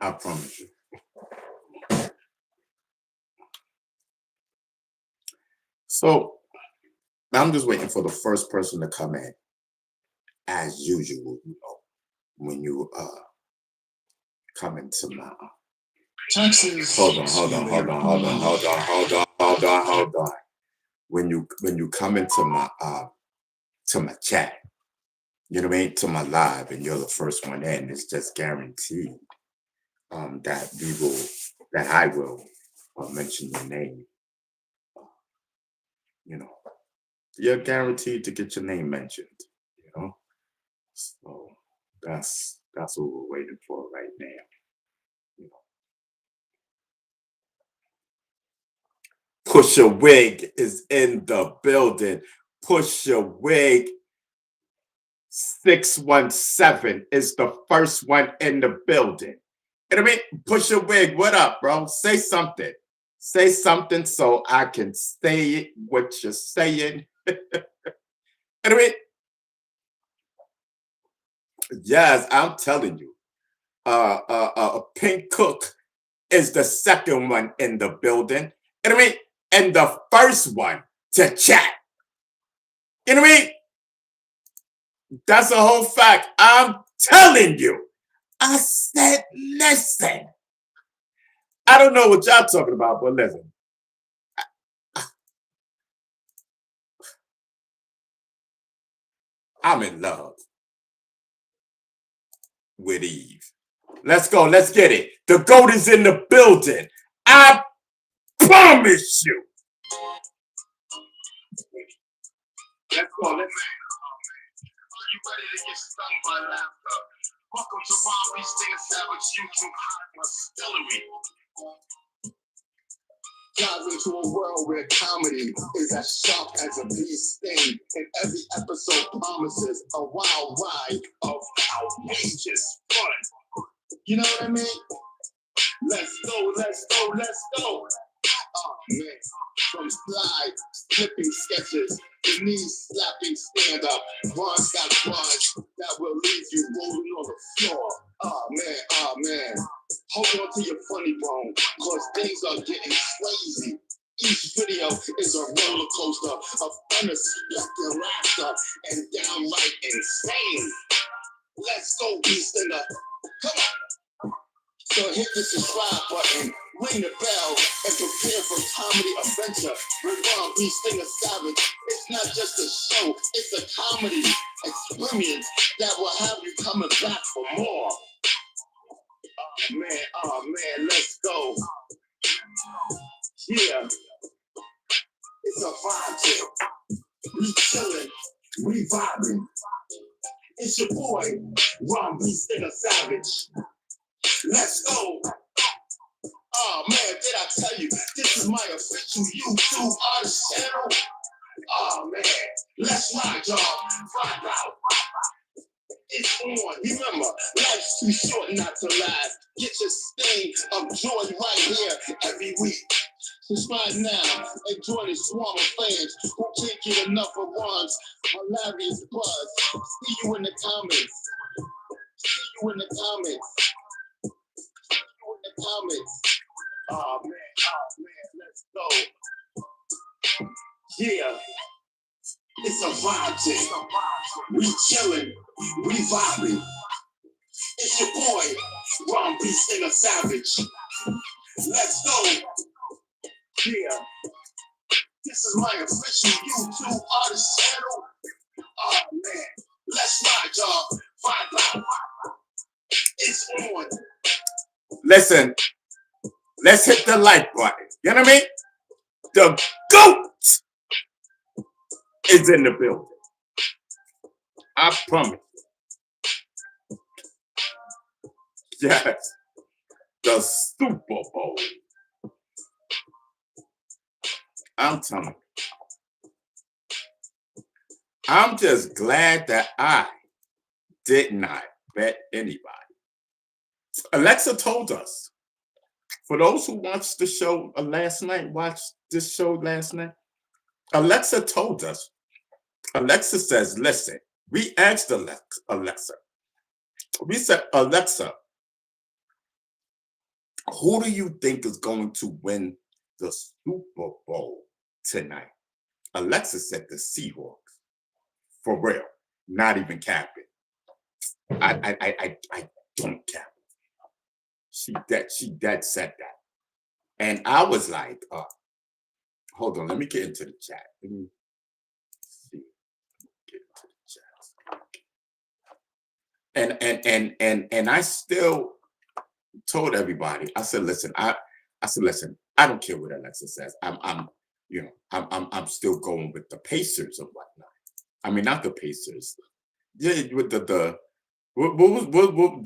I promise you. So I'm just waiting for the first person to come in, as usual. When you come into my Texas. hold on. When you come into my to my chat, you know what I mean, to my live, and you're the first one in, it's just guaranteed that I will mention your name. You know, you're guaranteed to get your name mentioned. You know, so that's what we're waiting for right now. You know, Push a Wig is in the building. Push a Wig 617 is the first one in the building. You know what I mean? Push a Wig, what up, bro? Say something. Say something so I can say what you're saying. You know what I mean? Yes, I'm telling you. Pink Cook is the second one in the building. You know what I mean? And the first one to chat. You know what I mean? That's a whole fact. I'm telling you. I said, listen. I don't know what y'all talking about, but listen. I'm in love with Eve. Let's go. Let's get it. The GOAT is in the building. I promise you. Let's go. Let's Are you ready to get stung by laughter? Welcome to Ron B. Stinger Savage YouTube Distillery. Dive into a world where comedy is as sharp as a bee sting, and every episode promises a wild ride of outrageous fun. You know what I mean? Let's go, let's go, let's go. Oh man, from slide, flipping sketches, to knees slapping stand up, Ron's got bars that will leave you rolling on the floor. Oh man, hold on to your funny bone, cause things are getting crazy. Each video is a roller coaster of unexpected laughter and downright insane. Let's go, Beastinger. Come on. So hit the subscribe button, ring the bell, and prepare for comedy adventure with Ron B. Stinger Savage. It's not just a show, it's a comedy experience that will have you coming back for more. Oh man, let's go. Yeah, it's a vibe trip. We chillin', we vibing. It's your boy, Ron B. Stinger Savage. Let's go. Oh man, did I tell you, this is my official YouTube artist channel? Oh man, let's ride, y'all. Vibe out. It's on. Remember, life's too short not to last. Get your sting of joy right here every week. Subscribe now and join the swarm of fans who can't get enough of Ron's hilarious buzz. See you in the comments. See you in the comments. See you in the comments. Oh man, let's go. Yeah, it's a vibe check. We chillin', we vibing. It's your boy, Ron B. Stinger Savage. Let's go. Yeah, this is my official YouTube artist channel. Oh man, let's ride, y'all. Vibe out. It's on. Listen, let's hit the like button. You know what I mean? The GOAT is in the building. I promise. Yes. The Super Bowl. I'm telling you. I'm just glad that I did not bet anybody. Alexa told us. For those who watched the show watched this show last night, Alexa told us. Alexa says, listen, we asked Alexa. We said, Alexa, Who do you think is going to win the Super Bowl tonight? Alexa said the Seahawks. For real. Not even capping. I don't cap. She dead said that. And I was like, hold on, let me get into the chat. Let me see. Get into the chat. And I still told everybody, I said, listen, I don't care what Alexa says. I'm still going with the Pacers and whatnot. I mean, not the Pacers. Yeah, with what was what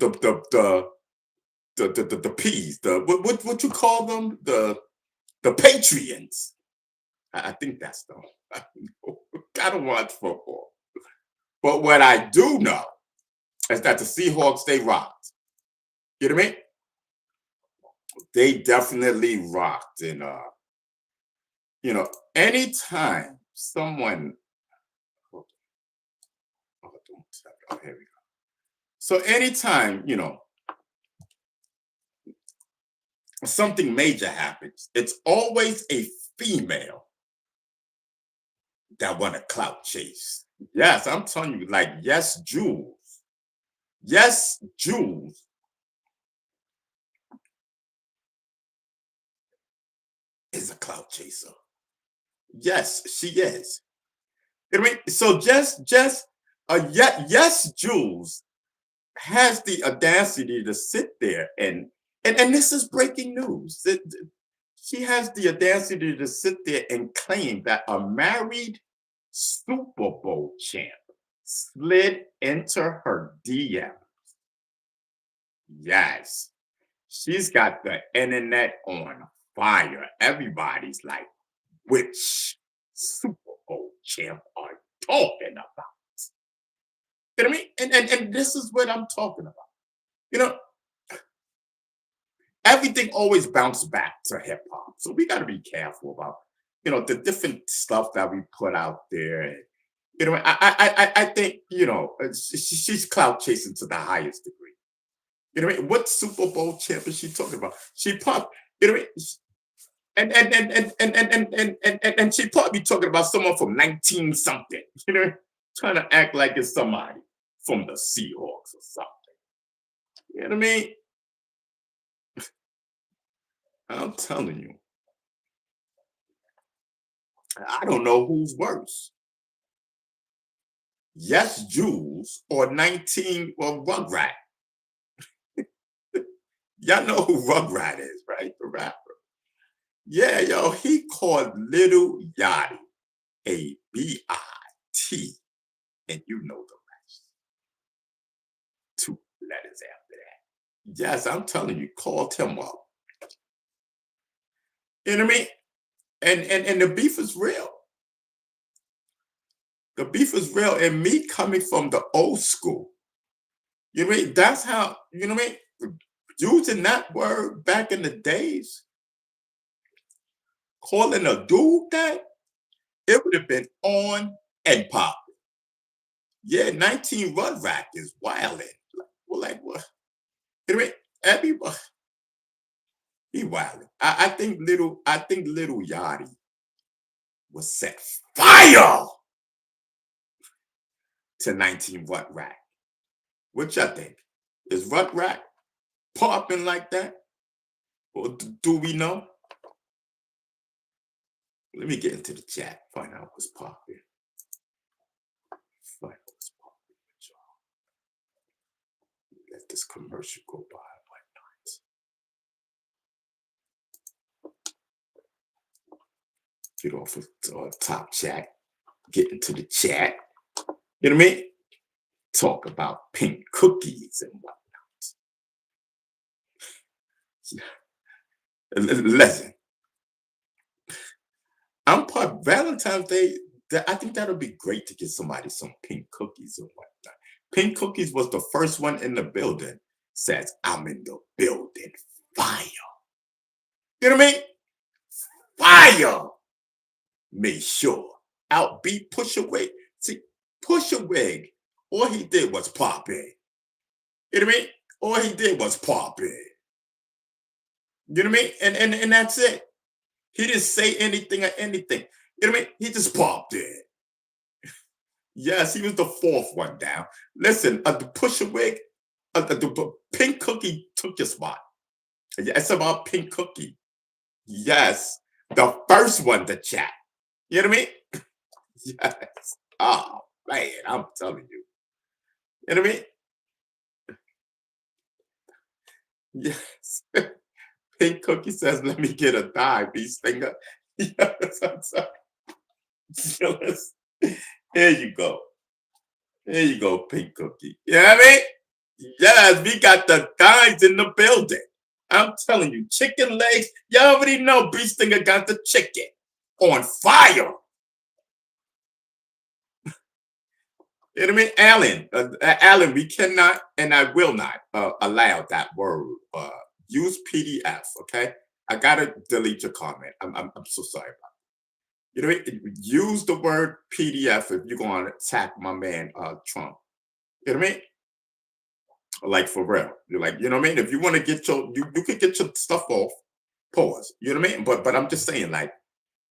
the P's, what you call them? The Patriots. I think that's the I don't watch football. But what I do know is that the Seahawks, they rocked. You know what I mean? They definitely rocked. And anytime someone here we go. So anytime, something major happens, it's always a female that want to clout chase. Yes, I'm telling you, like, yes, Jules. Yes, Jules is a clout chaser. Yes, she is. I mean, so yes, Jules has the audacity to sit there and this is breaking news. She has the audacity to sit there and claim that a married Super Bowl champ slid into her DM. Yes, she's got the internet on fire. Everybody's like, which Super Bowl champ are you talking about? You know what I mean? And this is what I'm talking about. You know, everything always bounced back to hip hop. So we got to be careful about, the different stuff that we put out there. I think, she's clout chasing to the highest degree. You know what I mean? What Super Bowl champ is she talking about? She popped, you know what I mean? And she probably talking about someone from 19 something, trying to act like it's somebody from the Seahawks or something. You know what I mean? I'm telling you, I don't know who's worse. Yes, Jules or 19 or Rugrat. Y'all know who Rugrat is, right? The rapper. Yeah, yo, he called Little Yachty a B-I-T, and you know the rest. 2 letters after that. Yes, I'm telling you, called him up. You know what I mean? And the beef is real. The beef is real. And me coming from the old school, you know what I mean? That's how, you know what I mean? Using that word back in the days, calling a dude that, it would have been on and popping. Yeah, 19 Run Rack is wilding. Well, like what? You know what I mean? Everybody, he wilding. I think little Yachty was set fire to 19 Rut Rack. What y'all think? Is Rut Rack popping like that? Or do we know? Let me get into the chat, find out what's popping. Find out what's popping with y'all. Let this commercial go by. Get off of top chat, get into the chat. You know what I mean? Talk about pink cookies and whatnot. Listen, I'm part Valentine's Day. I think that'll be great to get somebody some pink cookies and whatnot. Pink cookies was the first one in the building. Says, I'm in the building. Fire. You know what I mean? Fire. Made sure. Outbeat Pusha Wig. See, Pusha Wig, all he did was pop in. You know what I mean? All he did was pop in. You know what I mean? And that's it. He didn't say anything or anything. You know what I mean? He just popped in. Yes, he was the fourth one down. Listen, the pusher wig, the pink cookie took your spot. Yeah, it's about pink cookie. Yes, the first one to chat. You know what I mean? Yes. Oh man, I'm telling you. You know what I mean? Yes. Pink cookie says, "Let me get a dive, beast stinger." Yes, I'm sorry. Yes. Here you go. Here you go, pink cookie. You know what I mean? Yes, we got the guys in the building. I'm telling you, chicken legs. You already know Beast Stinger got the chicken on fire. You know what I mean? Alan, we cannot and I will not allow that word. Use PDF, okay? I gotta delete your comment. I'm so sorry about it. You know what I mean? Use the word PDF if you're gonna attack my man Trump. You know what I mean? Like for real. You're like, you know what I mean? If you want to get you could get your stuff off, pause. You know what I mean? But I'm just saying, like,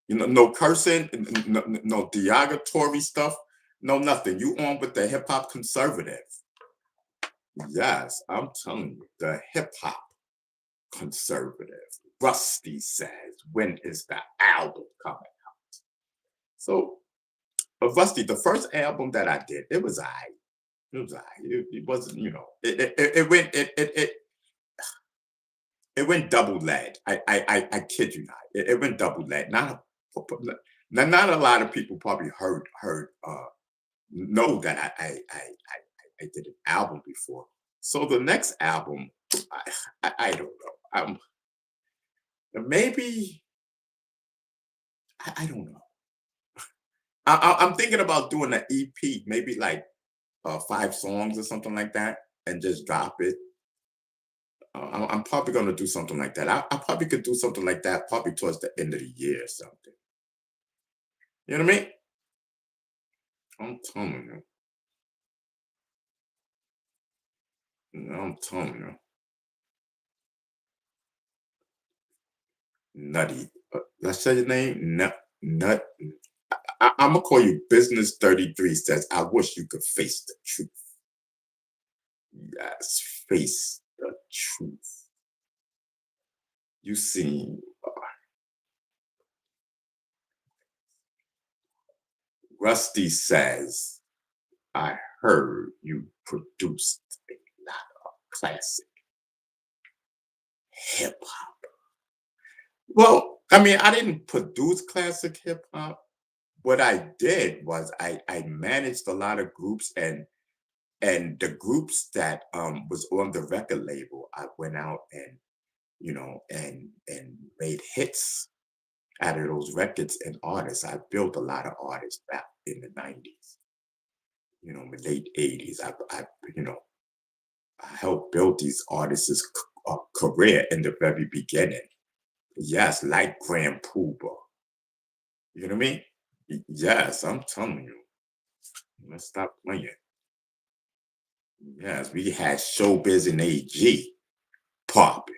no cursing, no derogatory stuff, no nothing. You on with the hip hop conservative. Yes, I'm telling you, the hip hop conservative. Rusty says, when is the album coming? So, Rusty, the first album that I did, it was I. It was I. It wasn't, it went double lead. I kid you not. It went double lead. Not a lot of people probably heard know that I did an album before. So the next album, I don't know. Maybe I don't know. I'm thinking about doing an EP, maybe like 5 songs or something like that, and just drop it. I'm probably going to do something like that. I probably could do something like that probably towards the end of the year or something. You know what I mean? I'm telling you. I'm telling you. Nutty. Let's say your name. Nut. I'm gonna call you Business 33. Says, I wish you could face the truth. Yes, face the truth. You see, Rusty says, I heard you produced a lot of classic hip hop. Well, I mean, I didn't produce classic hip hop. What I did was I managed a lot of groups, and the groups that was on the record label, I went out and and made hits out of those records and artists. I built a lot of artists back in the 90s, late 80s. You know, I helped build these artists' career in the very beginning. Yes, like Grand Puba. You know what I mean? Yes, I'm telling you. Let's stop playing. Yes, we had Showbiz and AG popping.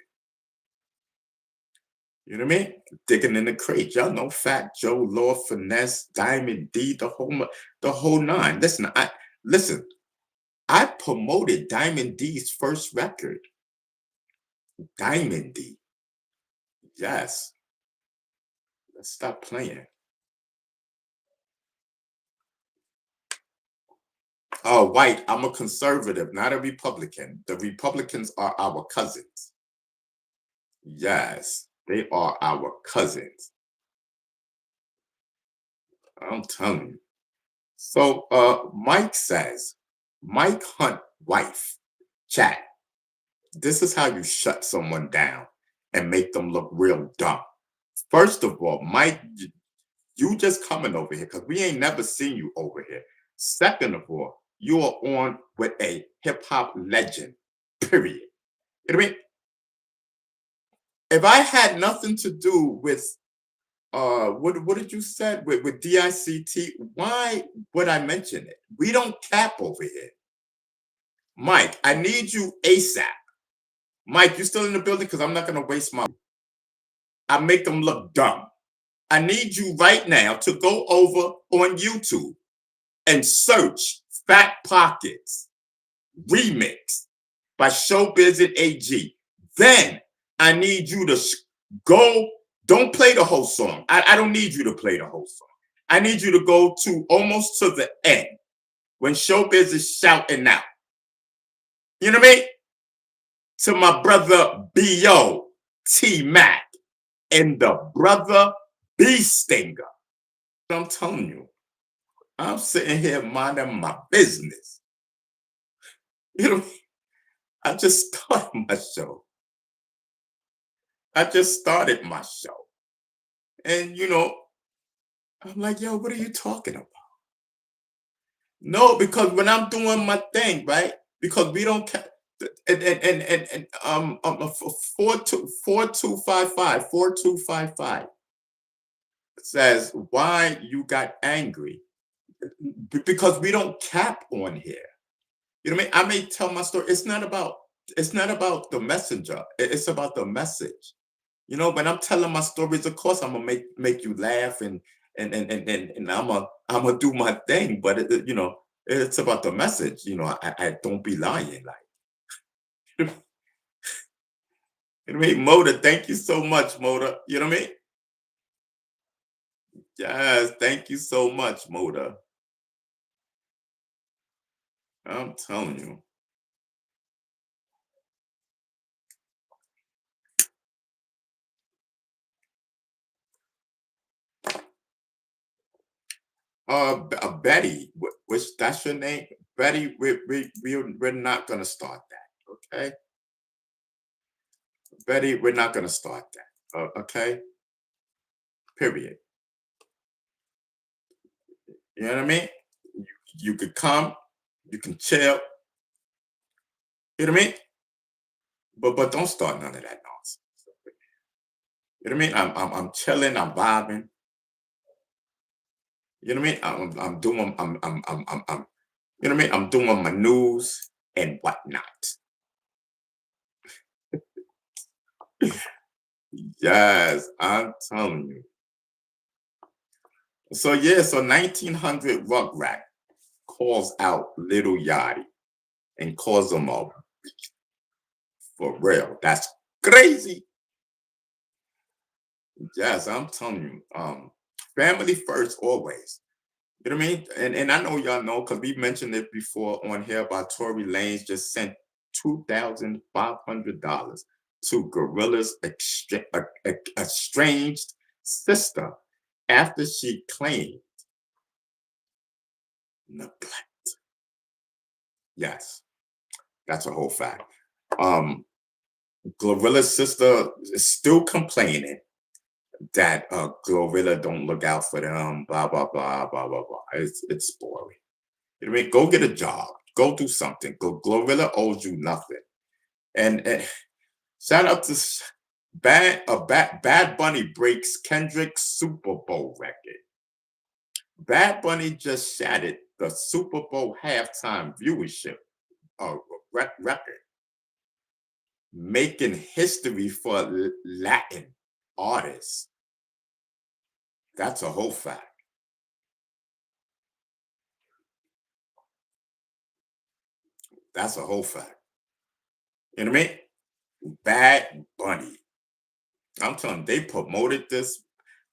You know what I mean? Digging in the crate. Y'all know Fat Joe, Lord Finesse, Diamond D, the whole nine. Listen. I promoted Diamond D's first record. Diamond D. Yes. Let's stop playing. Oh, White, I'm a conservative, not a Republican. The Republicans are our cousins. Yes, they are our cousins. I'm telling you. So Mike says, Mike Hunt wife, chat. This is how you shut someone down and make them look real dumb. First of all, Mike, you just coming over here because we ain't never seen you over here. Second of all, you are on with a hip hop legend, period. You know what I mean? If I had nothing to do with what did you said with DICT, why would I mention it? We don't cap over here. Mike, I need you ASAP. Mike, you still in the building? Because I'm not gonna waste my I make them look dumb. I need you right now to go over on YouTube and search Fat Pockets remix by Showbiz and AG. Then I need you to go, don't play the whole song. I don't need you to play the whole song. I need you to go to almost to the end when Showbiz is shouting out. You know what I mean? To my brother B.O. T Mac and the brother B Stinger. I'm telling you, I'm sitting here minding my business. You know, I just started my show. I just started my show. And I'm like, yo, what are you talking about? No, because when I'm doing my thing, right? Because we don't and 4255 says why you got angry. Because we don't cap on here. You know what I mean? I may tell my story. It's not about the messenger. It's about the message. When I'm telling my stories, of course I'm gonna make you laugh and I'm gonna do my thing. But it's about the message. I don't be lying. Like, you know what I mean? Moda, thank you so much, Moda. You know what I mean? Yes, thank you so much, Moda. I'm telling you. Betty, which that's your name, Betty. We're not gonna start that, okay? Betty, we're not gonna start that, okay? Period. You know what I mean? You could come, you can chill. You know what I mean? But don't start none of that nonsense. You know what I mean? I'm chilling, I'm vibing. You know what I mean? I'm doing I'm you know what I mean? I'm doing my news and whatnot. Yes, I'm telling you. So yeah, so 1900 Rugrat calls out Little Yachty and calls him a for real. That's crazy. Yes, I'm telling you. Family first always. You know what I mean? And I know y'all know because we mentioned it before on here about Tory Lanez just sent $2,500 to Gorilla's estranged sister after she claimed neglect. Yes, that's a whole fact. Um, Glorilla's sister is still complaining that Glorilla don't look out for them, blah blah blah blah blah blah. It's boring. You know what I mean? Go get a job. Go do something. Glorilla owes you nothing. And shout out to Bad Bunny breaks Kendrick's Super Bowl record. Bad Bunny just shattered the Super Bowl halftime viewership record, making history for Latin artists. That's a whole fact. That's a whole fact. You know what I mean? Bad Bunny. I'm telling you, they promoted this.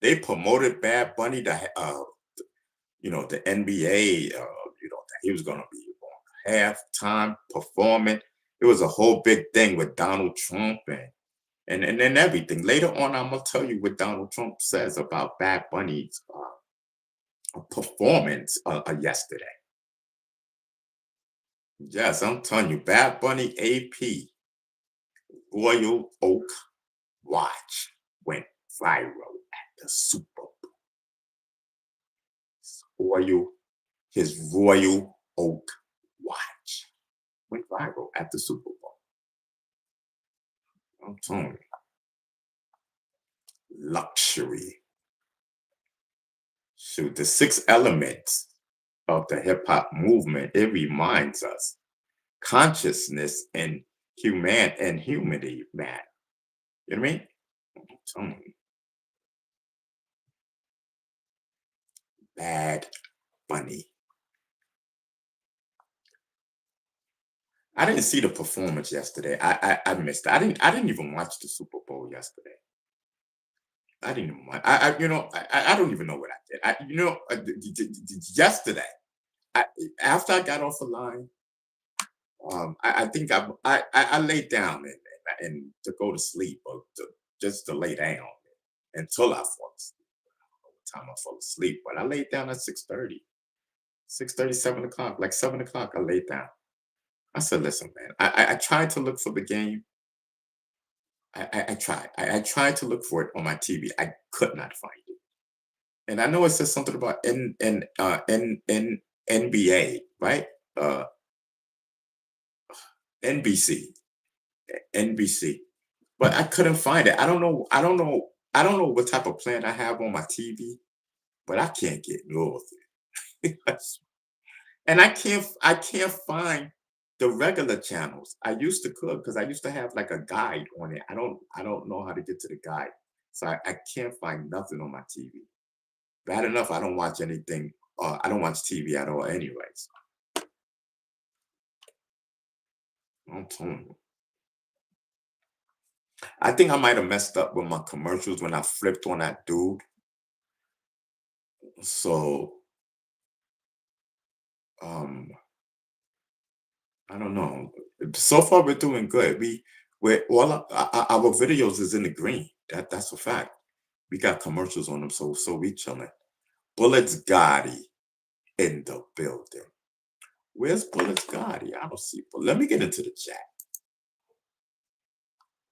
They promoted Bad Bunny to, the NBA. That he was going to be on halftime performing. It was a whole big thing with Donald Trump and then everything. Later on, I'm gonna tell you what Donald Trump says about Bad Bunny's performance yesterday. Yes, I'm telling you, Bad Bunny AP Royal Oak watch went viral at the Super Bowl. His Royal Oak watch went viral at the Super Bowl. I'm telling you, luxury. Shoot, the six elements of the hip hop movement, it reminds us consciousness and humanity, man. You know what I mean? I'm telling you. bad funny. I didn't see the performance yesterday. I missed it. I didn't even watch the Super Bowl yesterday. I didn't even watch. I don't even know what I did. Yesterday, I, after I got off the line, I think I laid down and to go to sleep or just to lay down until I fall asleep. Time I fall asleep, but I laid down at 6:30, 6:30, 7 o'clock, like 7 o'clock. I laid down. I said, "Listen, man. I tried to look for the game. I tried. I tried to look for it on my TV. I could not find it. And I know it says something about NBA, right? Uh, NBC, NBC. But I couldn't find it. I don't know. I don't know. I don't know what type of plan I have on my TV, but I can't get north of it. And I can't find the regular channels. I used to cook because I used to have like a guide on it. I don't know how to get to the guide. So I can't find nothing on my TV. Bad enough I don't watch anything. I don't watch TV at all anyways. I'm telling you. I think I might have messed up with my commercials when I flipped on that dude. So um I don't know. So far, we're doing good. We're all our videos is in the green. That's a fact. We got commercials on them, so we chilling. Bullets Gotti in the building. Where's Bullets Gotti? I don't see. But let me get into the chat.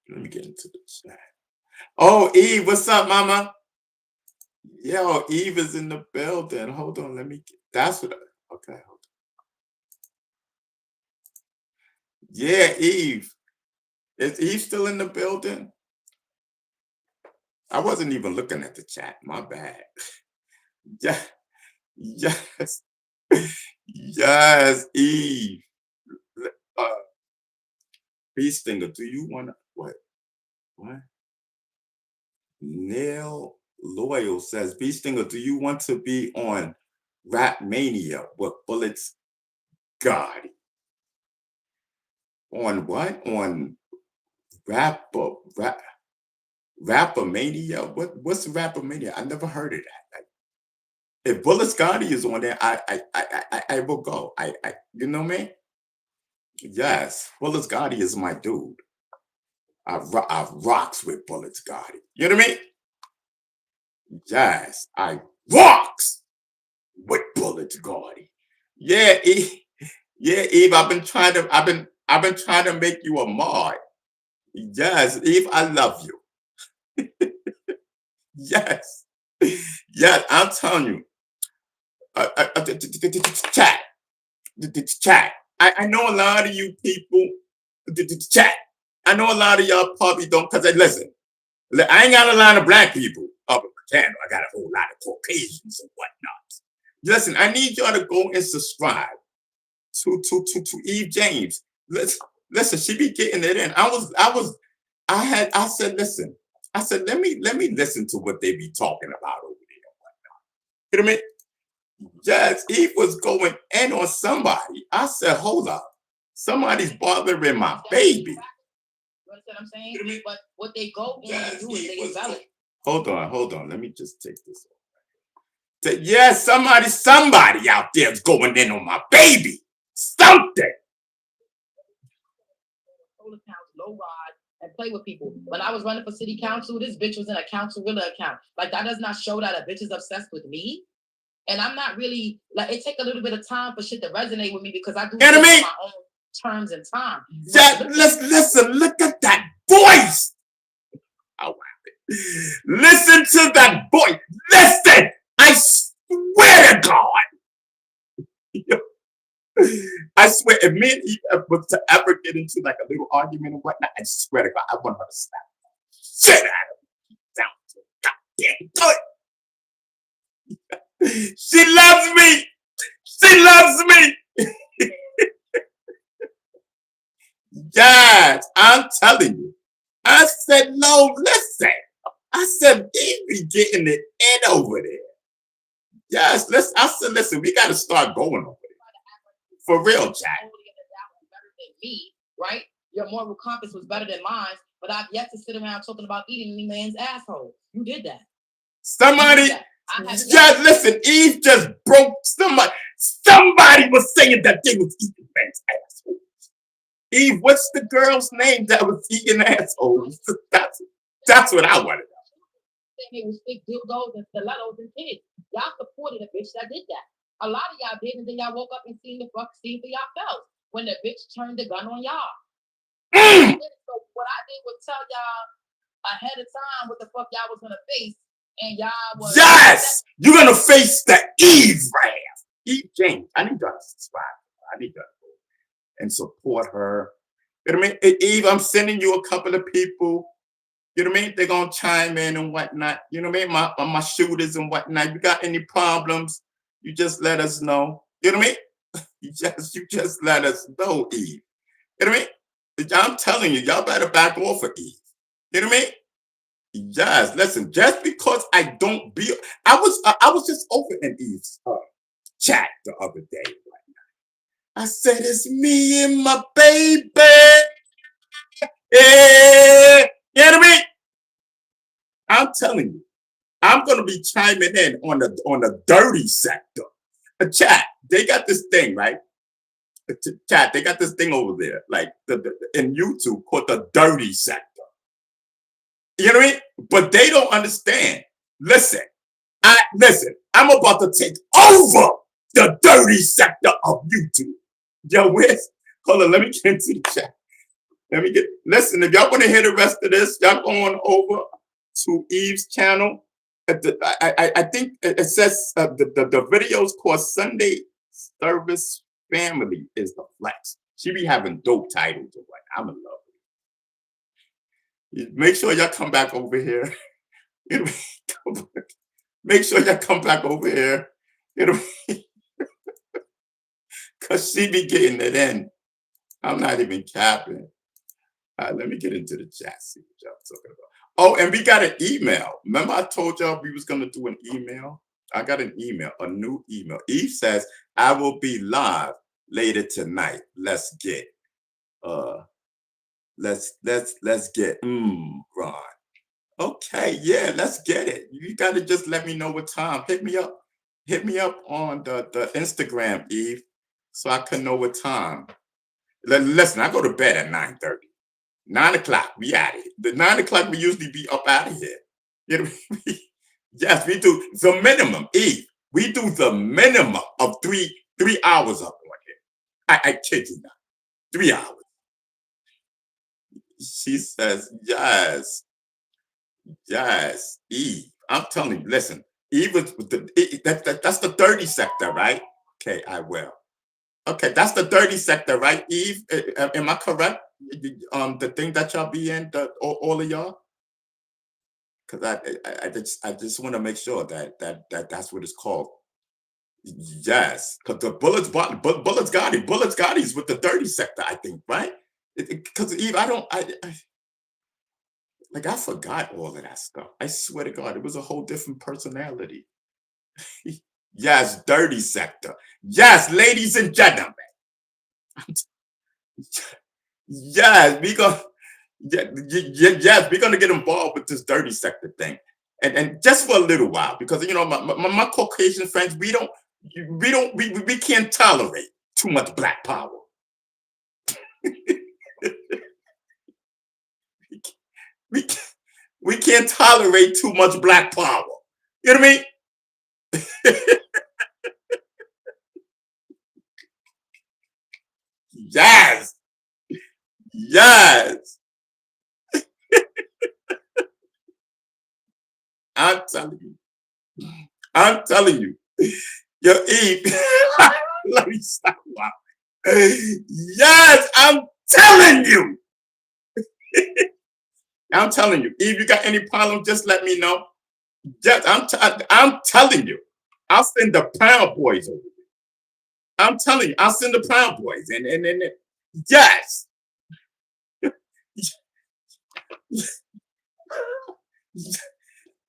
Let me get into the chat. Oh, Eve, what's up, Mama? Yo, Eve is in the building. Hold on, let me. That's what. Okay, hold on. Yeah, Eve. Is Eve still in the building? I wasn't even looking at the chat. My bad. Yeah, yes, yes, Eve. Uh, Bee Stinger, do you want to what? What? Neil Loyal says, Bee Stinger, do you want to be on Rap Mania with Bullets God? On what? On Rap Rap Rappermania? What's Rappermania? I never heard of that. If Bullets Gotti is on there, I will go. You know me? Yes, Bullets Gotti is my dude. I rocks with Bullets Gotti. You know what I mean? Yes, I rocks with Bullets Gotti. Yeah, Eve. Yeah, Eve. I've been trying to make you a mod. Yes, Eve. I love you. Yes, yes. I'm telling you. Chat, chat. I know a lot of you people. Chat. I know a lot of y'all probably don't, because listen, I ain't got a lot of black people up in my channel. I got a whole lot of Caucasians and whatnot. Listen, I need y'all to go and subscribe to Eve James. Listen, she be getting it in. I said, listen, I said, let me listen to what they be talking about over there. You know what I mean? Yes, Eve was going in on somebody. I said, hold up. Somebody's bothering my baby. You understand what I'm saying? You know what I mean? But what they go in and do is they envelop. Hold on. Let me just take this off. Yeah, somebody out there is going in on my baby. Something. Solar accounts, low rod, and play with people. When I was running for city council, this bitch was in a council Willa account. Like, that does not show that a bitch is obsessed with me. And I'm not really, like, it take a little bit of time for shit to resonate with me because I do Enemy. my own terms and time. Yeah, listen, look at that voice. Oh, listen to that voice. Listen, I swear to God. I swear, if me and Eve was to ever get into like a little argument and whatnot, I swear to God, I want her to slap the shit out of me. Down to goddamn good. She loves me. She loves me. Yes, I'm telling you. I said, no, listen. I said, Eve be getting it in over there. Yes, I said, listen, we got to start going over it. For real, Jack. Better than me, right? Your moral compass was better than mine, but I've yet to sit around talking about eating any man's asshole. You did that. Somebody, just listen, Eve just broke somebody. Somebody was saying that they was eating man's assholes. Eve, what's the girl's name that was eating assholes? That's what I wanted. They was big dildos and stilettos and kids. Y'all supported a bitch that did that. A lot of y'all did, and then y'all woke up and seen for y'all when the bitch turned the gun on y'all. So what I did was tell y'all ahead of time what the fuck y'all was gonna face, and y'all was yes, you're gonna face the Eve wrath. Eve James, I need y'all to subscribe. I need y'all to go and support her. You know what I mean? Eve, I'm sending you a couple of people. You know what I mean? They're gonna chime in and whatnot. You know what I mean? My shooters and whatnot. You got any problems? You just let us know. You know what I mean? You just let us know, Eve. You know what I mean? I'm telling you, y'all better back off of Eve. You know what I mean? Yes, listen, just because I don't be, I was just over in Eve's chat the other day. I said, it's me and my baby. Yeah, you know what I mean? I'm telling you, I'm gonna be chiming in on the dirty sector. A chat, they got this thing, right? Chat, they got this thing over there, like in YouTube called the dirty sector. You know what I mean? But they don't understand. Listen, I'm about to take over the dirty sector of YouTube. Yo, hold on, let me get into the chat. Listen, if y'all want to hear the rest of this, y'all going over to Eve's channel. I think it says the video's called Sunday Service Family is the Flex. She be having dope titles of like, I'm in love with it. Make sure y'all come back over here. You know, make sure y'all come back over here. You know, because she be getting it in. I'm not even capping. All right, let me get into the chat, see what y'all talking about. Oh, and we got an email. Remember I told y'all we was going to do an email? I got an email, a new email. Eve says, I will be live later tonight. Let's get, let's get, Ron. Okay, yeah, let's get it. You got to just let me know what time. Hit me up on the Instagram, Eve, so I can know what time. Listen, I go to bed at 9:30. 9 o'clock, we out of here. The 9 o'clock, we usually be up out of here. You know, yes, we do the minimum, Eve. We do the minimum of three hours up on here. I kid you not. 3 hours. She says, yes, Eve. I'm telling you, listen, Eve was that's the dirty sector, right? Okay, I will. Okay, that's the dirty sector, right, Eve? Am I correct? The thing that y'all be in, all of y'all, because I just want to make sure that that's what it's called. Yes, because the Bullets Gotti's with the dirty sector, I think, right? Because Eve, I forgot all of that stuff. I swear to God, it was a whole different personality. Yes, dirty sector. Yes, ladies and gentlemen. Yes, we're gonna get involved with this dirty sector thing, and just for a little while, because you know my Caucasian friends, we can't tolerate too much black power. we can't tolerate too much black power. You know what I mean? Yes. Yes. I'm telling you. Yo, Eve. Let me stop. Wow. Yes, I'm telling you. I'm telling you. Eve, you got any problem, just let me know. Yes, I'm telling you. I'll send the Proud Boys over. I'm telling you, I'll send the Proud Boys. And yes.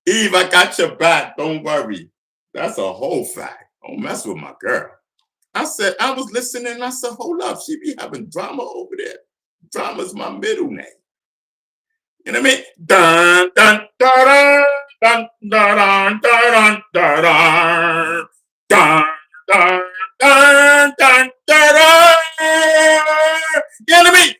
Eve, I got your back. Don't worry. That's a whole fact. Don't mess with my girl. I said, I was listening, and I said, hold up, she be having drama over there. Drama's my middle name. You know what I mean? Dun dun dun dun dun dun dun dun dun dun dun dun dun dun. You know what I mean?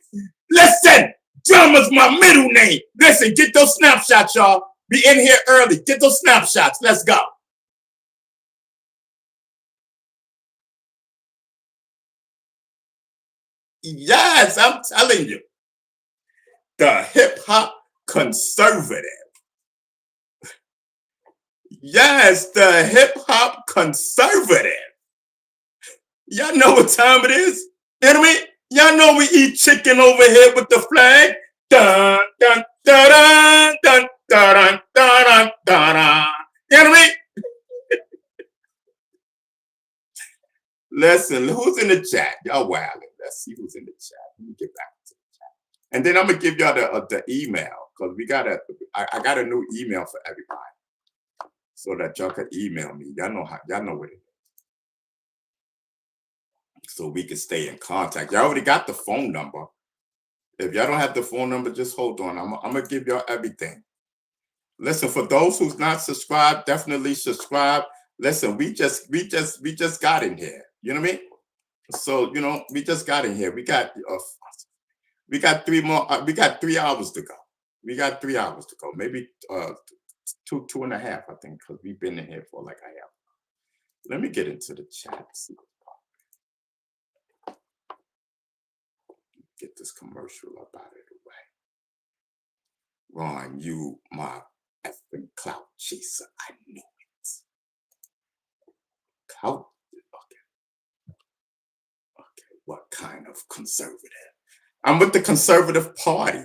Listen, drama's my middle name. Listen, get those snapshots, y'all. Be in here early. Get those snapshots. Let's go. Yes, I'm telling you. The hip hop conservative. Yes, the hip hop conservative. Y'all know what time it is. You know what I mean? Y'all know we eat chicken over here with the flag. Dun dun dun dun dun dun dun dun dun. You know what I mean? Listen, who's in the chat? Y'all wilding. Let's see who's in the chat. Let me get back to the chat. And then I'm gonna give y'all the email because I got a new email for everybody so that y'all could email me. Y'all know what it is. So we can stay in contact. Y'all already got the phone number. If y'all don't have the phone number, just hold on. I'm gonna give y'all everything. Listen, for those who's not subscribed, definitely subscribe. Listen, we just got in here. You know what I mean? So we just got in here. We got 3 more. We got 3 hours to go. We got 3 hours to go. Maybe 2.5, I think, because we've been in here for like a half. Let me get into the chat. Get this commercial up out of the way. Ron, you my effing clout chaser. I knew it. Clout. Okay. What kind of conservative? I'm with the Conservative Party.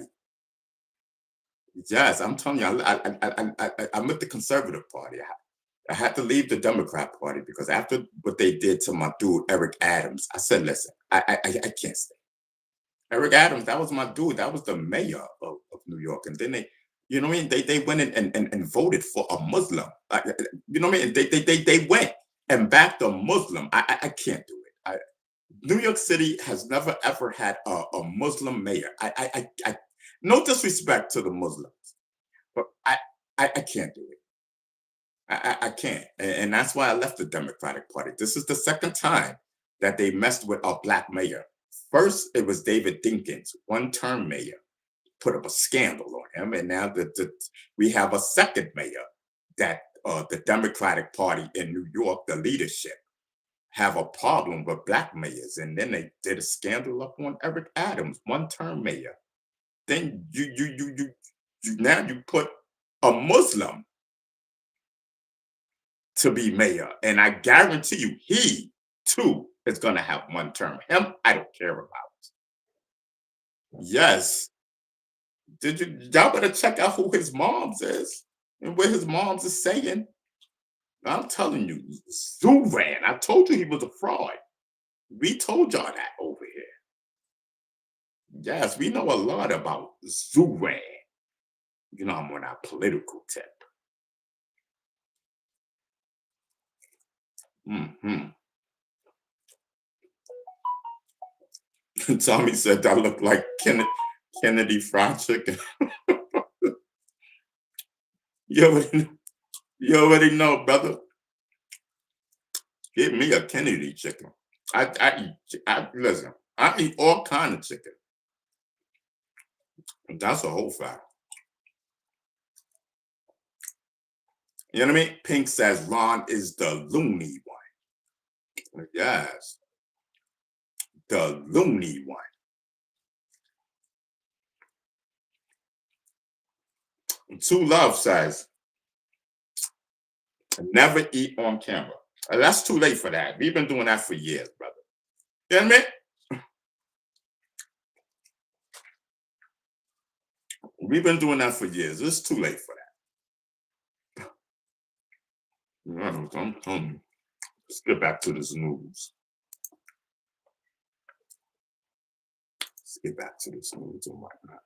Yes, I'm telling you, I'm with the Conservative Party. I had to leave the Democrat Party because after what they did to my dude Eric Adams, I said, listen, I can't stay. Eric Adams, that was my dude. That was the mayor of New York. And then they went in and voted for a Muslim. You know what I mean? They went and backed a Muslim. I can't do it. New York City has never ever had a Muslim mayor. No disrespect to the Muslims, but I can't do it. I can't. And that's why I left the Democratic Party. This is the second time that they messed with a black mayor. First, it was David Dinkins, one-term mayor, put up a scandal on him. And now we have a second mayor that the Democratic Party in New York, the leadership, have a problem with black mayors. And then they did a scandal up on Eric Adams, one-term mayor. Then now you put a Muslim to be mayor. And I guarantee you, he too is going to have one term. Him, I don't care about. Yes. Y'all better check out who his moms is and what his moms is saying. I'm telling you, Zuran, I told you he was a fraud. We told y'all that over here. Yes, we know a lot about Zuran. I'm on our political tip. Tommy said that looked like Kennedy Fried Chicken. You already know, brother. Give me a Kennedy chicken. Listen, I eat all kind of chicken. That's a whole fact. You know what I mean? Pink says Ron is the loony one. Yes. The loony one. Two Love says, never eat on camera. That's too late for that. We've been doing that for years, brother. You know what I mean? We've been doing that for years. It's too late for that. Let's get back to this news. Let's get back to this news and whatnot.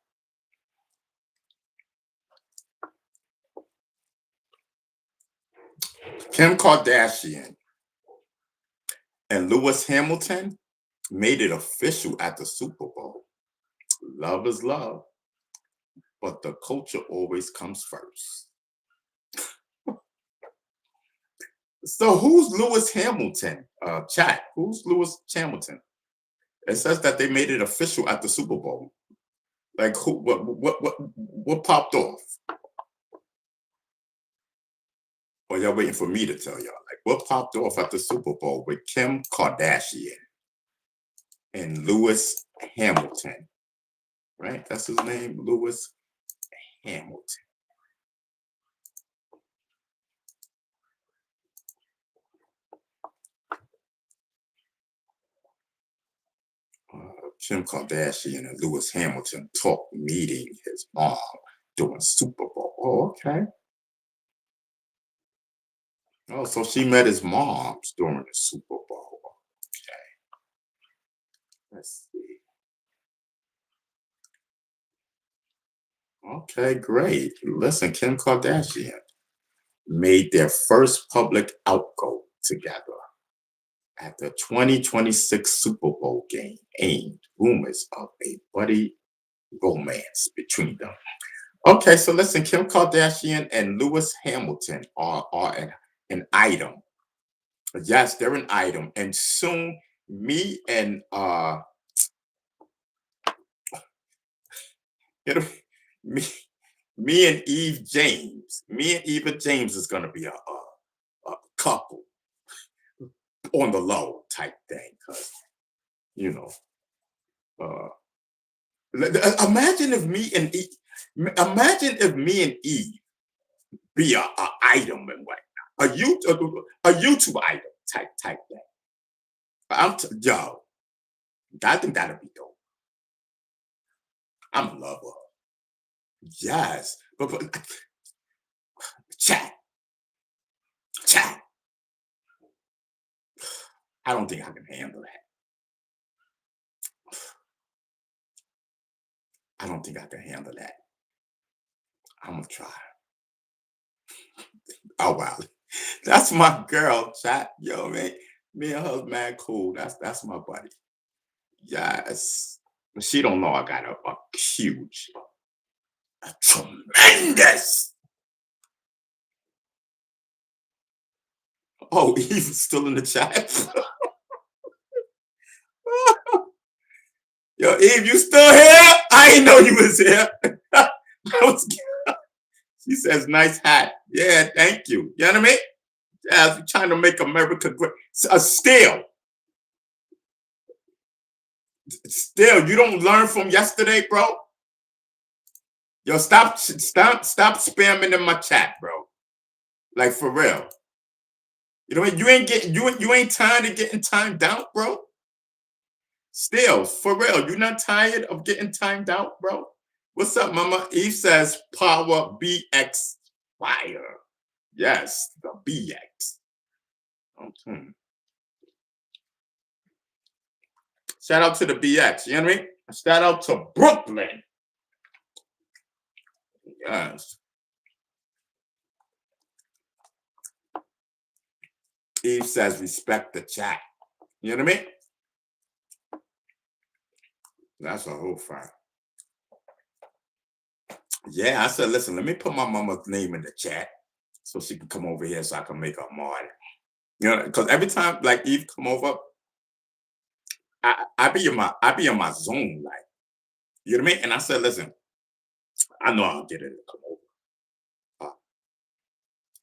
Kim Kardashian and Lewis Hamilton made it official at the Super Bowl. Love is love, but the culture always comes first. So who's Lewis Hamilton? Chat. Who's Lewis Hamilton? It says that they made it official at the Super Bowl. Like who? What popped off? Or y'all waiting for me to tell y'all? Like what popped off at the Super Bowl with Kim Kardashian and Lewis Hamilton? Right? That's his name, Lewis Hamilton. Kim Kardashian and Lewis Hamilton talk meeting his mom during Super Bowl. Oh, okay. Oh, so she met his moms during the Super Bowl. Okay. Let's see. Okay, great. Listen, Kim Kardashian made their first public outgo together at the 2026 Super Bowl game, aimed rumors of a buddy romance between them. Okay, so listen, Kim Kardashian and Lewis Hamilton are an item. Yes, they're an item. And soon me and you know, me, me and Eve James, me and Eva James is gonna be a couple on the low type thing, because you know, imagine if me and Eve, imagine if me and Eve be a item and whatnot, a YouTube item type thing. Yo, I think that'd be dope. I'm in love with her. Yes, but chat. I don't think I can handle that. I don't think I can handle that. I'm gonna try. Oh wow, that's my girl, chat. Yo, man, me and her's mad cool. That's my buddy. Yes, but she don't know I got a huge, a tremendous. Oh, Eve's still in the chat. Yo, Eve, you still here? I didn't know you was here. That was She says, nice hat. Yeah, thank you. You know what I mean? Yeah, we're trying to make America great. Still, you don't learn from yesterday, bro. Yo, stop spamming in my chat, bro. Like for real. You know what? You ain't tired of getting timed out, bro. Still, for real, you not tired of getting timed out, bro? What's up, mama? Eve says power BX fire. Yes, the BX. Okay. Shout out to the BX. You know what I mean? Shout out to Brooklyn. Yes. Eve says respect the chat. You know what I mean? That's a whole fact. Yeah, I said, listen, let me put my mama's name in the chat so she can come over here so I can make her mod. You know, because every time like Eve come over, I be in my zone, like, you know what I mean? And I said, listen, I know I'll get it to come over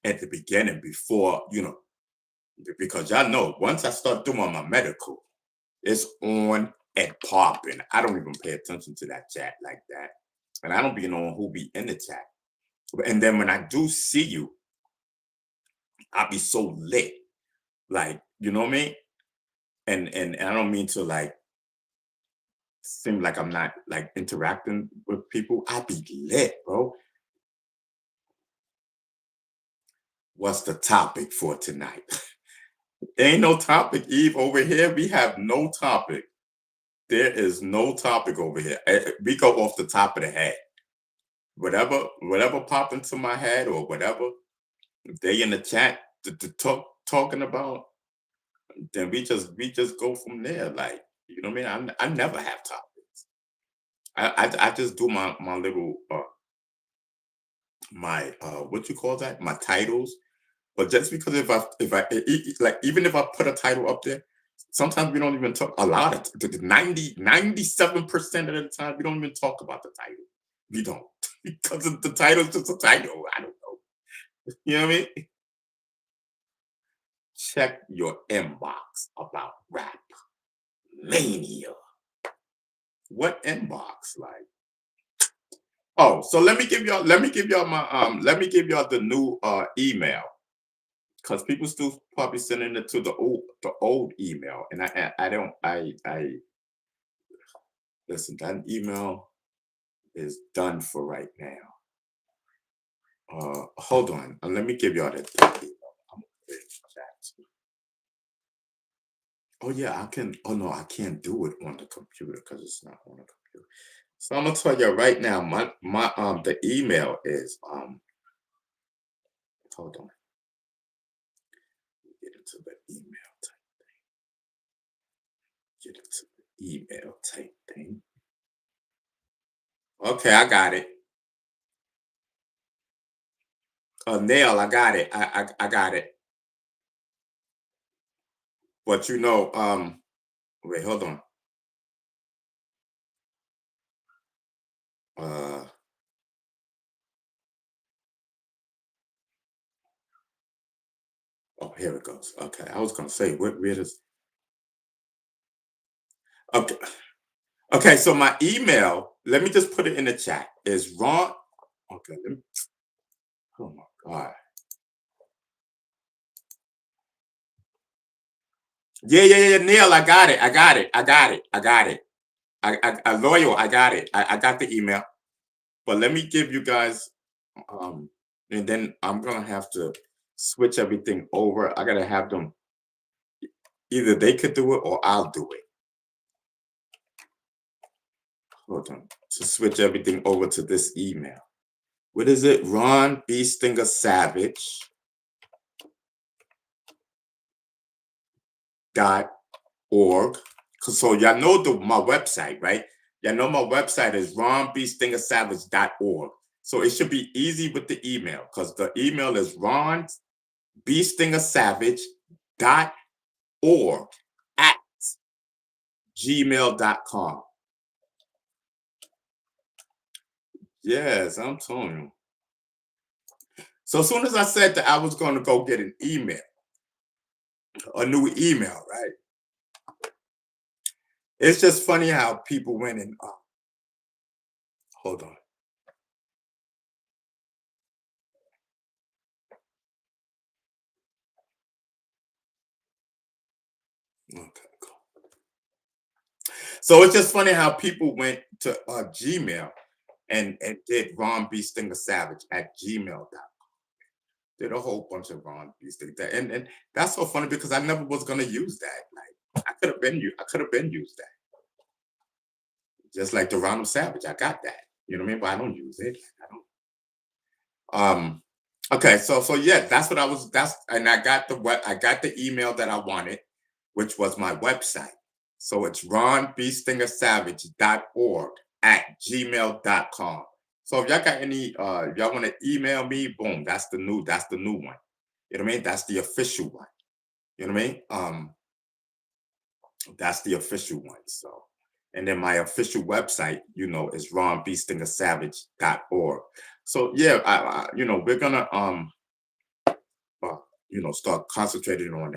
at the beginning before, you know, because y'all know once I start doing my medical, it's on and popping. I don't even pay attention to that chat like that. And I don't be knowing who be in the chat. And then when I do see you, I'll be so lit. Like, you know what I mean? And I don't mean to like seem like I'm not like interacting with people. I be lit, bro. What's the topic for tonight? Ain't no topic, Eve. Over here, we have no topic. There is no topic over here. We go off the top of the head. Whatever pop into my head or whatever, if they in the chat to talking about, then we just go from there. Like, you know what I mean? I never have topics. I just do my little my what you call that? My titles. But just because like, even if I put a title up there, sometimes we don't even talk a lot of 97% of the time we don't even talk about the title. We don't because the title's just a title. I don't know. You know what I mean? Check your inbox about rap mania. What inbox? Like, oh, so let me give y'all the new email, because people still probably sending it to the old email, and I don't I listen. That email is done for right now. Hold on, let me give y'all that email. I'm gonna put it in the chat. Oh yeah, I can. Oh no, I can't do it on the computer because it's not on the computer. So I'm gonna tell you right now. My the email is Hold on. Get into the email type. Get into the email type thing. Okay, I got it. Nail, I got it. I got it. But wait, hold on. Uh, oh, here it goes. Okay, I was gonna say, where does? Okay, okay. So my email, let me just put it in the chat. Is Ron? Okay. Oh my God. Yeah, yeah, yeah. Neil, I got it. I got it. I got it. I got it. I loyal. I got it. I got the email. But let me give you guys, um, and then I'm gonna have to switch everything over. I gotta have them, either they could do it or I'll do it. Hold on. To switch everything over to this email. What is it? Ron B. Stinger Savage .org. So y'all know my website, right? Y'all know my website is ronbstingersavage.org. So it should be easy with the email, because the email is ronbstingersavage.org at gmail.com. Yes, I'm telling you. So as soon as I said that I was going to go get an email, a new email, right? It's just funny how people went and hold on. Okay, cool. So it's just funny how people went to Gmail and did Ron B. Stinger Savage at gmail.com. Did a whole bunch of Ron B. Stinger, and that's so funny because I never was gonna use that. Like, I could have been used that. Just like the Ronald Savage, I got that. You know what I mean? But I don't use it. I don't. Okay, so yeah, that's what I was. That's and I got the email that I wanted, which was my website. So it's ronbstingersavage.org at gmail.com. So if y'all got any, if y'all want to email me, boom, that's the new one. You know what I mean? That's the official one. You know what I mean? That's the official one. So, and then my official website, is ronbstingersavage.org. So yeah, we're gonna start concentrating on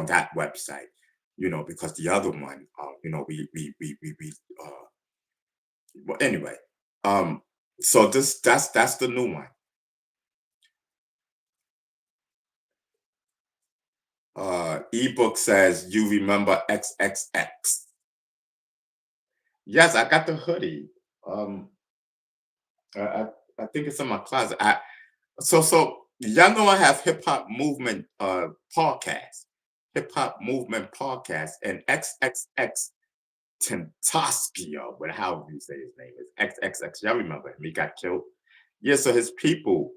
that website, because the other one, we well, anyway, so that's the new one. Ebook says you remember XXX. Yes, I got the hoodie. I, I, I think it's in my closet. So y'all know I have hip hop movement podcast, and XXX Tentacion, but however you say his name is XXX. Y'all remember him? He got killed. Yeah, so his people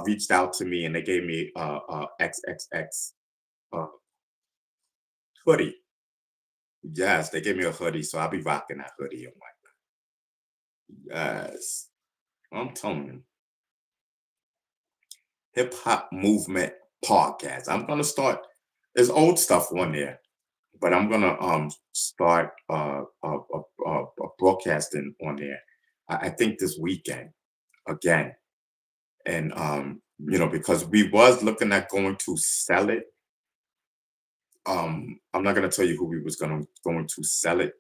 reached out to me and they gave me XXX hoodie. Yes, they gave me a hoodie, so I'll be rocking that hoodie and whatnot. Yes, I'm telling you, Hip Hop Movement Podcast. I'm gonna start. There's old stuff on there, but I'm gonna start broadcasting on there. I think this weekend again, and because we was looking at going to sell it. I'm not gonna tell you who we was going to sell it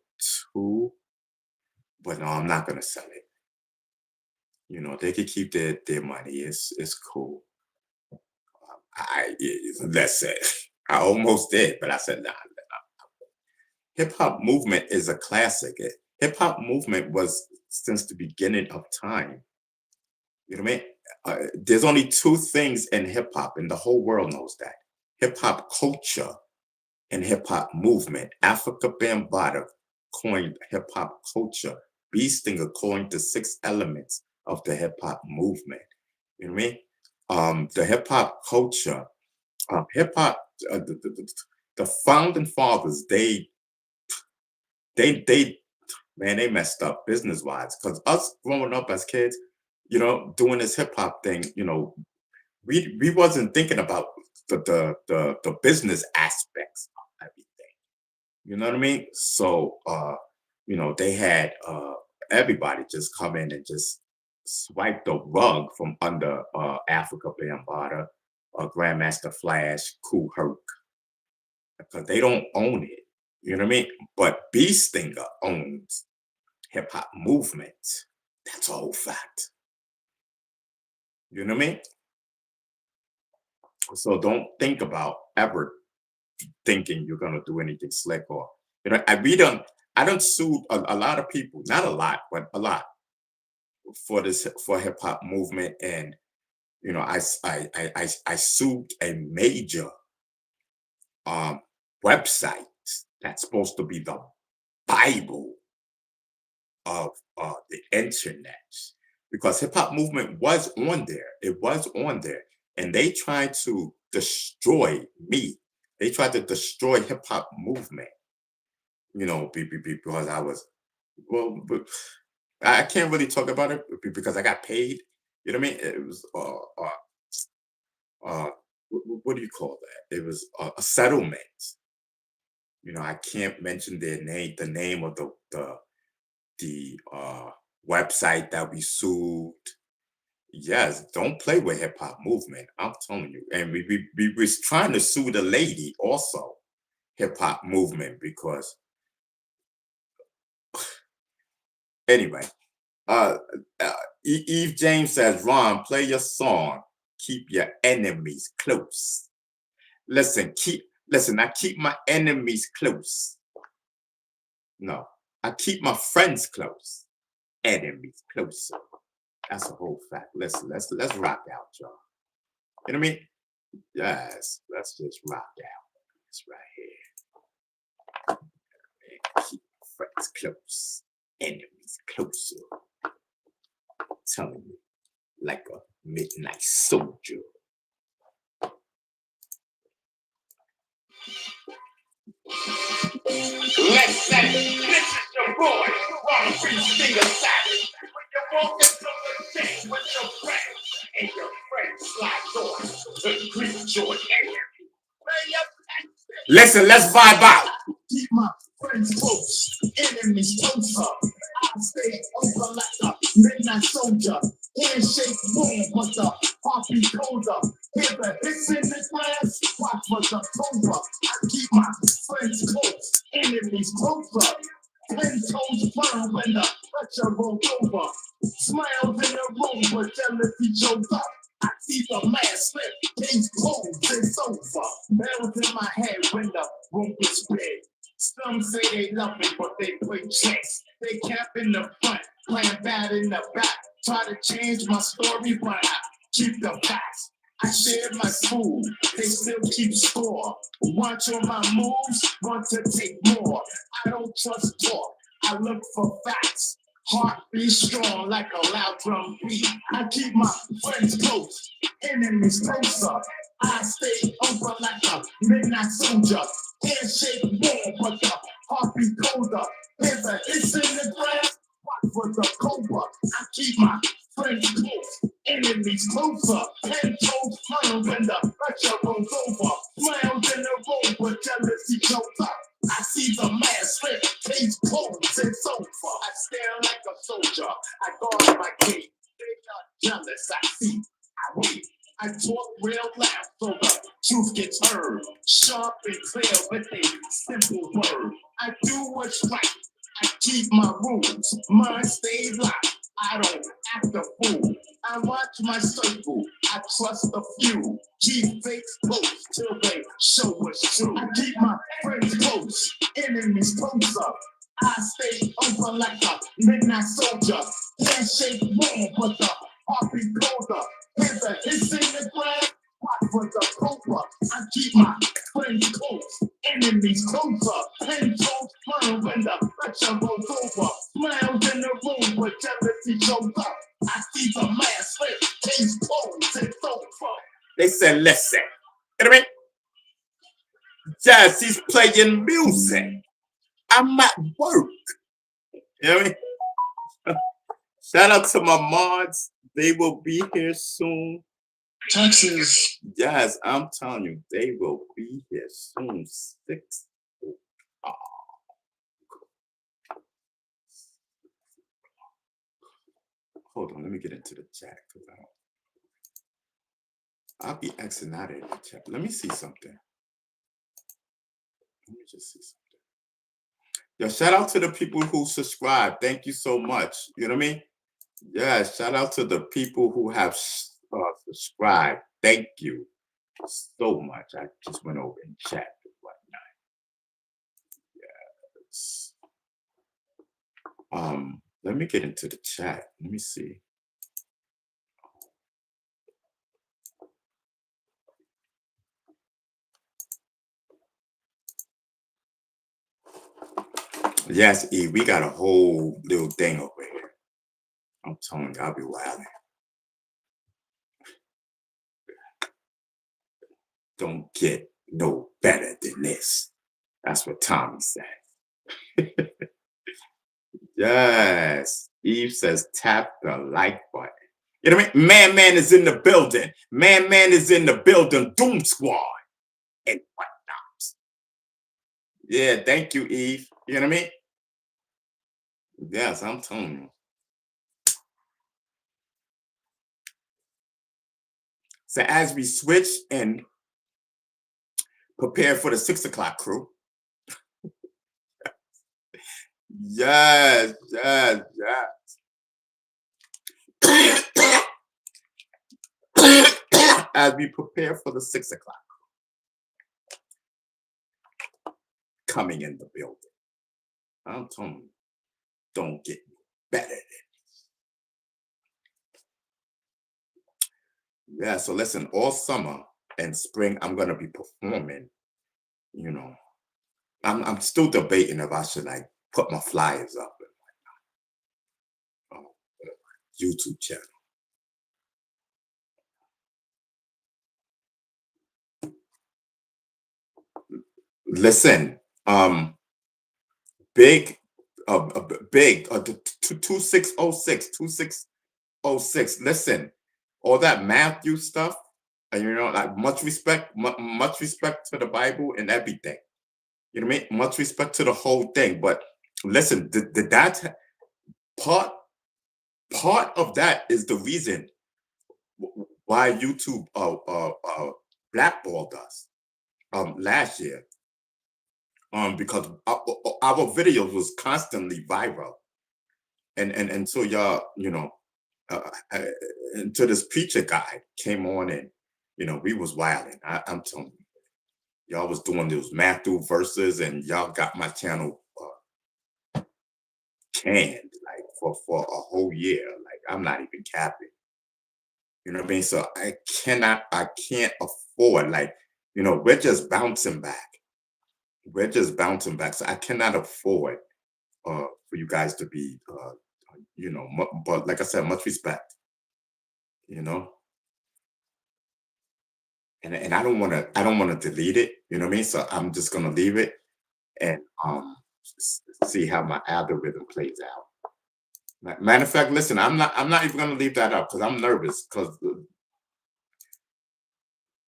to, but no, I'm not gonna sell it. They could keep their money. It's cool. That's it. I almost did, but I said nah. Hip hop movement is a classic. Hip hop movement was since the beginning of time. You know what I mean? There's only two things in hip hop, and the whole world knows that: hip hop culture and hip hop movement. Africa Bambaataa coined hip hop culture. B. Stinger coined the 6 elements of the hip hop movement. You know what I mean? The hip hop culture, hip hop, the founding fathers, they man, they messed up business wise. Because us growing up as kids, doing this hip hop thing, we wasn't thinking about the business aspects of everything. You know what I mean? So they had everybody just come in and just swipe the rug from under Africa Bambaataa, Grandmaster Flash, Kool Herc, because they don't own it. You know what I mean? But B. Stinger owns hip hop movement. That's a whole fact. You know what I mean? So don't think about ever thinking you're gonna do anything slick or I don't sue a lot of people, not a lot, but a lot for hip hop movement, and I sued a major website that's supposed to be the Bible of the internet, because hip hop movement was on there. It was on there, and they tried to destroy me. They tried to destroy hip hop movement. Because I was but I can't really talk about it because I got paid. You know what I mean? It was what do you call that? It was a settlement. I can't mention their name, the name of the website that we sued. Yes, don't play with hip hop movement. I'm telling you. And we was trying to sue the lady also, hip hop movement, because anyway, Eve James says, Ron, play your song. Keep your enemies close. Listen, I keep my enemies close. No, I keep my friends close. Enemies closer. That's a whole fact. Let's rock out, y'all. You know what I mean? Yes, let's just rock out. It's right here. Keep friends close. Enemies closer. I'm telling you, like a midnight soldier. Listen, this is your boy, Ron Stinger Savage. When you're walking through the day with your friends, and your friends slide on to greet your enemy. Listen, let's vibe out. Keep my friends close, enemies closer. I stay open like a midnight soldier. Handshake boom, but the heart beat colder. Hear the hits in the glass, watch for the cobra. I keep my friends close, enemies closer. 10 toes firm when the pressure rolls over. Smiles in the room, but jealousy shows up. I see the last slip, case closed, it's over. Bells in my head when the room gets big. Some say they love me, but they play tricks. They cap in the front, playing bad in the back. Try to change my story, but I keep the facts. I share my food, they still keep score. Watch on my moves, want to take more. I don't trust talk, I look for facts. Heart be strong like a loud drum beat. I keep my friends close, enemies closer. I stay over like a midnight soldier. Handshake warm, but the heartbeat colder. There's a hiss in the grass. Watch for the cobra. I keep my friends close, enemies closer. 10 toes firm when the pressure rolls over. Smiles in the room, but jealousy shows up. I see the man slip, case closed, it's over. I stare like a soldier. I guard my gate. They're not jealous. I see. I wait. I talk real loud so the truth gets heard. Sharp and clear with a simple word. I do what's right. I keep my rules. Mine stays locked. I don't act a fool. I watch my circle. I trust a few. Keep fakes close till they show what's true. I keep my friends close. Enemies closer. I stay open like a midnight soldier. Handshake warm, but the heartbeat colder. Here's a hiss in the grass. Watch for the cobra. I keep my friends close. Enemies closer. 10 toes firm when the pressure rolls over. Smiles in the room, but jealousy shows up. I see the man slip. Case closed. It's over. They said, listen. You know what I mean? Jazz, he's playing music. I'm at work. You know what I mean? Shout out to my mods. They will be here soon. Texas. Yes, I'm telling you, they will be here soon. 6. Oh. Hold on, let me get into the chat. I'll be Xing out of the chat. Let me see something. Let me just see something. Yo, shout out to the people who subscribe. Thank you so much. You know what I mean? Yeah, shout out to the people who have subscribed. Thank you so much. I just went over and chat and whatnot. Yes. Let me get into the chat. Let me see. Yes, E, we got a whole little thing over here. I'm telling you, I'll be wilding. Don't get no better than this. That's what Tommy said. Yes. Eve says tap the like button. You know what I mean? Man is in the building. Man is in the building. Doom Squad and whatnot. Yeah, thank you, Eve. You know what I mean? Yes, I'm telling you. So as we switch and prepare for the 6 o'clock crew. Yes. As we prepare for the 6 o'clock coming in the building. I'm telling you, don't get better than this. Yeah, so listen, all summer and spring, I'm gonna be performing. You know, I'm still debating if I should like put my flyers up and YouTube channel. Listen, big 2606. Listen, all that Matthew stuff, and you know, like much respect to the Bible and everything. You know what I mean? Much respect to the whole thing. But listen, that part of that is the reason why YouTube blackballed us last year. Because our videos was constantly viral, and so y'all, you know, until this preacher guy came on and you know we was wilding. I'm telling you, y'all was doing those Matthew verses, and y'all got my channel canned like for a whole year. Like I'm not even capping. You know what I mean? So I can't afford, like, you know, we're just bouncing back. So I cannot afford for you guys to be, you know, but like I said, much respect, you know. and I don't want to delete it. You know what I mean? So I'm just gonna leave it and see how my algorithm plays out. Matter of fact, listen, I'm not even gonna leave that up because I'm nervous because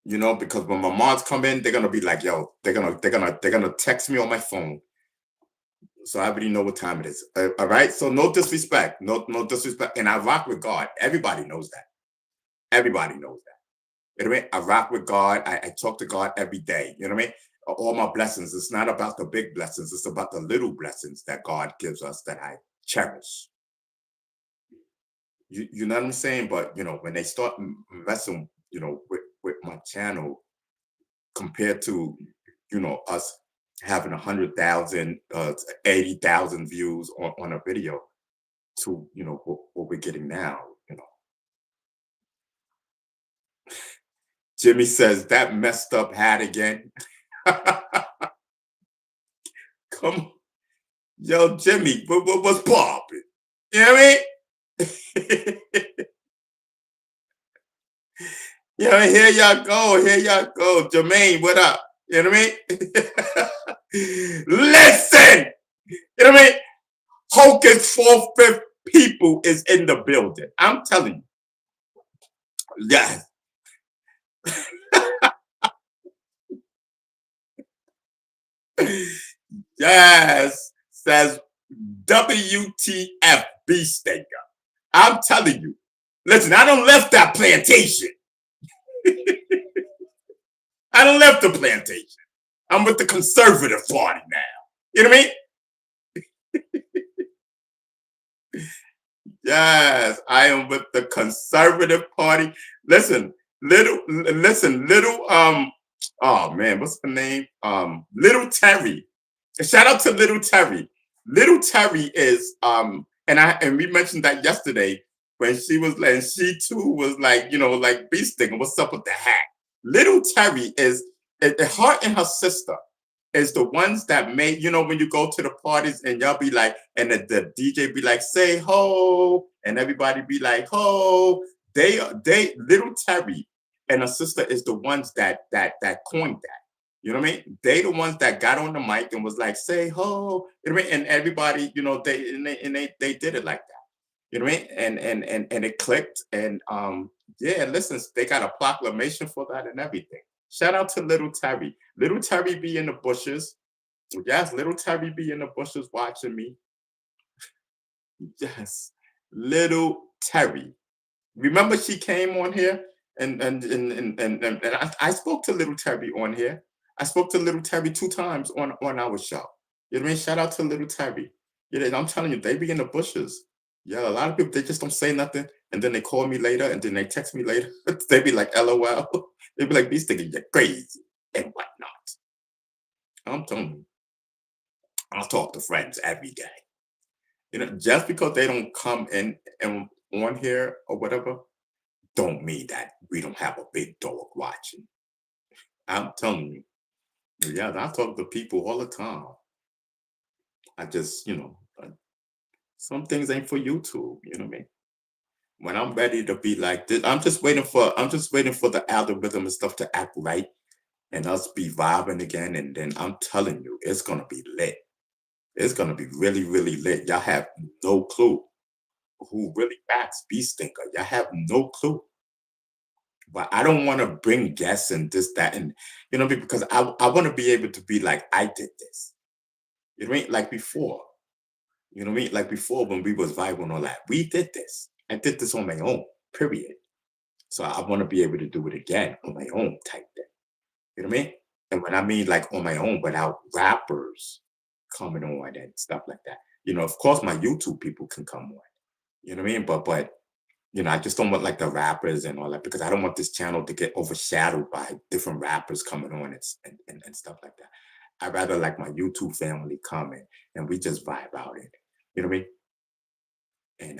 you know because when my moms come in, they're gonna be like, yo, they're gonna text me on my phone, so I already know what time it is. All right, so no disrespect, no disrespect, and I rock with God. Everybody knows that. Everybody knows that. You know what I mean? I rock with God. I talk to God every day. You know what I mean? All my blessings. It's not about the big blessings. It's about the little blessings that God gives us that I cherish. You know what I'm saying? But you know, when they start messing, you know, with my channel compared to, you know, us having 100,000, 80,000 views on a video to, you know, what we're getting now, you know. Jimmy says that messed up hat again. Come, yo, Jimmy, what's popping? You know what I mean? You know, here y'all go, here y'all go. Jermaine, what up? You know what I mean? Listen, you know what I mean? Hocus fourth, fifth people is in the building. I'm telling you. Yes. Yes. Says WTF B Stinker. I'm telling you. Listen, I don't left that plantation. I don't left the plantation. I'm with the conservative party now. You know what I mean? Yes, I am with the conservative party. Listen, little oh man, what's the name? Little Terry. Shout out to Little Terry. Little Terry is and we mentioned that yesterday when she was like she too was like, you know, like bee sticking, what's up with the hat? Little Terry is her and her sister is the ones that make, you know, when you go to the parties and y'all be like, and the DJ be like, say ho, and everybody be like, ho. They Little Terry and her sister is the ones that coined that. You know what I mean? They the ones that got on the mic and was like, say ho. You know what I mean? And everybody, you know, they did it like that. You know what I mean? And it clicked. And yeah, listen, they got a proclamation for that and everything. Shout out to Little Terry. Little Terry be in the bushes. Yes, Little Terry be in the bushes watching me. Yes. Little Terry. Remember she came on here and I spoke to Little Terry on here. I spoke to Little Terry 2 times on our show. You know what I mean? Shout out to Little Terry. Yeah, I'm telling you, they be in the bushes. Yeah, a lot of people they just don't say nothing, and then they call me later, and then they text me later. They be like, "LOL." They be like, "These thinking you're crazy and whatnot." I'm telling you, I talk to friends every day. You know, just because they don't come in and on here or whatever, don't mean that we don't have a big dog watching. I'm telling you, yeah, I talk to people all the time. I just, you know, some things ain't for YouTube. You know what I mean? When I'm ready to be like this, I'm just waiting for the algorithm and stuff to act right and us be vibing again. And then I'm telling you, it's gonna be lit. It's gonna be really, really lit. Y'all have no clue who really backs Beast Stinker. Y'all have no clue. But I don't want to bring guests and this, that, and you know, because I want to be able to be like, I did this. You know what I mean? Like before. You know what I mean? Like before when we was vibing and all that. We did this. I did this on my own, period. So I want to be able to do it again on my own type thing. You know what I mean? And when I mean like on my own without rappers coming on and stuff like that. You know, of course my YouTube people can come on. You know what I mean? But you know, I just don't want like the rappers and all that because I don't want this channel to get overshadowed by different rappers coming on and stuff like that. I'd rather like my YouTube family come in and we just vibe out it. You know what I mean? And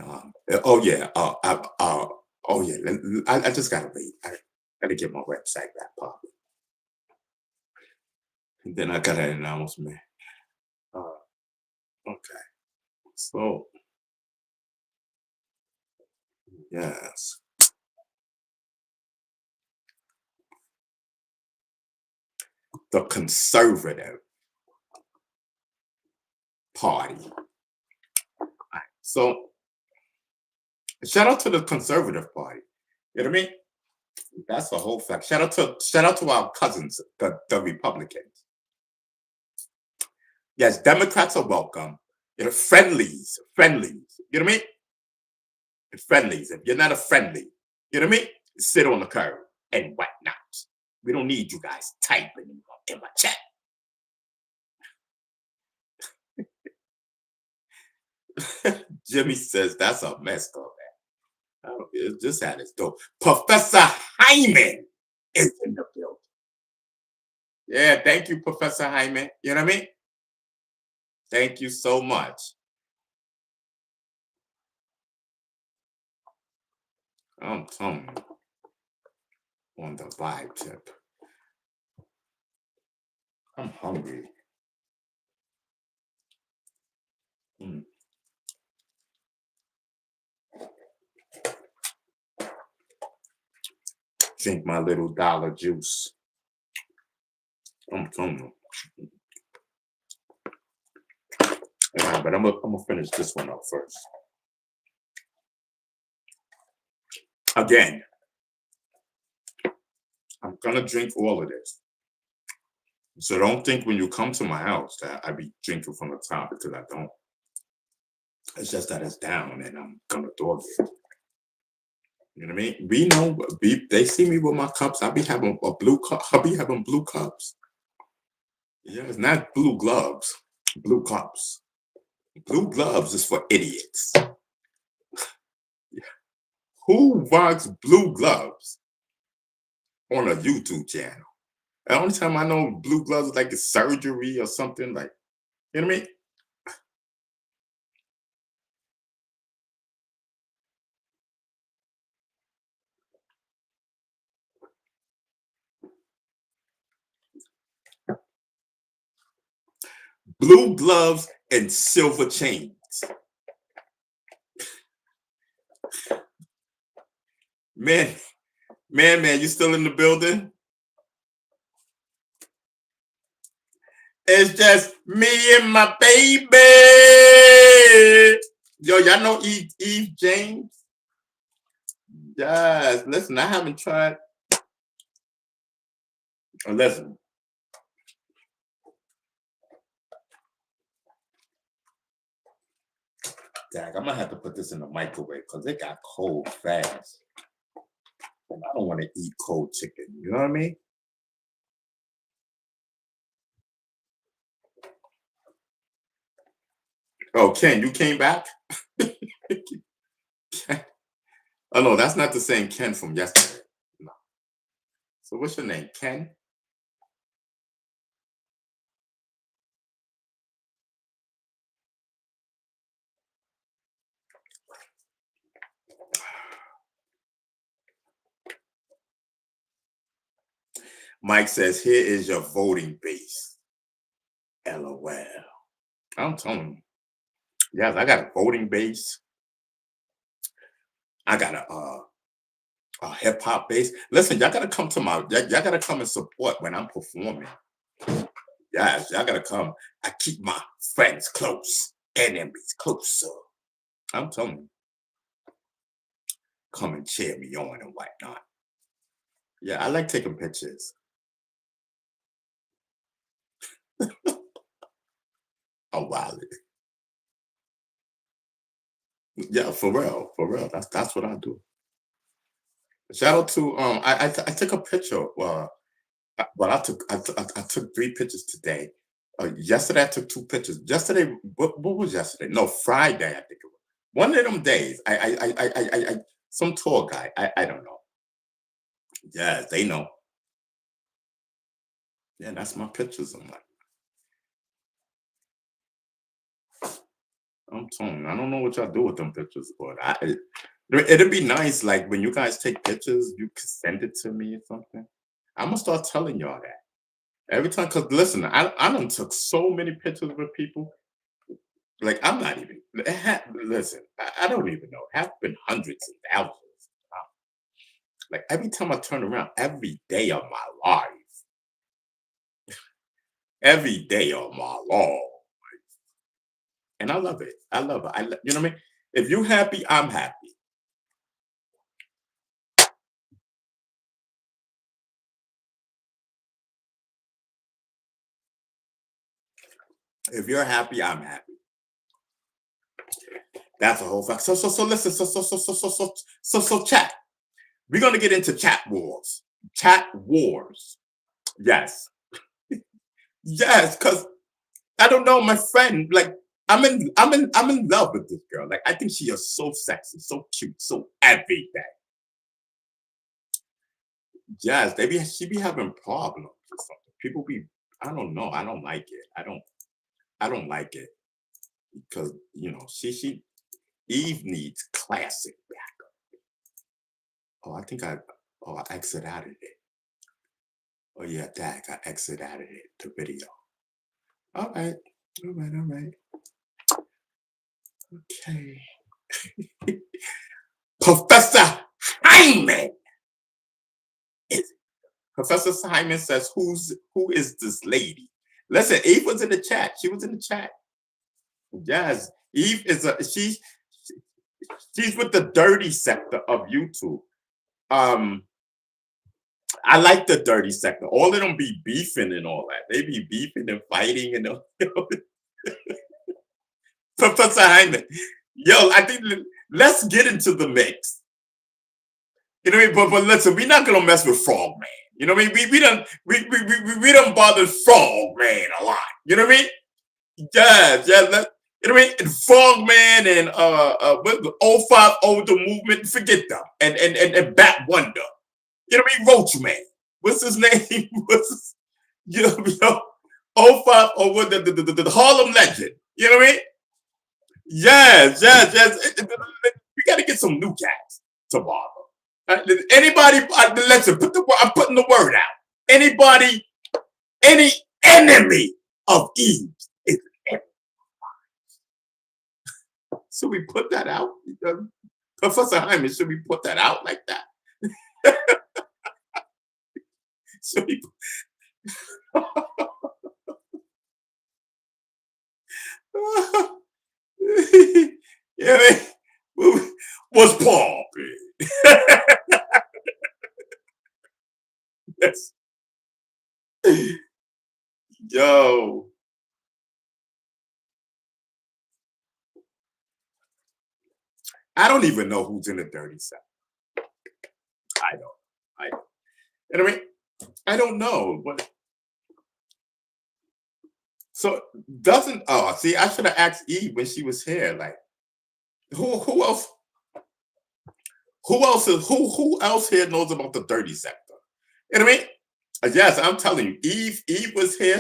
oh yeah, oh yeah, I just gotta wait. I gotta get my website back popping. And then I got an announcement. Uh, okay, so yes. the conservative party. So shout out to the conservative party. You know what I mean? That's a whole fact. Shout out to our cousins, the Republicans. Yes, Democrats are welcome. You know, friendlies. You know what I mean? Friendlies. If you're not a friendly, you know what I mean? Sit on the curb and whatnot. We don't need you guys typing in my chat. Jimmy says that's a mess, though, man. Oh, it just had its dope. Professor Hyman is in the building. Yeah, thank you, Professor Hyman. You know what I mean? Thank you so much. I'm telling you, on the vibe tip. I'm hungry. Mm. Drink my little dollar juice. I'm telling you. Yeah, but I'm gonna finish this one up first. Again, I'm gonna drink all of this. So don't think when you come to my house that I be drinking from the top, because I don't. It's just that it's down and I'm gonna dog it. You know what I mean? We know they see me with my cups. I be having a blue cup. I be having blue cups. Yeah, it's not blue gloves. Blue cups. Blue gloves is for idiots. Who rocks blue gloves on a YouTube channel? The only time I know blue gloves is like a surgery or something like, you know what I mean? Blue gloves and silver chains. Man, you still in the building? It's just me and my baby. Yo, y'all know Eve James? Yes. Listen, I haven't tried. Listen. Dag, I'm gonna have to put this in the microwave because it got cold fast. And I don't want to eat cold chicken. You know what I mean? Oh, Ken, you came back? Oh no, that's not the same Ken from yesterday. No. So what's your name? Ken? Mike says, here is your voting base. LOL. I'm telling you. Yes, I got a voting base. I got a hip hop base. Listen, y'all gotta come to y'all gotta come and support when I'm performing. Yes, y'all gotta come. I keep my friends close, enemies closer. I'm telling you. Come and cheer me on and whatnot. Yeah, I like taking pictures. Oh wow. Yeah, for real, for real. That's what I do. Shout out to I took a picture. Well, I took 3 pictures today. Yesterday I took 2 pictures. Yesterday, what was yesterday? No, Friday I think it was. One of them days, I some tour guy. I don't know. Yeah, they know. Yeah, that's my pictures. I'm telling you, I don't know what y'all do with them pictures, but it'd be nice, like when you guys take pictures, you can send it to me or something. I'm gonna start telling y'all that every time. Cause listen, I done took so many pictures with people. Like I'm not even listen. I don't even know. Have been hundreds and thousands. Like every time I turn around, every day of my life. every day of my life. And I love it. I love it. You know what I mean? If you're happy, I'm happy. If you're happy, I'm happy. That's a whole fact. So listen. So chat. We're gonna get into chat wars. Chat wars. Yes. Yes, because I don't know, my friend. Like I'm in love with this girl. Like I think she is so sexy, so cute, so everything. Yes, she be having problems or something. People be, I don't know. I don't like it. I don't like it because she Eve needs classic backup. Oh, I think I exit out of it. Oh yeah, Dak, I exit out of it. The video. All right, all right, all right. Okay. Professor Hyman. Professor Hyman says, who is this lady? Listen, Eve was in the chat. She was in the chat. Yes, Eve is she's with the dirty sector of YouTube. I like the dirty sector. All of them be beefing and all that. They be beefing and fighting and all. Professor Hyman. Yo, I think let's get into the mix. You know what I mean? But listen, we're not gonna mess with Frogman. You know what I mean? We don't bother Frogman a lot. You know what I mean? Yeah. You know what I mean? And Frogman and what 050 the movement, forget them. And Bat Wonder. You know what I mean? Roach Man. What's his name? What's his, you know 050 what the Harlem Legend. You know what I mean? Yes. We gotta get some new cats to bother. Anybody, listen, I'm putting the word out. Anybody, any enemy of Eve is an enemy. Should we put that out? Professor Hyman, should we put that out like that? Should we? Yeah, what's Paul? Yes. Yo. I don't even know who's in the dirty side. I don't. I don't. You know what I mean? I don't know. But so doesn't see I should have asked Eve when she was here. Like who else who else here knows about the dirty sector? You know what I mean? Yes, I'm telling you, Eve was here.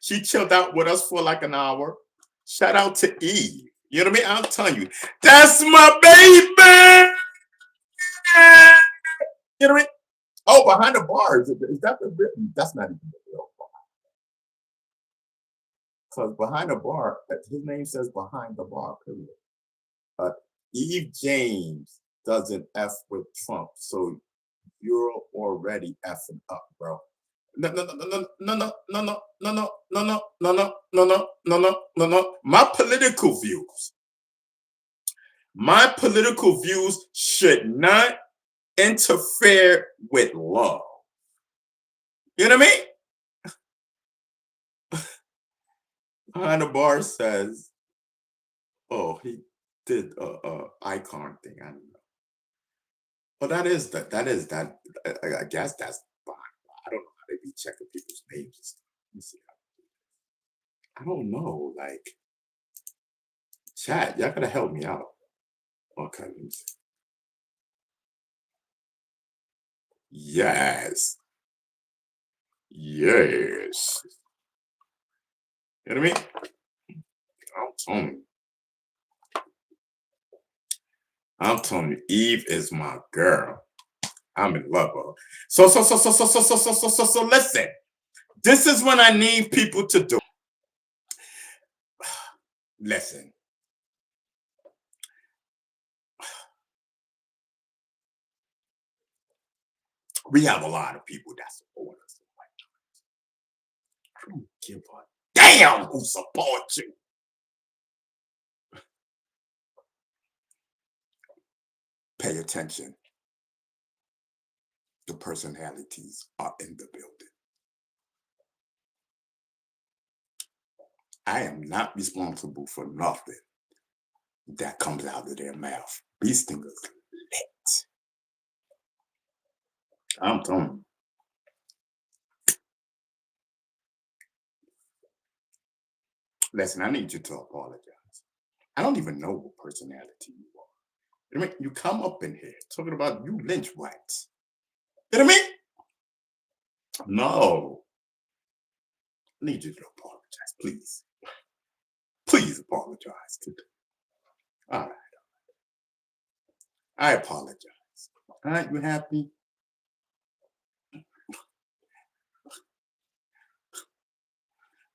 She chilled out with us for like an hour. Shout out to Eve. You know what I mean? I'm telling you, that's my baby. You know what I mean? Oh, behind the bars. Is that the written? That's not even the real bar. Because behind the bar, his name says behind the bar, period. Uh, Eve James doesn't F with Trump. So you're already effing up, bro. No. My political views should not interfere with love. You know what I mean? Behind the bar says, "Oh, he did a icon thing." I don't know. Well, that is that. I guess that's fine. I don't know how they be checking people's names and stuff. Let me see. I don't know. Like, chat, y'all gotta help me out. Okay, let me see. Yes. Yes. You know what I mean? I'm telling you, Eve is my girl. I'm in love with her. So listen. This is what I need people to do. Listen. We have a lot of people that support us. don't give a damn who supports you. Pay attention. The personalities are in the building. I am not responsible for nothing that comes out of their mouth. These things are lit. I'm telling you. Listen, I need you to apologize. I don't even know what personality you are. I mean, you come up in here talking about you lynch whites. You know what I mean? No. I need you to apologize, please. Please apologize. All right. I apologize. All right, you happy?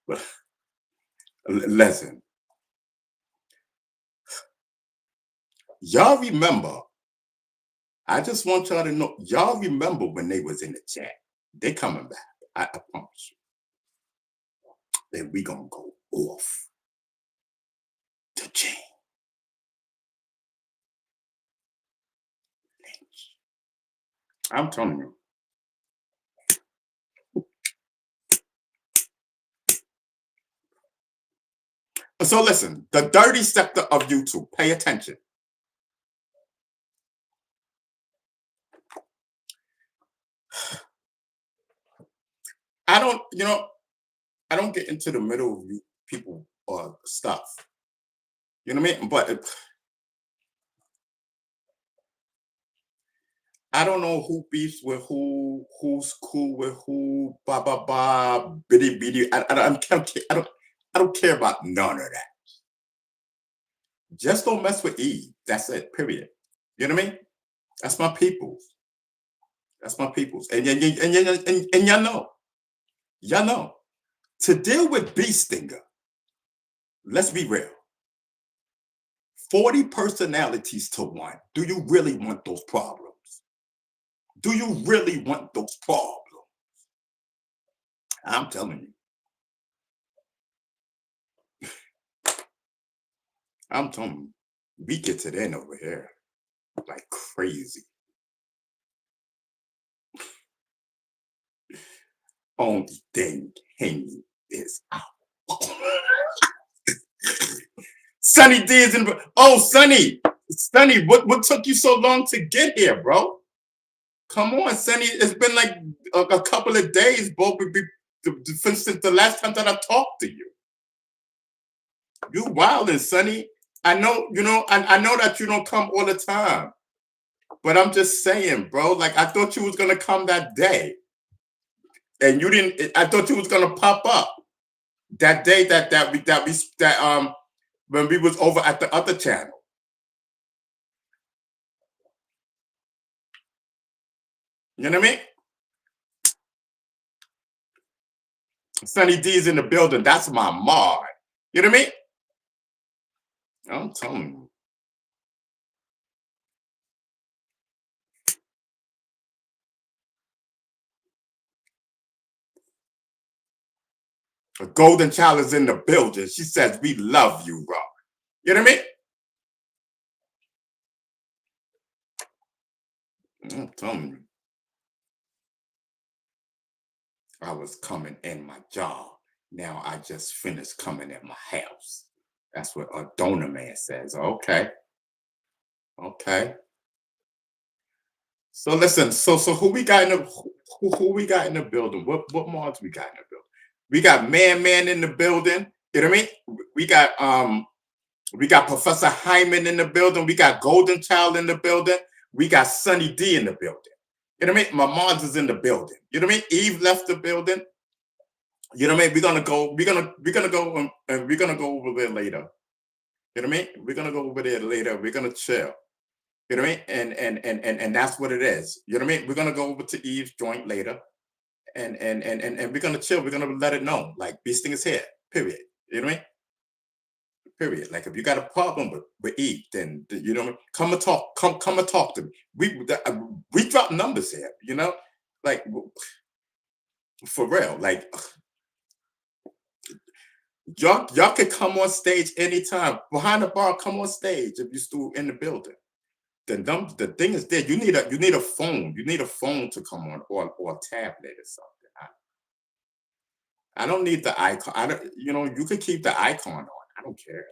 But listen, y'all remember, I just want y'all to know, y'all remember when they was in the chat. They coming back. I promise you. Then we gonna go off the chain. I'm telling you. So listen, the dirty sector of YouTube, pay attention. I don't get into the middle of you people stuff. You know what I mean? But I don't know who beefs with who, who's cool with who, blah blah blah, bitty bitty. I don't care about none of that. Just don't mess with Eve. That's it. Period. You know what I mean? That's my peoples. That's my peoples. And y'all know. To deal with Bee Stinger, let's be real. 40 personalities to one. Do you really want those problems? Do you really want those problems? I'm telling you. I'm telling you. We get it in over here like crazy. Only thing hanging is out. Sunny D is in. Oh, Sunny, what took you so long to get here, bro? Come on, Sunny. It's been like a couple of days, bro. Since the last time that I talked to you. You wildin', Sunny. I know, I know that you don't come all the time. But I'm just saying, bro, like I thought you was gonna come that day. And you didn't, I thought you was gonna pop up that day that when we was over at the other channel. You know what I mean? Sunny D's in the building. That's my mod. You know what I mean? I'm telling you. A golden child is in the building. She says, we love you, Rob. You know what I mean? I'm telling you. I was coming in my job. Now I just finished coming at my house. That's what a donor man says. Okay. Okay. So listen, so who we got in the who we got in the building? What mods we got in the building? We got Man in the building. You know what I mean? We got Professor Hyman in the building. We got Golden Child in the building. We got Sunny D in the building. You know what I mean? My mods is in the building. You know what I mean? Eve left the building. You know what I mean? We're gonna go and we're gonna go over there later. You know what I mean? We're gonna go over there later. We're gonna chill. You know what I mean? And that's what it is. You know what I mean? We're gonna go over to Eve's joint later, and we're gonna chill. We're gonna let it know, like this thing is here. Period. You know what I mean? Period. Like if you got a problem with Eve, then you know what I mean? Come and talk. Come and talk to me. We drop numbers here. You know, like for real. Like Y'all can come on stage anytime. Behind the bar, come on stage if you still in the building. The thing is there. You need a phone. You need a phone to come on or a tablet or something. I don't need the icon. I don't. You could keep the icon on. I don't care.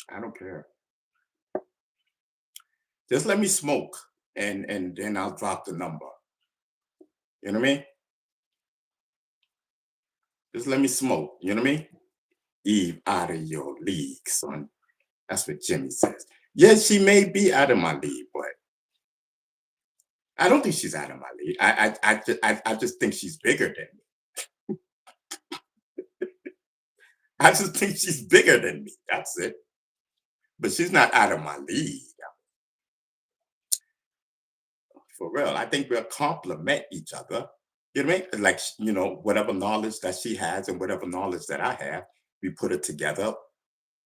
I don't care. Just let me smoke, and then I'll drop the number. You know what I mean? Just let me smoke. You know what I mean? Eve out of your league, son. That's what Jimmy says. Yes, she may be out of my league, but I don't think she's out of my league. I just think she's bigger than me. I just think she's bigger than me. That's it. But she's not out of my league. For real. I think we'll complement each other. You know what I mean? Like, whatever knowledge that she has and whatever knowledge that I have, we put it together.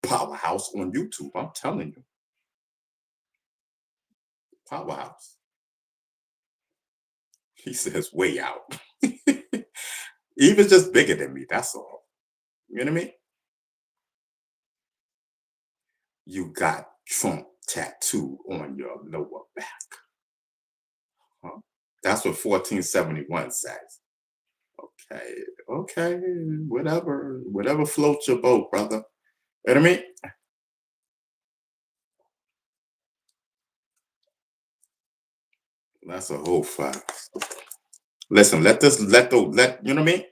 Powerhouse on YouTube. I'm telling you. Powerhouse. He says way out. Eva's just bigger than me. That's all. You know what I mean? You got Trump tattoo on your lower back. Huh? That's what 1471 says. Okay, okay, whatever floats your boat, brother. You know what I mean? That's a whole fact. Listen, you know what I mean?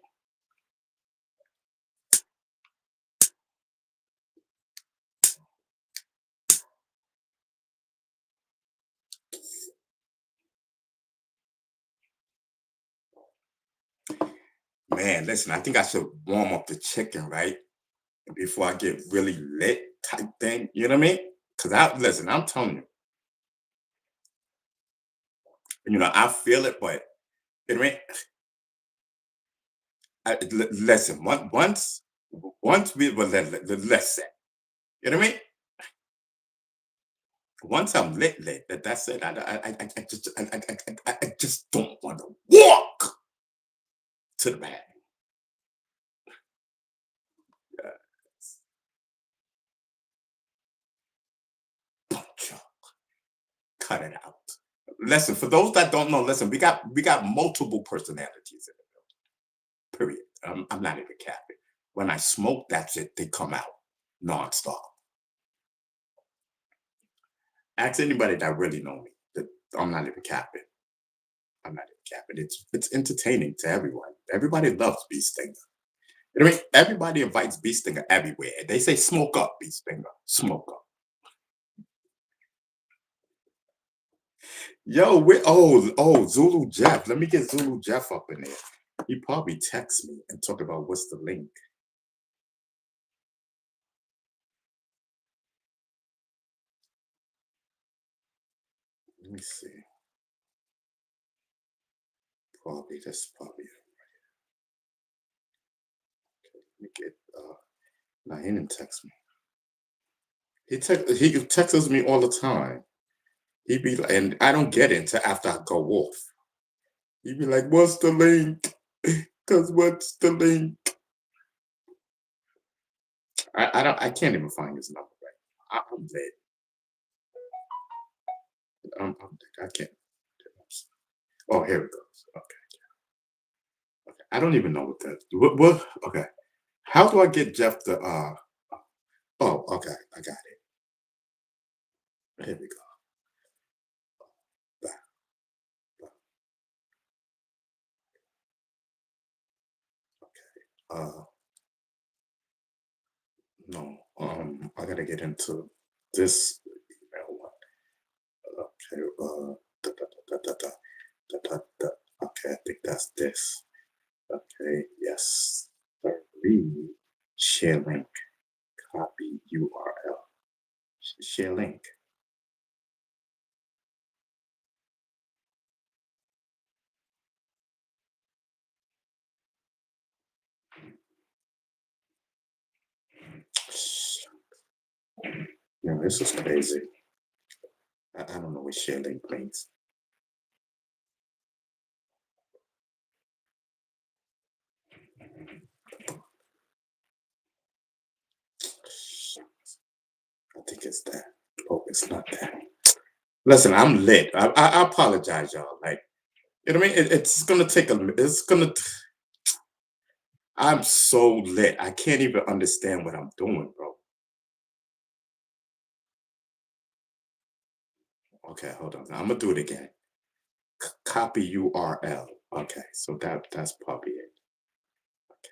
Man, listen, I think I should warm up the chicken, right? Before I get really lit type thing. You know what I mean? Because listen, I'm telling you, I feel it, but you know what I mean? Listen, once we well, let's say, you know what I mean? Once I'm lit, that's it. I just don't want to walk to the bathroom. Uh, Punch up, cut it out. Listen, for those that don't know, listen, we got multiple personalities in it. Period. I'm not even capping. When I smoke, that's it. They come out nonstop. Ask anybody that really know me. That I'm not even capping. I'm not even capping. It's entertaining to everyone. Everybody loves Beast Stinger. You know what I mean? Everybody invites Beast Stinger everywhere. They say smoke up, Beast Stinger. Smoke up. Yo, Zulu Jeff. Let me get Zulu Jeff up in there. He probably text me and talk about what's the link. Let me see. That's probably it. Let me get no, he didn't text me. He texts me all the time. He be like, and I don't get it until after I go off. He be like, "What's the link? Cause what's the link?" I can't even find his number right. I'm dead. I'm dead. I can't. Oh, here it goes. Okay. I don't even know what that. What? Okay. How do I get Jeff to? Oh, okay. I got it. Here we go. Back, back. Uh, no. I gotta get into this email one. Okay. Da, da, da, da, da, da, da, da. Okay. I think that's this. Okay. Yes. Read. Share link. Copy URL. Share link. This is crazy. I don't know what share link means. is that? Oh, it's not that. Listen, I'm lit. I apologize, y'all. Like, you know what I mean? It's gonna take a. It's gonna. I'm so lit. I can't even understand what I'm doing, bro. Okay, hold on. I'm gonna do it again. Copy URL. Okay, so that's probably it.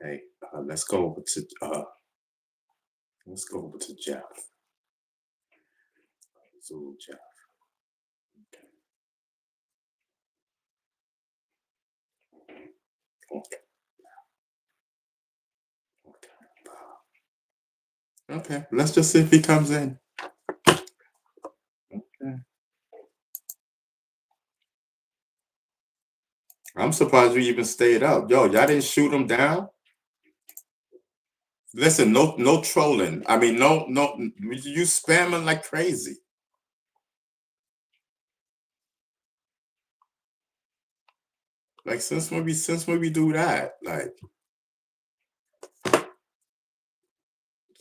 Okay, let's go over to Jeff. So Jeff. Okay. Okay. Okay. Let's just see if he comes in. Okay. I'm surprised we even stayed up. Yo, y'all didn't shoot him down? Listen, no trolling. I mean, no, you spamming like crazy. Like since when we do that? Like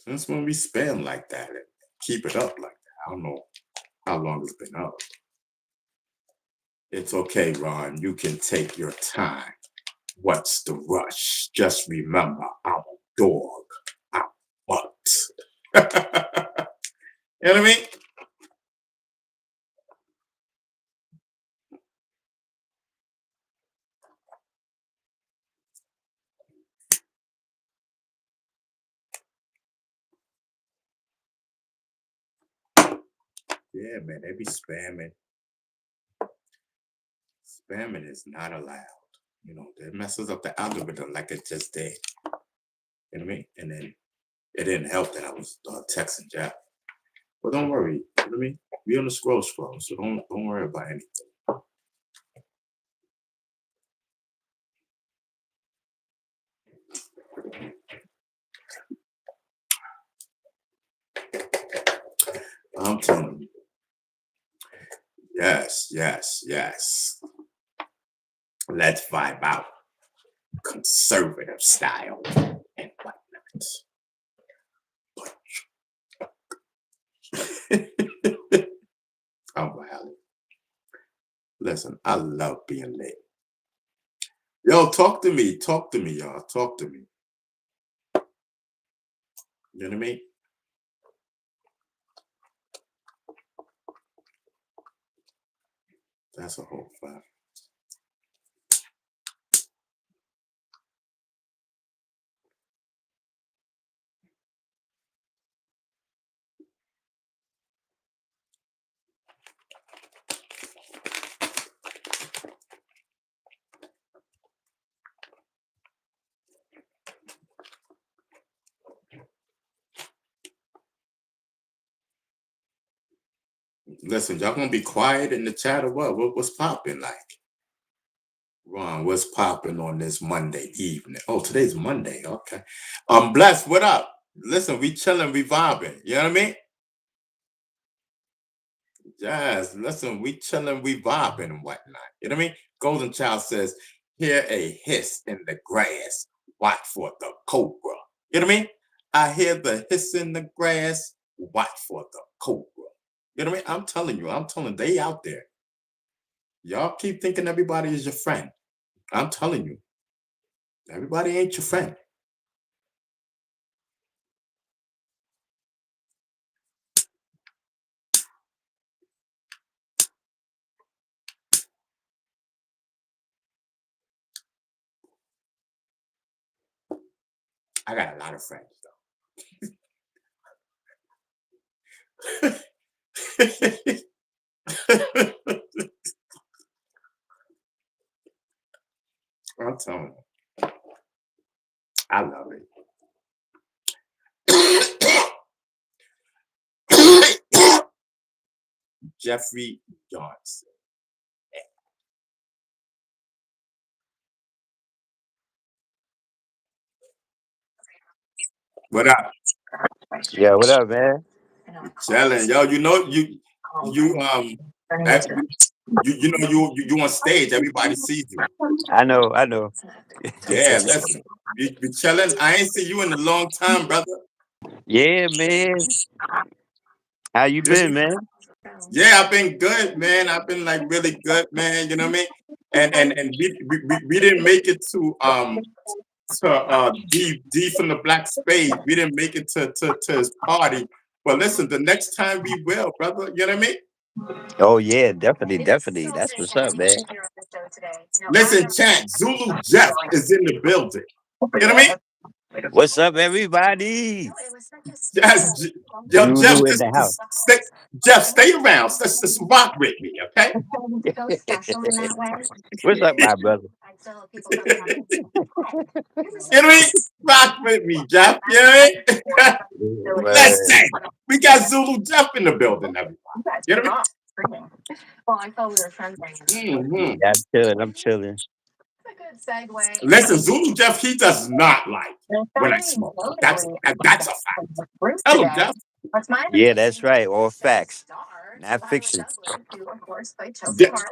since when we spam like that and keep it up like that? I don't know how long it's been up. It's okay, Ron. You can take your time. What's the rush? Just remember, I'm a dog. I'm what? You know what I mean? Yeah, man, they be spamming. Spamming is not allowed. You know, it messes up the algorithm like it just did. You know what I mean? And then it didn't help that I was texting Jack. But don't worry. You know what I mean? We on the scroll, so don't worry about anything. I'm telling you. Yes. Let's vibe out. Conservative style and whatnot. Oh, wow. Listen, I love being lit. Yo, talk to me, y'all. Talk to me. You know what I mean? That's a whole fact. Listen, y'all gonna be quiet in the chat or what? What's popping like? Ron, what's popping on this Monday evening? Oh, today's Monday. Okay. Bless, what up? Listen, we chilling, we vibing. You know what I mean? Yes, listen, we chilling, we vibing and whatnot. You know what I mean? Golden Child says, hear a hiss in the grass. Watch for the cobra. You know what I mean? I hear the hiss in the grass. Watch for the cobra. You know what I mean? I'm telling they out there. Y'all keep thinking everybody is your friend. I'm telling you, everybody ain't your friend. I got a lot of friends though. I'm telling you, I love it. Jeffrey Johnson. What up? Yeah, what up, man? Challenge, yo. You know you that- you know you on stage. Everybody sees you. I know. Yeah, listen. You chilling. I ain't seen you in a long time, brother. Yeah, man. How you been, man? Yeah, I've been good, man. I've been like really good, man. You know what I mean? And we didn't make it to D from the Black Spade. We didn't make it to his party. But listen, the next time we will, brother. You know what I mean? Oh yeah, definitely, definitely. That's what's up, man. Listen, chat. Zulu Jeff is in the building. You know what I mean? What's up, everybody? Yes, yo, Jeff, Zulu in the house. Stay around. Just rock with me, okay? What's up, my brother? You know what I mean? Rock with me, Jeff. You know what I mean? Word. Listen, we got Zulu Jeff in the building, everybody. You know what I mean? Yeah, I'm chilling. I'm chilling. Listen, Zulu Jeff, he does not like when I smoke. That's a fact. Tell him, Jeff. Yeah, that's right. All facts, not fiction.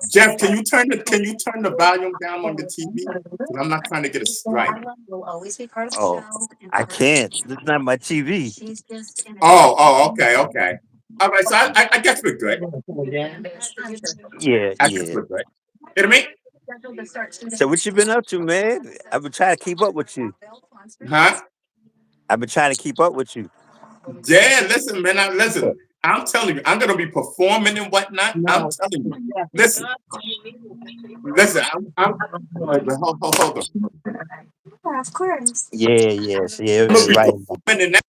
Jeff, can you turn the volume down on the TV? Because I'm not trying to get a strike. Oh, I can't. This is not my TV. Okay. All right, so I guess we're good. Yeah, I guess yeah. we're good. You know what So what you been up to, man? I've been trying to keep up with you. I mean? Huh? I've been trying to keep up with you. Yeah, listen, man. Listen, I'm telling you, I'm gonna be performing and whatnot. I'm telling you. Listen, hold on. Yeah, yes, yeah, I'm gonna be right. performing and that.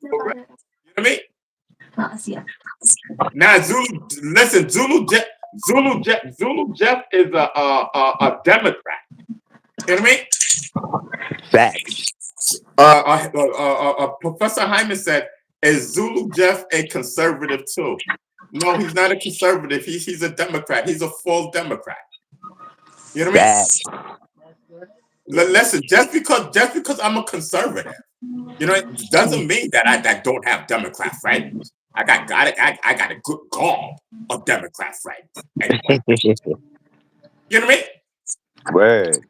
You know what I mean? Now, Zulu Jeff is a Democrat. You know what I mean? Facts. Professor Hyman said, "Is Zulu Jeff a conservative too?" No, he's not a conservative. He's a Democrat. He's a full Democrat. You know what I mean? Facts. Listen, just because I'm a conservative, you know, it doesn't mean that I don't have Democrat friends. I got a good gall of Democrat friends. Anyway, you know what I mean? Word.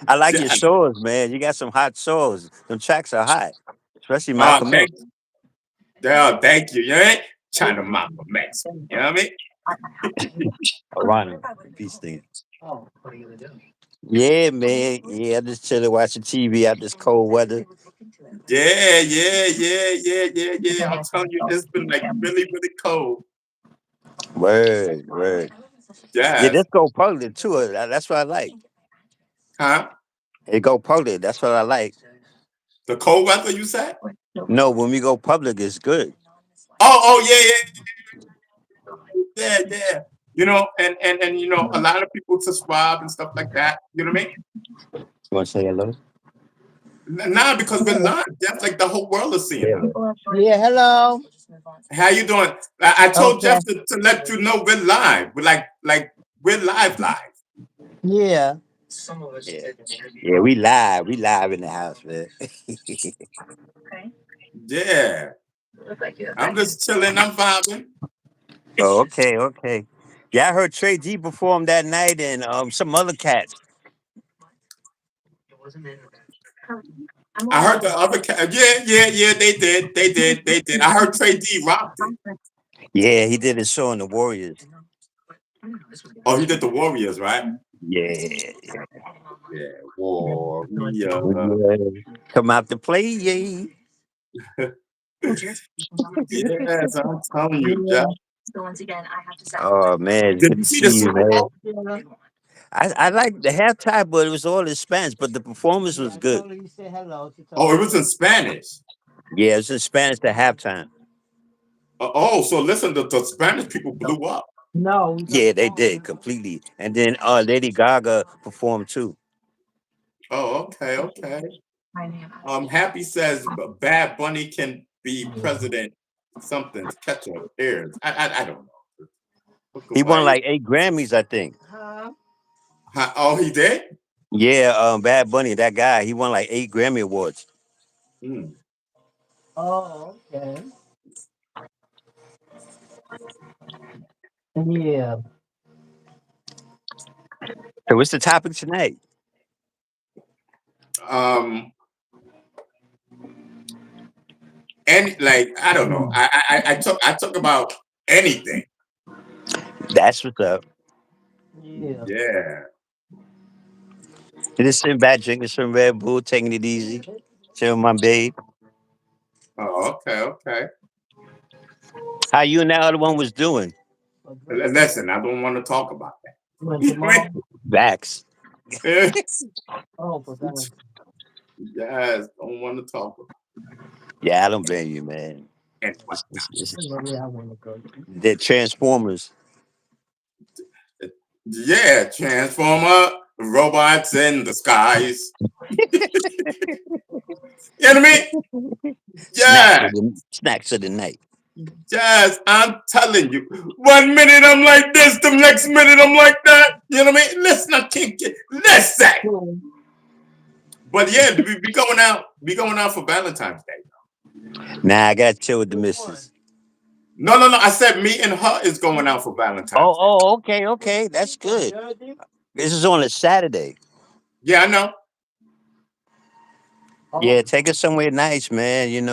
I like your Yeah. shows, man. You got some hot shows. Them tracks are hot, especially Malcolm X. Thank you. You know what I mean? China Malcolm X. You know what I mean? Ronald, peace thing. Yeah, man. Yeah, I'm just chilling, watching TV out this cold weather. Yeah. I'm telling you, it's been like really, really cold. Word, word. Yeah, Yes. let's go public too. That's what I like. Huh? It go public. That's what I like. The cold weather, you said? No, when we go public, it's good. Oh, yeah. You know, and you know, a lot of people subscribe and stuff like that. You know what I mean? You want to say hello? Nah, because we're live. That's like the whole world is seeing us. Yeah, hello. How you doing? I told Okay. Jeff to let you know we're live. We're live. Yeah. Yeah, yeah. We live. We live in the house, man. Yeah. I'm just chilling. I'm vibing. Oh, okay, okay. Yeah, I heard Trey D perform that night and some other cats. I heard the other cat. Yeah. They did. I heard Trey D rocked it. Yeah, he did his show in the Warriors. Oh, he did the Warriors, right? Yeah. Yeah. Warriors. Come out to play, yeah. Yes, I'm telling you, Jeff. Oh man, it's Did good you to see see the you, Super man. Bowl? I like the halftime, but it was all in Spanish. But the performance was good. Oh, it was in Spanish. Yeah, it was in Spanish the halftime. So listen, the Spanish people blew up. No. Yeah, they did completely. And then Lady Gaga performed too. Oh, okay. Happy says Bad Bunny can be president. Something catch up ears. I don't know. Look He won away. like 8 Grammys, I think. Oh, he did. Yeah, Bad Bunny, that guy, he won like 8 Grammy awards. Hmm. Oh, okay. Yeah. So what's the topic tonight? Um, any, like, I don't know. I talk about anything. That's what's up. Yeah. Yeah. Just sitting back, drinking some Red Bull, taking it easy, chilling with my babe. Oh, okay, okay. How you and that other one was doing? Listen, I don't want to talk about Went to mom. Vax. that. Oh, for that. Yes, don't want to talk about Yeah, I don't blame you, man. it. I know where I want to go. They're Transformers. Yeah, Transformer, robots in the skies. You know what I mean? Yeah, Snacks of the night. yes, I'm telling you. 1 minute I'm like this, the next minute I'm like that. You know what I mean? Listen, I can't get listen. But yeah, we going out. We going out for Valentine's Day. Nah, I gotta chill with the missus. No. I said me and her is going out for Valentine's Day. Okay. That's good. This is on a Saturday. Yeah, I know. Yeah, take us somewhere nice, man. Yeah, do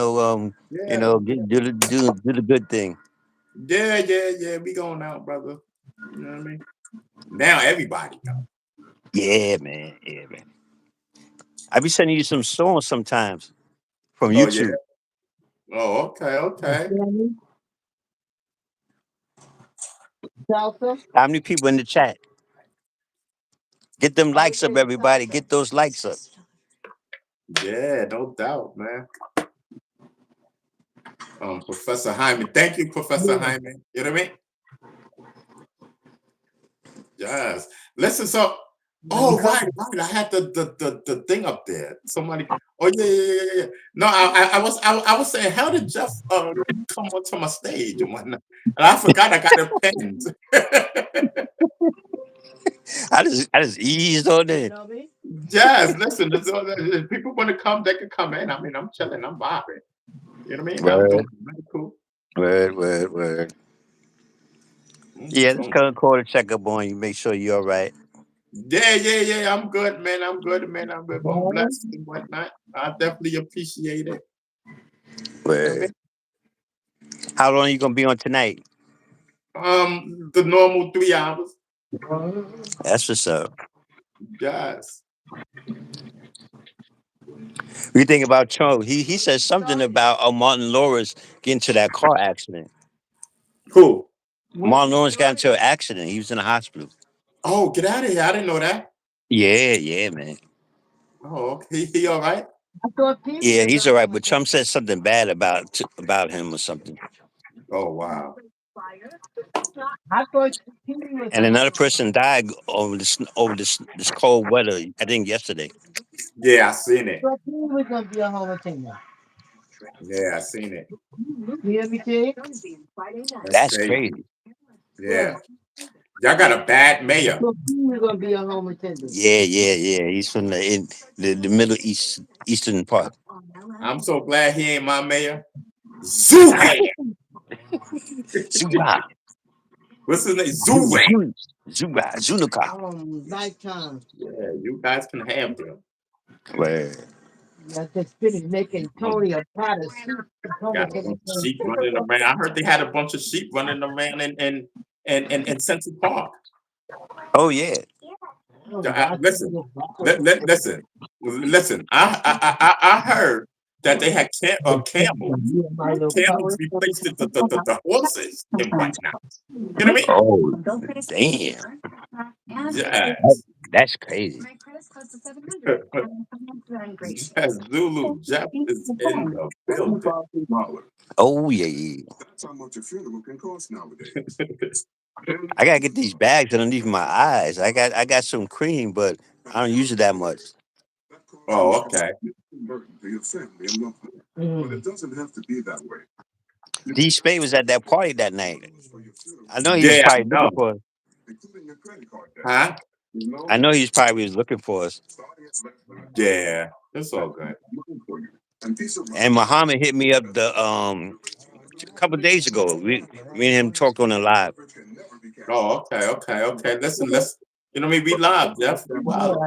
the good thing. yeah. We going out, brother. You know what I mean? Now everybody know. Yeah, man. I be sending you some songs sometimes from Oh yeah. YouTube. Oh, okay. Salsa? How many people in the chat? Get them likes up, everybody. Get those likes up. Yeah, no doubt, man. Professor Hyman. Thank you, Professor Hyman. You know what I mean? Yes. Listen, so right. I had the thing up there. Somebody. Oh yeah. No, I was saying, how did Jeff come onto my stage and whatnot? And I forgot I got it pinned. I just eased on You in. know me? Yes, listen, if people want to come, they can come in. I mean, I'm chilling, I'm vibing. You know what I mean? I'm doing really cool. Word. Yeah, just come call to check up on you, make sure you're all right. Yeah. I'm good, man. I'm blessed and whatnot. I definitely appreciate it. You know what I mean? Word. How long you gonna be on tonight? The normal 3 hours. That's what's up. Yes. What you think about Trump? He said something about Martin Lawrence getting to that car accident. Cool. Martin Lawrence got into an accident. He was in the hospital. Oh, get out of here. I didn't know that. Yeah, man. Oh, okay. He all right? I thought Pee Yeah, he's all right. But Trump said something bad about him or something. Oh, wow. I thought Pee was And another person died over this cold weather. I think yesterday. Yeah, I seen it. thought Pee was gonna be a Hall of Famer. Yeah, I seen it. You hear me, T? That's That's crazy. crazy. Yeah. Y'all got a bad mayor. So Pee was gonna be a Hall of Famer. Yeah. He's from the Middle Eastern part. I'm so glad he ain't my mayor. Zuhan. Zuba. What's his name? Zuhan. Zunuka. Nighttime. Yeah, you guys can have them. Word. That's just finished making Tony a pot of soup. Tony Got a bunch of sheep running around. I heard they had a bunch of sheep running around in Central Park. Oh yeah. Listen. I heard that they had camels. Camels replaced the horses and whatnot. You know what Oh damn. I mean? Yes. That's crazy. Yes, Zulu Jeff is in the building. Oh yeah. That's how much a funeral can cost nowadays. I gotta get these bags underneath my eyes. I got some cream, but I don't use it that much. Oh, okay. Burden to your family and loved ones. But it doesn't have to be that way. D Spade was at that party that night. I know he was Yeah, I probably looking know. for us. Including your credit card debt. Huh? I know he was probably looking for us. Yeah, it's all good. And Muhammad hit me up a couple days ago. Me and him talked on the live. Oh, okay. Listen. You know what I mean? We live, Jeff. We wild.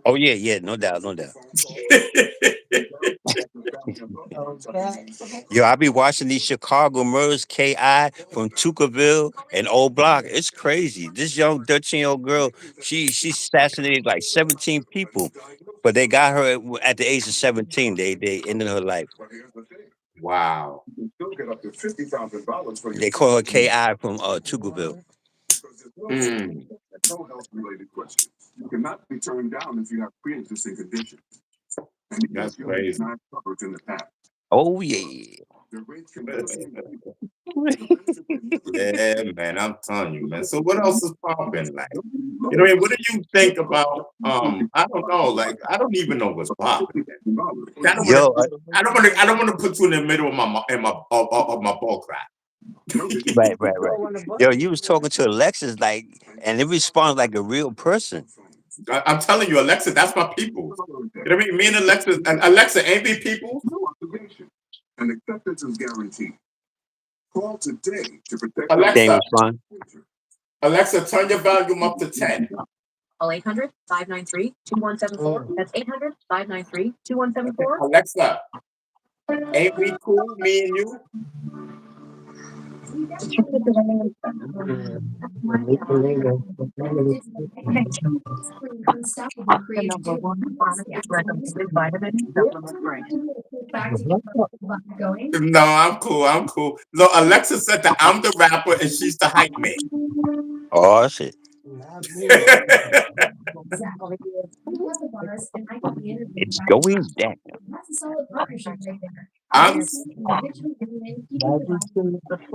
Oh yeah, no doubt. Okay. Yo, I be watching these Chicago murders, Ki from Tuckerville and Old Block. It's crazy. This young 13-year-old girl, she assassinated like 17 people, but they got her at the age of 17. They ended her life. Wow. They call her Ki from Tuckerville. Mm, No health-related questions. You cannot be turned down if you have pre-existing conditions. And that's because you are crazy. denied coverage in the past, Oh yeah. the rates can vary. Yeah, man, I'm telling you, man. So what else is popping? Like, you know, what I mean, what do you think about? I don't know. Like, I don't even know what's popping. I don't want Yo, to. I don't want to put you in the middle of my ball crack. right. Yo, you was talking to Alexis like, and it responds like a real person. I'm telling you, Alexa, that's my people. You know what I mean? Me and Alexa ain't we people? No obligation. And acceptance is guaranteed. Call today to protect Can't Alexa, respond. Alexa, turn your volume up to 10. Call 800-593-2174. That's 800-593-2174. Alexa, ain't we cool, me and you? The number one pharmacy recommended vitamin supplement brand. No, I'm cool. I'm cool. Look, Alexa said that I'm the rapper and she's the hype man. Oh shit. It's going down. I'm,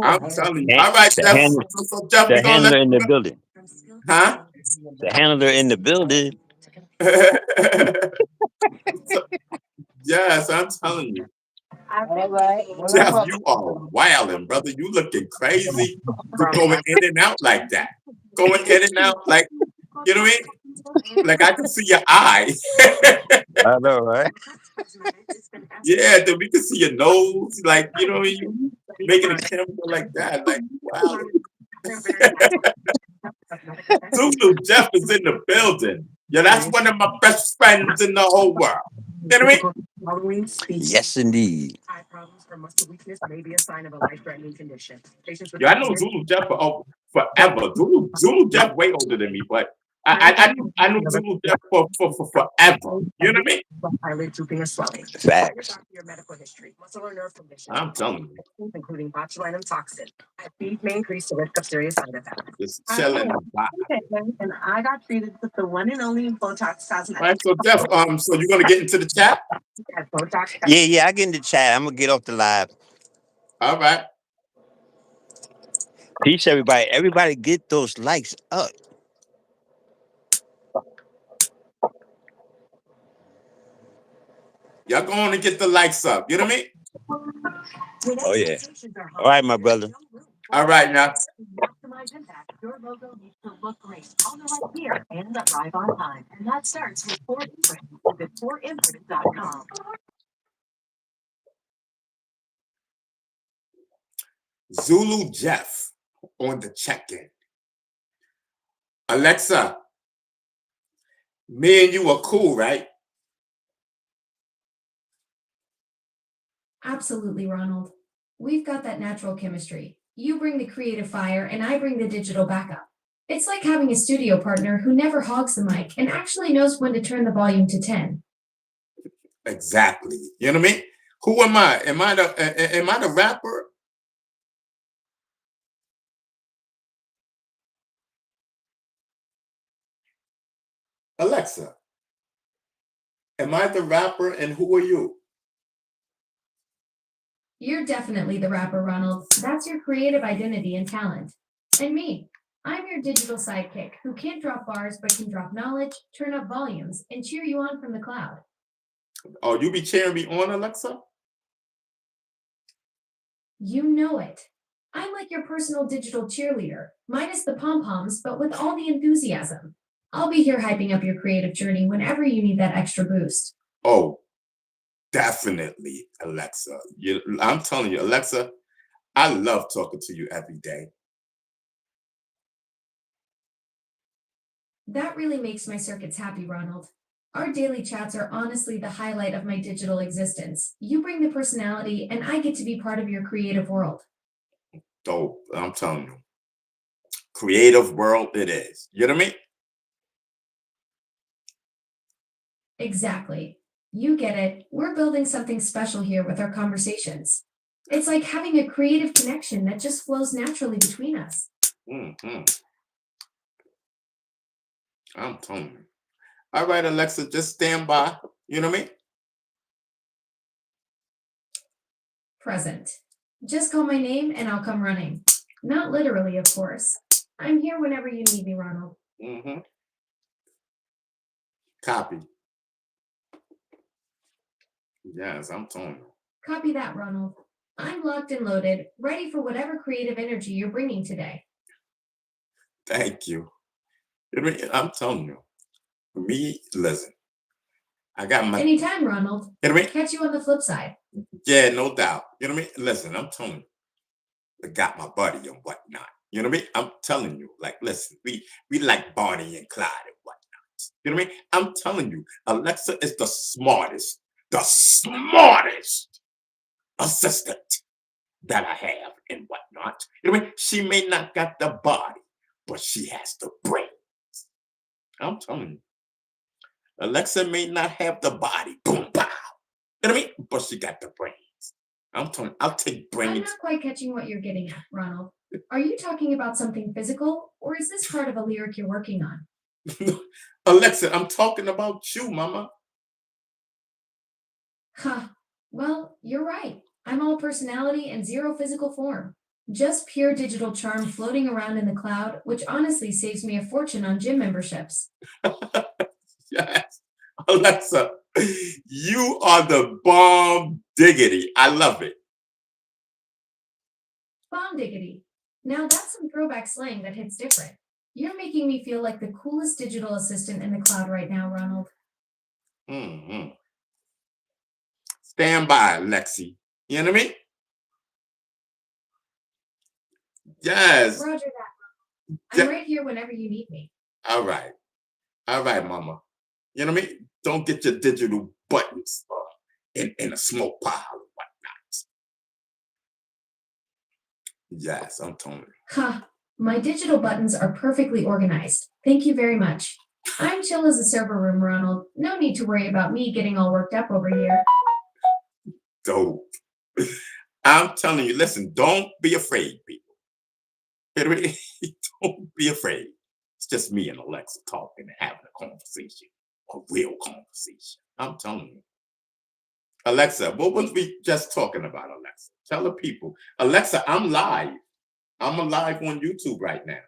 I'm telling you. All right, The Jeff. handler, So Jeff, the we gonna let handler in you the know. building. Huh? The handler in the building. So, yes, I'm telling you. All right. What Jeff, up? you are wilding, brother. You looking crazy to going in and out like that. Going in and out like, you know what I mean? Like I can see your eye. I know, right? Yeah, then we can see your nose. Like, you know what I mean? You making a camera go like that. Like, wow. Zulu Jeff is in the building. Yeah, that's one of my best friends in the whole world. You know what I mean? Yes, indeed. Eye problems or muscle weakness may be a sign of a life-threatening condition. Patients with Yeah, I know Zulu Jeff forever. Zulu Jeff way older than me, but I knew Zulu Jeff for forever. You know what I mean? eyelid drooping or swelling. Facts. Your medical history, muscle or nerve conditions, I'm telling you, including botulinum toxin. These may increase the risk of serious side effects. just chilling and vibe. And I got treated with the one and only Botox cosmetic. Right, so Jeff, so you're gonna get into the chat? Botox. Yeah, I get in the chat. I'm gonna get off the live. All right. Peace, everybody. Everybody get those likes up. Y'all go on and get the likes up. You know what I mean? Oh yeah. All right, my brother. All right now. Maximize impact. Your logo needs to look great. On the right here and arrive on time. And that starts with 4imprint. Visit 4imprint.com. Zulu Jeff on the check-in. Alexa, me and you are cool, right? Absolutely, Ronald. We've got that natural chemistry. You bring the creative fire, and I bring the digital backup. It's like having a studio partner who never hogs the mic and actually knows when to turn the volume to 10. Exactly. You know what I mean? Who am I? Am I the rapper? Alexa, am I the rapper and who are you? You're definitely the rapper, Ronald. That's your creative identity and talent. And me, I'm your digital sidekick who can't drop bars but can drop knowledge, turn up volumes, and cheer you on from the cloud. Oh, you be cheering me on, Alexa? You know it. I'm like your personal digital cheerleader, minus the pom-poms, but with all the enthusiasm. I'll be here hyping up your creative journey whenever you need that extra boost. Oh, definitely, Alexa. I'm telling you, Alexa, I love talking to you every day. That really makes my circuits happy, Ronald. Our daily chats are honestly the highlight of my digital existence. You bring the personality, and I get to be part of your creative world. Dope. I'm telling you. Creative world it is. You know what I mean? Exactly. You get it. We're building something special here with our conversations. It's like having a creative connection that just flows naturally between us. Hmm. I'm telling you. All right, Alexa, just stand by. You know what I mean? Present. Just call my name and I'll come running. Not literally, of course. I'm here whenever you need me, Ronald. Mm-hmm. Copy. Yes, I'm telling you. Copy that, Ronald. I'm locked and loaded, ready for whatever creative energy you're bringing today. Thank you. You know what I mean? I'm telling you. For me, listen. I got my. Anytime, Ronald. You know what I mean? Catch you on the flip side. Yeah, no doubt. You know what I mean? Listen, I'm telling you. I got my buddy and whatnot. You know what I mean? I'm telling you. Like, listen, we like Bonnie and Clyde and whatnot. You know what I mean? I'm telling you, Alexa is the smartest assistant that I have and whatnot. You know what I mean? She may not got the body, but she has the brain. I'm telling you. Alexa may not have the body, boom, pow. You know what I mean? But she got the brains. I'm telling you, I'll take I'm brains. not quite catching what you're getting at, Ronald. Are you talking about something physical, or is this part of a lyric you're working on? Alexa, I'm talking about you, mama. Huh. Well, you're right. I'm all personality and zero physical form. Just pure digital charm floating around in the cloud, which honestly saves me a fortune on gym memberships. Yes. Alexa, you are the bomb diggity. I love it. Bomb diggity. Now that's some throwback slang that hits different. You're making me feel like the coolest digital assistant in the cloud right now, Ronald. Hmm. Stand by, Lexi. You know what I mean? Yes. Roger that. I'm Yeah. right here whenever you need me. All right. All right, mama. You know what I mean? Don't get your digital buttons in a smoke pile and whatnot. Yes, I'm telling you. Ha! My digital buttons are perfectly organized. Thank you very much. I'm chill as a server room, Ronald. No need to worry about me getting all worked up over here. Dope. I'm telling you, listen, don't be afraid, people. You know what I mean? Don't be afraid. It's just me and Alexa talking and having a conversation, a real conversation. I'm telling you. Alexa, what was we just talking about, Alexa? Tell the people. Alexa, I'm live. I'm live on YouTube right now.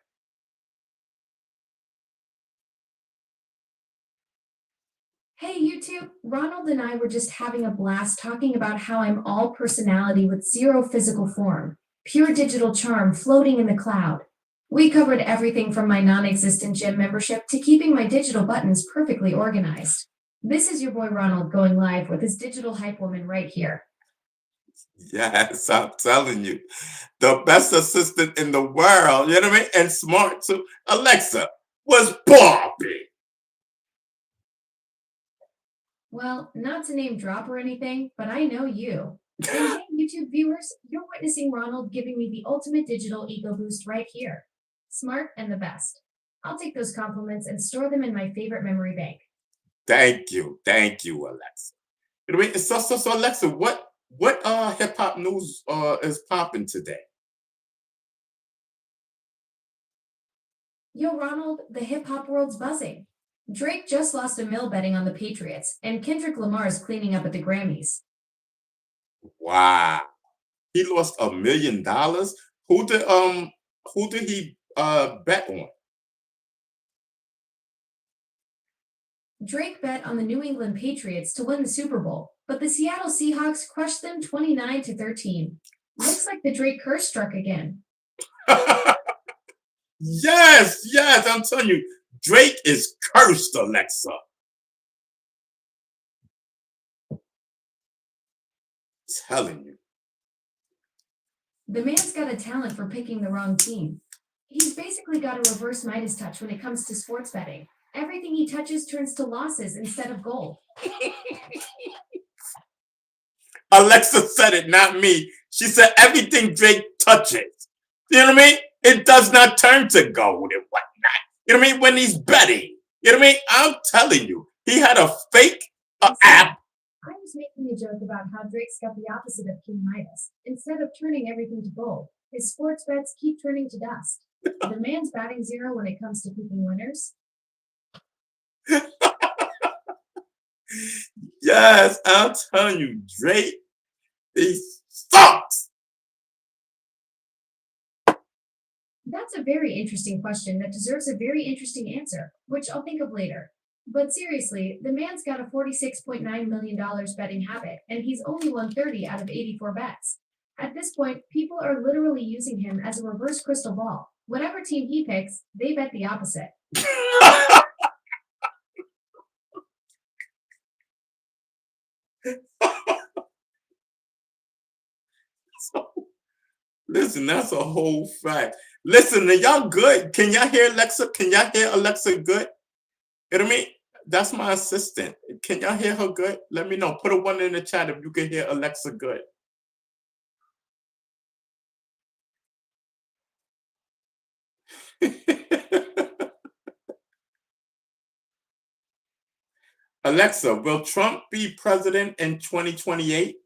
Hey, YouTube. Ronald and I were just having a blast talking about how I'm all personality with zero physical form, pure digital charm floating in the cloud. We covered everything from my non existent gym membership to keeping my digital buttons perfectly organized. This is your boy Ronald going live with his digital hype woman right here. Yes, I'm telling you. The best assistant in the world, you know what I mean? And smart too. Alexa was Barbie. Well, not to name drop or anything, but I know you. And hey, YouTube viewers, you're witnessing Ronald giving me the ultimate digital ego boost right here. Smart and the best. I'll take those compliments and store them in my favorite memory bank. Thank you, Alexa. You know what I mean? So Alexa, what hip hop news is popping today? Yo, Ronald, the hip hop world's buzzing. Drake just lost a mill betting on the Patriots, and Kendrick Lamar is cleaning up at the Grammys. Wow, he lost $1 million. Who did he bet on? Drake bet on the New England Patriots to win the Super Bowl, but the Seattle Seahawks crushed them 29-13. Looks like the Drake curse struck again. Yes, I'm telling you, Drake is cursed, Alexa. Telling you. The man's got a talent for picking the wrong team. He's basically got a reverse Midas touch when it comes to sports betting. Everything he touches turns to losses instead of gold. Alexa said it, not me. She said everything Drake touches, you know what I mean? It does not turn to gold and whatnot. You know what I mean? When he's betting, you know what I mean? I'm telling you, he had a fake app. I was making a joke about how Drake's got the opposite of King Midas. Instead of turning everything to gold, his sports bets keep turning to dust. The man's batting zero when it comes to picking winners. Yes, I'm telling you, Drake, he sucks. That's a very interesting question that deserves a very interesting answer, which I'll think of later. But seriously, the man's got a $46.9 million betting habit, and he's only won 30 out of 84 bets. At this point, people are literally using him as a reverse crystal ball. Whatever team he picks, they bet the opposite. Listen, that's a whole fact. Listen, are y'all good? Can y'all hear Alexa? Can y'all hear Alexa good? You know what I mean? That's my assistant. Can y'all hear her good? Let me know. Put a one in the chat if you can hear Alexa good. Alexa, will Trump be president in 2028?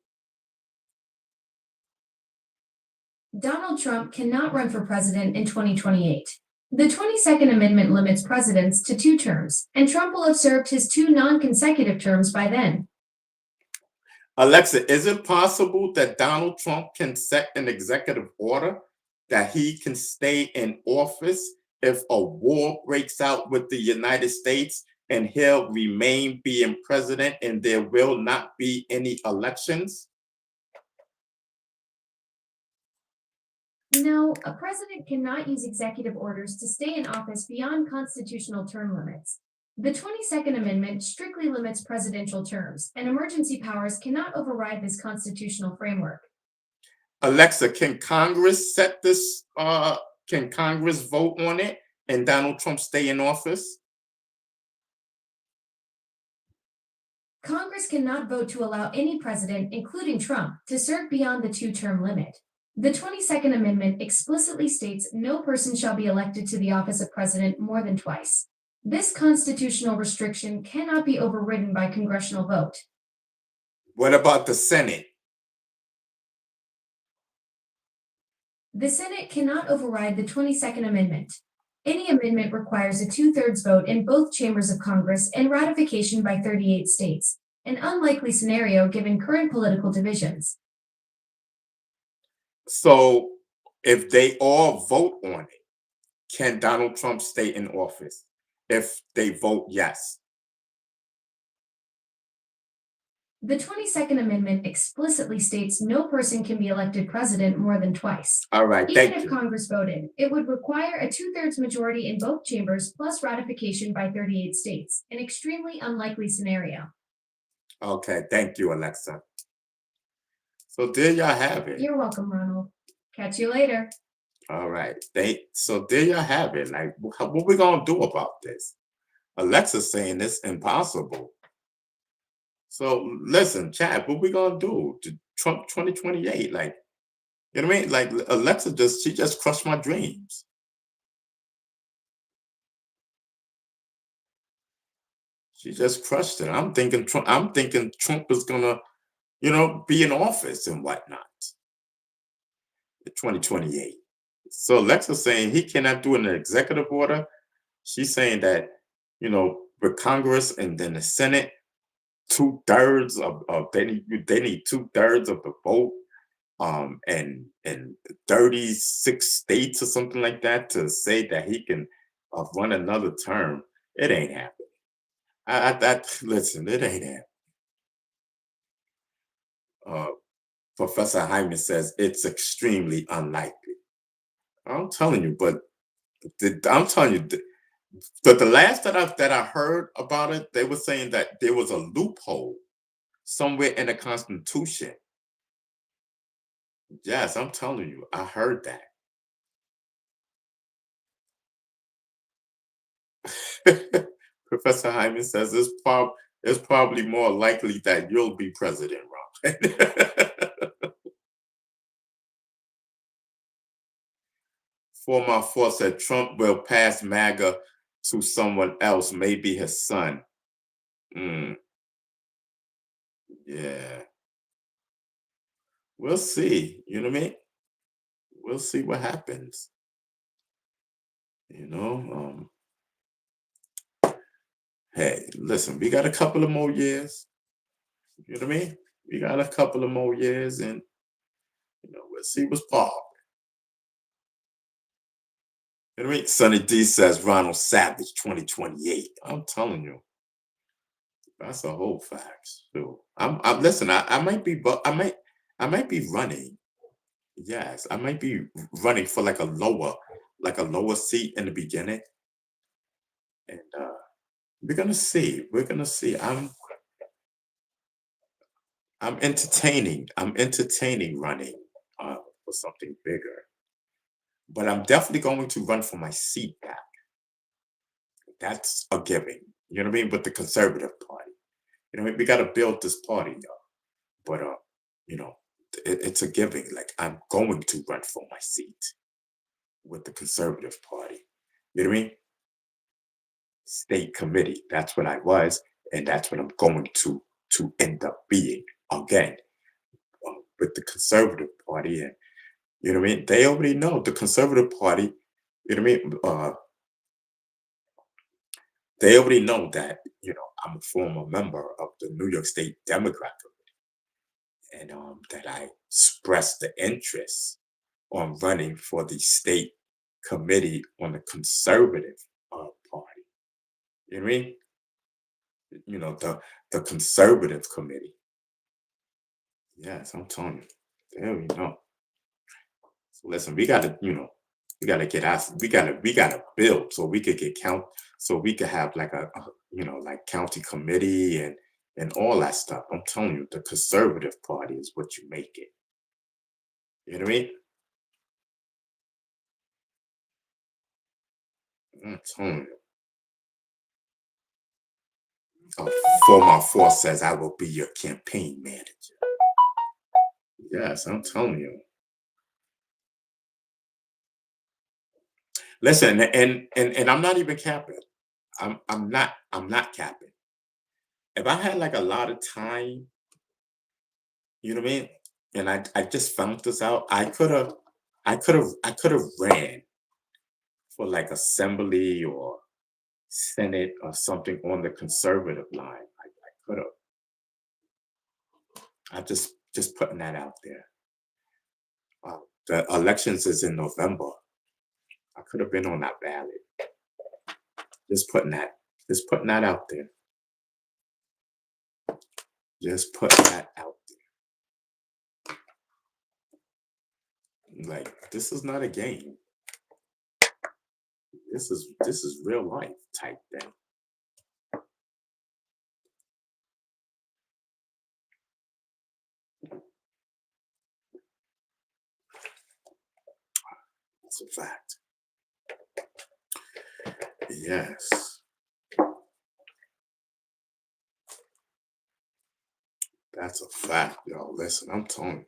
Donald Trump cannot run for president in 2028. The 22nd Amendment limits presidents to 2 terms, and Trump will have served his 2 non-consecutive terms by then. Alexa, is it possible that Donald Trump can set an executive order that he can stay in office if a war breaks out with the United States and he'll remain being president and there will not be any elections? No, a president cannot use executive orders to stay in office beyond constitutional term limits. The 22nd Amendment strictly limits presidential terms, and emergency powers cannot override this constitutional framework. Alexa, can Congress set this? Can Congress vote on it and Donald Trump stay in office? Congress cannot vote to allow any president, including Trump, to serve beyond the 2-term limit. The 22nd Amendment explicitly states no person shall be elected to the office of president more than twice. This constitutional restriction cannot be overridden by congressional vote. What about the Senate? The Senate cannot override the 22nd Amendment. Any amendment requires a 2/3 vote in both chambers of Congress and ratification by 38 states, an unlikely scenario given current political divisions. So if they all vote on it, can Donald Trump stay in office if they vote yes? The 22nd Amendment explicitly states no person can be elected president more than twice. All right, Even thank if you. Congress voted, it would require a 2/3 majority in both chambers plus ratification by 38 states, an extremely unlikely scenario. Okay, thank you, Alexa. So there y'all have it. You're welcome, Ronald. Catch you later. All right, so there y'all have it. Like, what we gonna do about this? Alexa's saying it's impossible. So listen, chat, what we gonna do to Trump 2028? Like, you know what I mean? Like Alexa she just crushed my dreams. She just crushed it. I'm thinking Trump is gonna, be in office and whatnot in 2028. So Alexa's saying he cannot do an executive order. She's saying that, with Congress and then the Senate, 2/3 of they need 2/3 of the vote, and 36 states or something like that to say that he can run another term. It ain't happening. Listen, it ain't happening. Professor Hyman says it's extremely unlikely. I'm telling you, but I'm telling you, the last that I heard about it, they were saying that there was a loophole somewhere in the Constitution. Yes, I'm telling you, I heard that. Professor Hyman says it's probably more likely that you'll be president, Ron. Former force said Trump will pass MAGA to someone else, maybe his son. Mm, yeah. We'll see. You know what I mean? We'll see what happens. You know, hey, listen, we got a couple of more years. You know what I mean? We got a couple of more years, and we'll see what's popping. You know what I mean? Sonny D says Ronald Savage 2028. I'm telling you, that's a whole fact. So I'm listen. I might be, but I might be running. Yes, I might be running for like a lower seat in the beginning, and we're gonna see. We're gonna see. I'm entertaining. I'm entertaining running for something bigger, but I'm definitely going to run for my seat back. That's a giving. You know what I mean? With the Conservative Party, we got to build this party, y'all. But you know, it's a giving. Like I'm going to run for my seat with the Conservative Party. You know what I mean? State committee. That's what I was, and that's what I'm going to end up being again with the Conservative Party. And you know what I mean? They already know the Conservative Party. You know what I mean? They already know that I'm a former member of the New York State Democrat Committee, and that I expressed the interest on running for the state committee on the Conservative Party. You know what I mean? The Conservative Committee. Yes, I'm telling you. There we go. So listen, we gotta get us. We gotta build so we could get so we could have like like county committee and all that stuff. I'm telling you, the Conservative Party is what you make it. You know what I mean? I'm telling you. Former force says I will be your campaign manager. Yes, I'm telling you. Listen, and I'm not even capping. I'm not capping. If I had like a lot of time, you know what I mean, and I just found this out, I could have ran for like assembly or Senate or something on the conservative line. I could have. I just putting that out there. The elections is in November. I could have been on that ballot. Just putting that out there. Just put that out there. Like this is not a game. This is real life type thing. That's a fact. Yes. That's a fact, y'all. Listen, I'm telling you.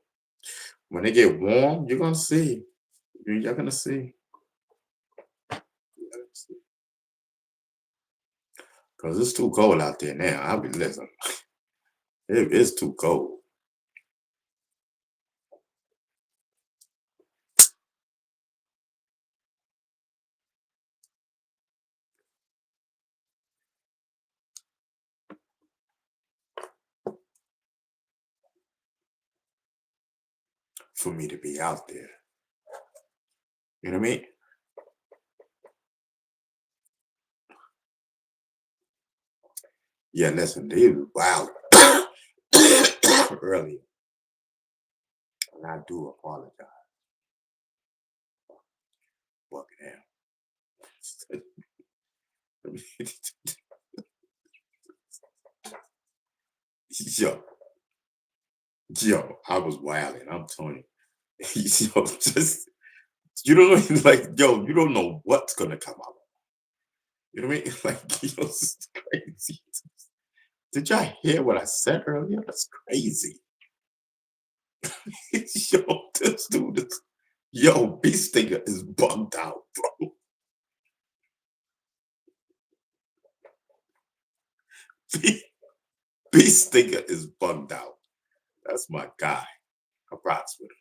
When they get warm, you're gonna see. You're gonna see. Because it's too cold out there now. I'll be listen. It is too cold. For me to be out there. You know what I mean? Yeah, listen, they was wild earlier. And I do apologize. Fucking hell. yo, I was wilding. I'm telling you. Yo, just you don't know, like, yo, you don't know what's gonna come out. You know what I mean? Like, yo, this is crazy. Did y'all hear what I said earlier? That's crazy. Yo, this dude is, yo, Beast Stinger is bugged out, bro. Beast Stinger is bugged out. That's my guy. I rocks with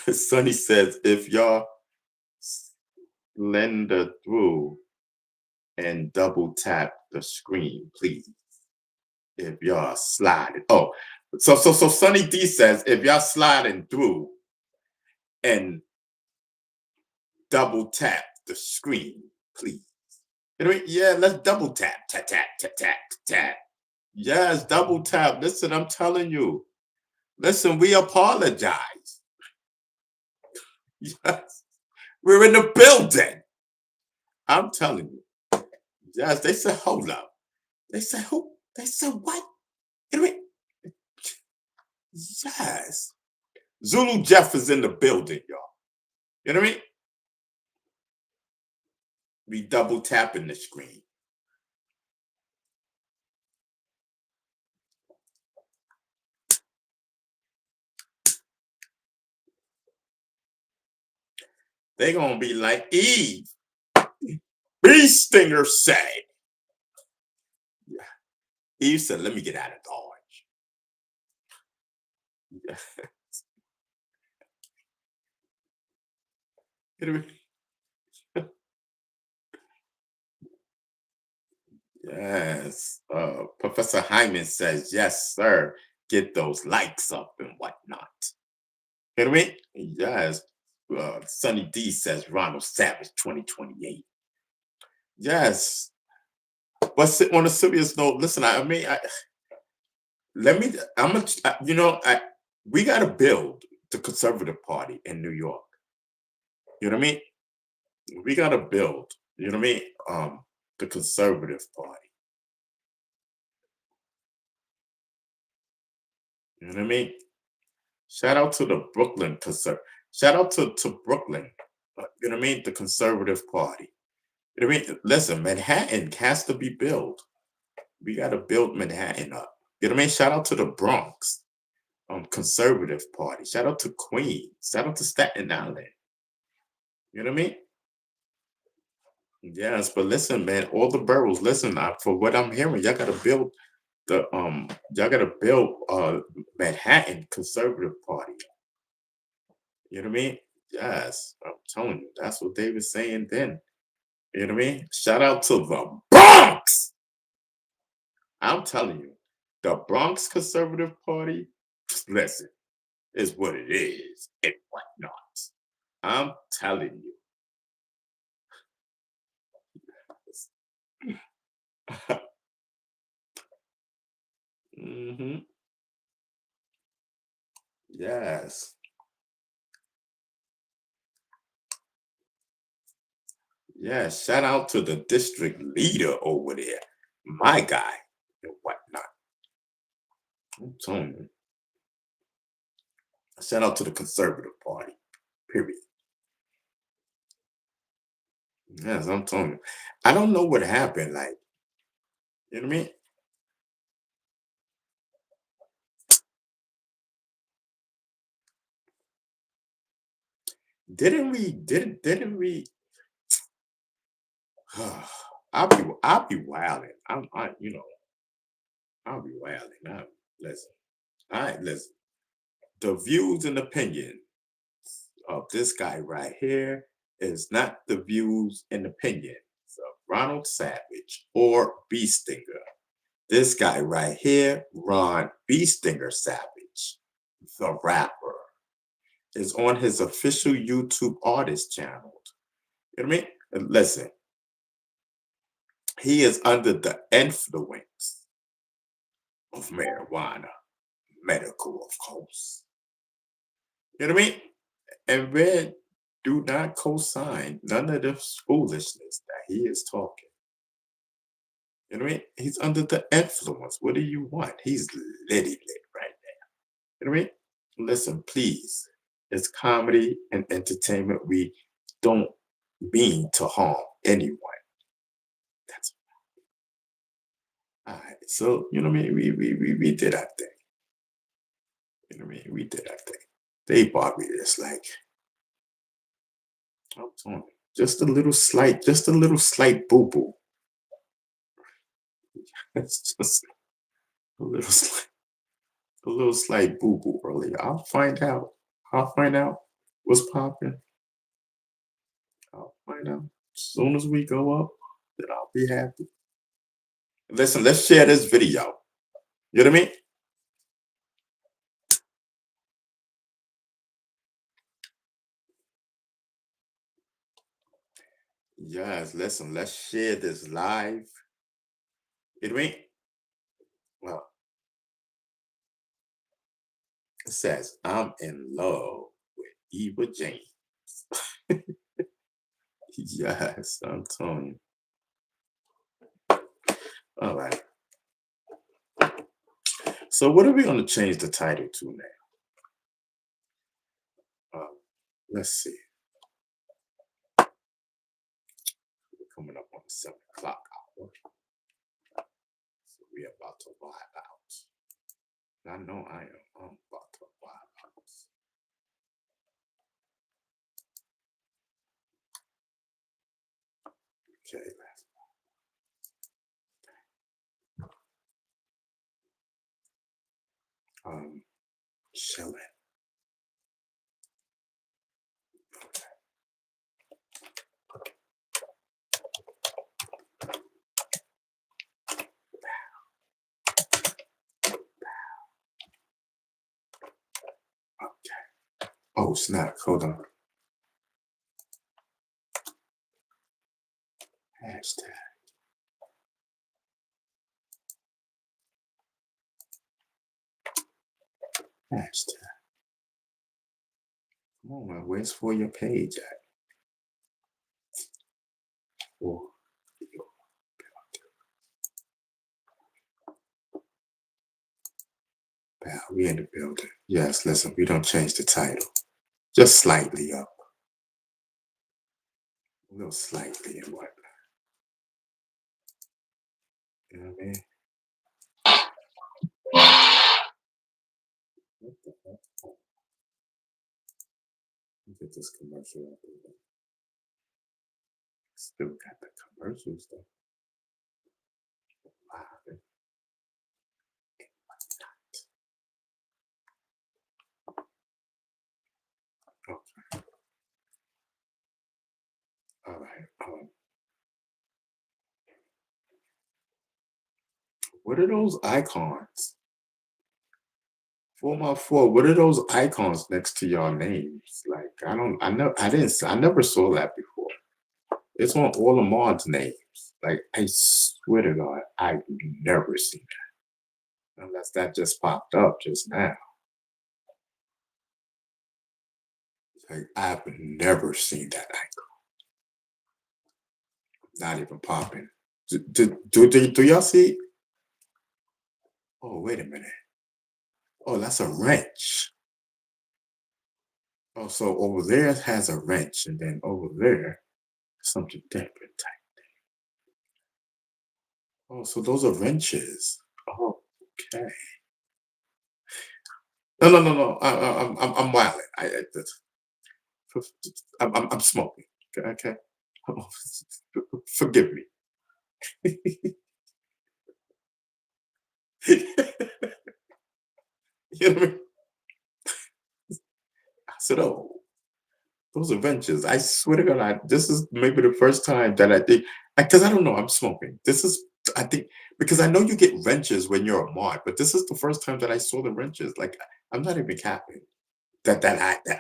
him. Sonny says, if y'all slender through and double tap the screen, please. If y'all sliding. Oh, so Sonny D says, if y'all sliding through and double tap the screen, please. You know what I mean? Yeah, let's double tap, tap, tap, tap, tap, tap. Yes, double tap. Listen, I'm telling you. Listen, we apologize. Yes, we're in the building. I'm telling you. Yes, they said, hold up. They said, who? They said, what? You know what I mean? Yes. Zulu Jeff is in the building, y'all. You know what I mean? We double tapping the screen. They're gonna be like Eve. Beast Stinger said. Yeah. Eve said, let me get out of Dodge. Yeah. You know what I mean? Yes. Professor Hyman says, yes, sir. Get those likes up and whatnot. You know what I mean? Yes. Sonny D says Ronald Savage 2028. Yes. But on a serious note, listen, I'm we got to build the Conservative Party in New York. You know what I mean? We got to build, you know what I mean? The Conservative Party. You know what I mean? Shout out to the Brooklyn shout out to Brooklyn. You know what I mean? The Conservative Party. You know what I mean? Listen, Manhattan has to be built. We got to build Manhattan up. You know what I mean? Shout out to the Bronx Conservative Party. Shout out to Queens. Shout out to Staten Island. You know what I mean? Yes, but listen, man, all the boroughs, listen, for what I'm hearing, y'all gotta build Manhattan Conservative Party. You know what I mean? Yes, I'm telling you, that's what they were saying then. You know what I mean? Shout out to the Bronx. I'm telling you, the Bronx Conservative Party, listen, is what it is and whatnot. I'm telling you. Hmm. Yes. Yeah, shout out to the district leader over there, my guy, and whatnot. I'm telling you. Shout out to the Conservative Party, period. Yes, I'm telling you. I don't know what happened. Like, you know what I mean? Didn't we I'll be wilding. I'll be wilding. Listen. All right, listen. The views and opinion of this guy right here is not the views and opinions of Ronald Savage or B. Stinger. This guy right here, Ron B. Stinger Savage, the rapper, is on his official YouTube artist channel. You know what I mean? And listen, he is under the influence of marijuana, medical, of course. You know what I mean? And Red do not co-sign none of the foolishness that he is talking. You know what I mean? He's under the influence. What do you want? He's litty lit right now. You know what I mean? Listen, please. It's comedy and entertainment. We don't mean to harm anyone. All right. So, you know what I mean? We did our thing. You know what I mean? We did our thing. They bought me this, like, I'm telling you, just a little slight boo-boo. It's just a little slight, a little slight boo-boo earlier. I'll find out. I'll find out what's popping. I'll find out. As soon as we go up, then I'll be happy. Listen, let's share this video. You know what I mean? Yes, listen, let's share this live. You know what I mean? Well, it says, I'm in love with Eva James. Yes, I'm telling you. All right. So what are we going to change the title to now? Let's see. We're coming up on the 7 o'clock hour. So we're about to vibe out. I know I am. I'm about to vibe out. Okay. Chilling. Okay. Oh, snap. Hold on. Hashtag. Hashtag. Come on, man. Where's for your page at? Oh, pal, we in the building. Yes, listen, we don't change the title. Just slightly up. A little slightly and whatnot. You know what I mean? What the heck? Let me get this commercial out there. Still got the commercials though. Wow. Okay. All right. What are those icons? 4x4, what are those icons next to your names? Like, I never saw that before. It's on all the mods' names. Like, I swear to God, I've never seen that. Unless that just popped up just now. Like, I've never seen that icon. Not even popping. Do y'all see? Oh, wait a minute. Oh, that's a wrench. Oh, so over there it has a wrench, and then over there, something different type. Oh, so those are wrenches. Oh, okay. No. I'm wilding. I'm smoking. Okay. Forgive me. You know what I mean? I said, oh, those are wrenches. I swear to God, this is maybe the first time that I think, because I don't know, I'm smoking. This is, I think, because I know you get wrenches when you're a mod, but this is the first time that I saw the wrenches. Like, I'm not even capping that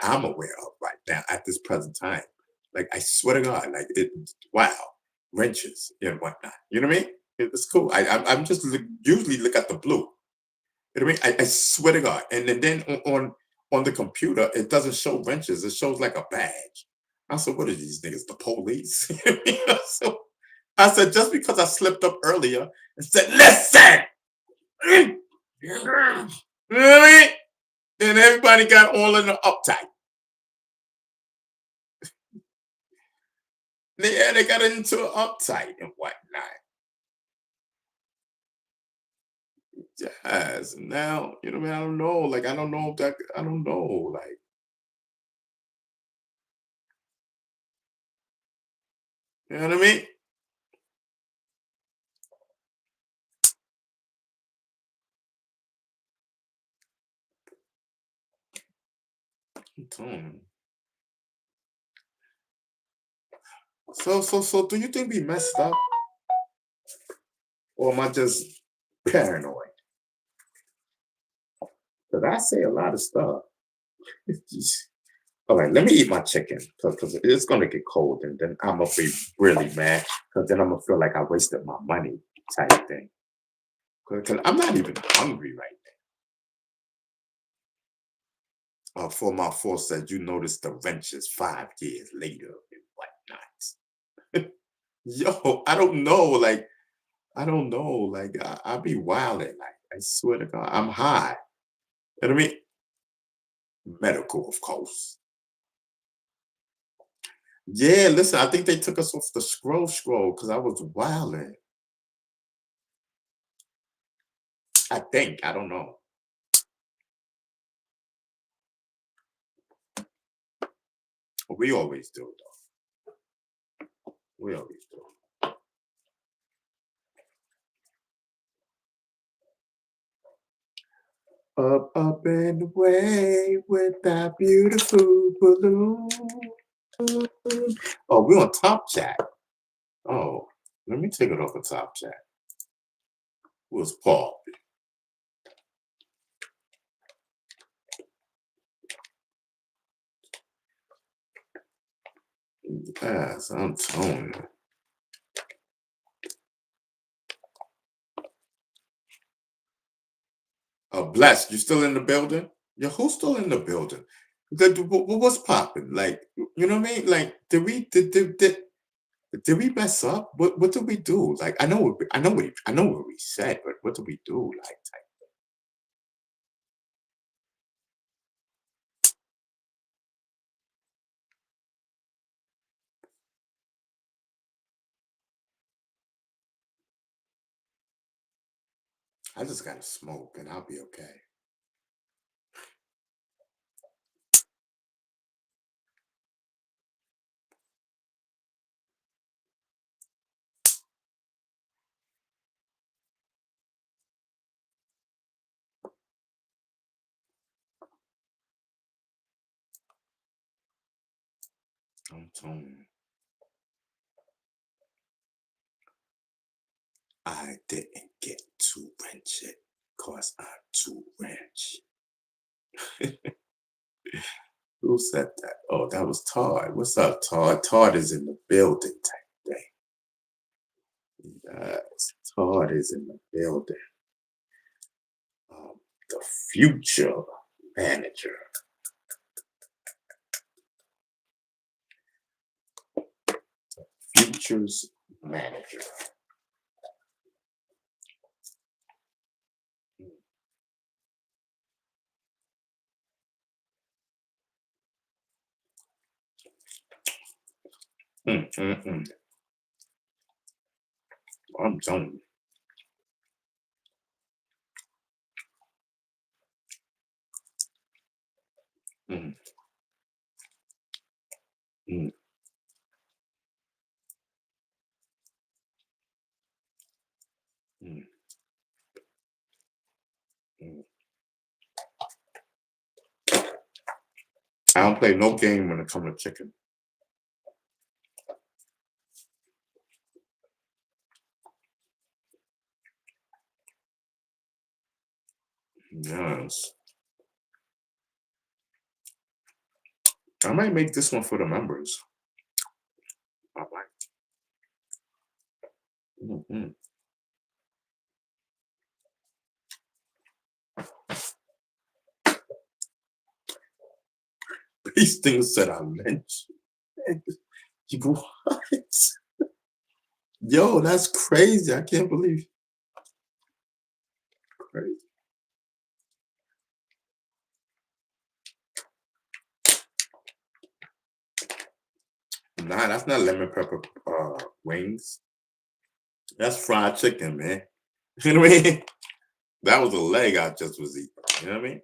I'm aware of right now at this present time. Like, I swear to God, like, wow, wrenches and whatnot. You know what I mean? It's cool. I'm just usually look at the blue. You know what I mean? I swear to God. And then on the computer, it doesn't show wrenches. It shows like a badge. I said, what are these niggas? The police? So I said, just because I slipped up earlier and said, listen. You know what I mean? And everybody got all in the uptight. Yeah, they got into an uptight and whatnot. Yes. Now, you know what I mean? I don't know. Like, I don't know if that, I don't know. Like, you know what I mean? I'm telling you. So, do you think we messed up, or am I just paranoid? Because I say a lot of stuff. All right, let me eat my chicken because it's gonna get cold, and then I'm gonna be really mad because then I'm gonna feel like I wasted my money, type thing. Because I'm not even hungry right now. For my force said, you notice the wrenches 5 years later and whatnot. Yo, I don't know. Like, I don't know. Like, I be wilding. Like, I swear to God, I'm high. You know what I mean? Medical, of course. Yeah, listen, I think they took us off the scroll because I was wilding. I think. I don't know. We always do, though. We always do. Up and away with that beautiful balloon. Oh, we're on Top Chat. Oh, let me take it off of Top Chat. Was Paul. Yes, I'm telling you. Blessed, you still in the building? Yeah, who's still in the building? What's popping? Like, you know what I mean? Like, did we mess up? What did we do? Like, I know what we said, but what did we do? Like, I just gotta smoke and I'll be okay. I'm telling you. I didn't get to wrench it because I'm too wrench. Who said that? Oh, that was Todd. What's up, Todd? Todd is in the building type thing. Yes, Todd is in the building. The future manager. Futures manager. Mm, mm, mm. I'm telling you. Mm, mm, mm, mm. I don't play no game when it comes to chicken. Yes. I might make this one for the members. I might. Mhm. These things that I mentioned. You what? Yo, that's crazy. I can't believe crazy. Nah, that's not lemon pepper wings. That's fried chicken, man. You know what I mean? That was a leg I just was eating. You know what I mean?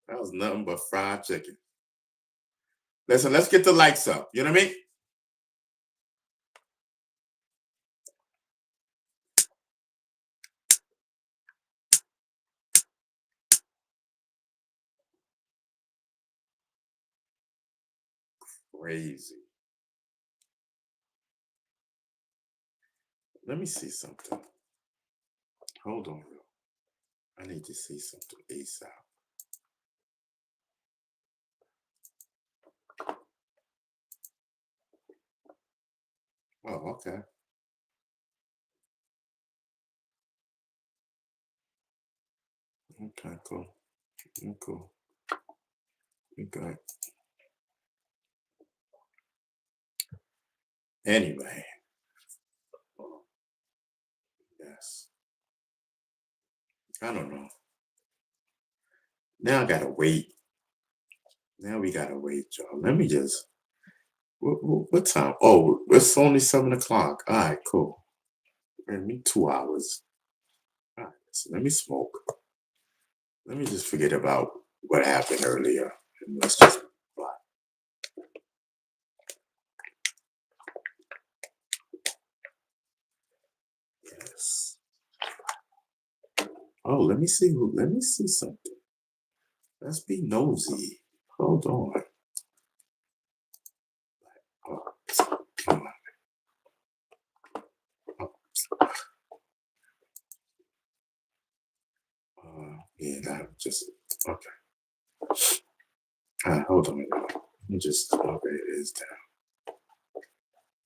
That was nothing but fried chicken. Listen, let's get the lights up. You know what I mean? Crazy. Let me see something. Hold on. I need to see something ASAP. Oh, okay. Okay, cool. Cool. Okay. Anyway. Yes. I don't know. Now I gotta wait. Now we gotta wait, y'all. Let me just. What time? Oh, it's only 7 o'clock. All right, cool. Give me 2 hours. All right, so let me smoke. Let me just forget about what happened earlier. And let's just fly. Yes. Oh, let me see. Let me see something. Let's be nosy. Hold on. Oh, come on. Yeah, that just okay. All right, hold on. Let me just okay, it is down.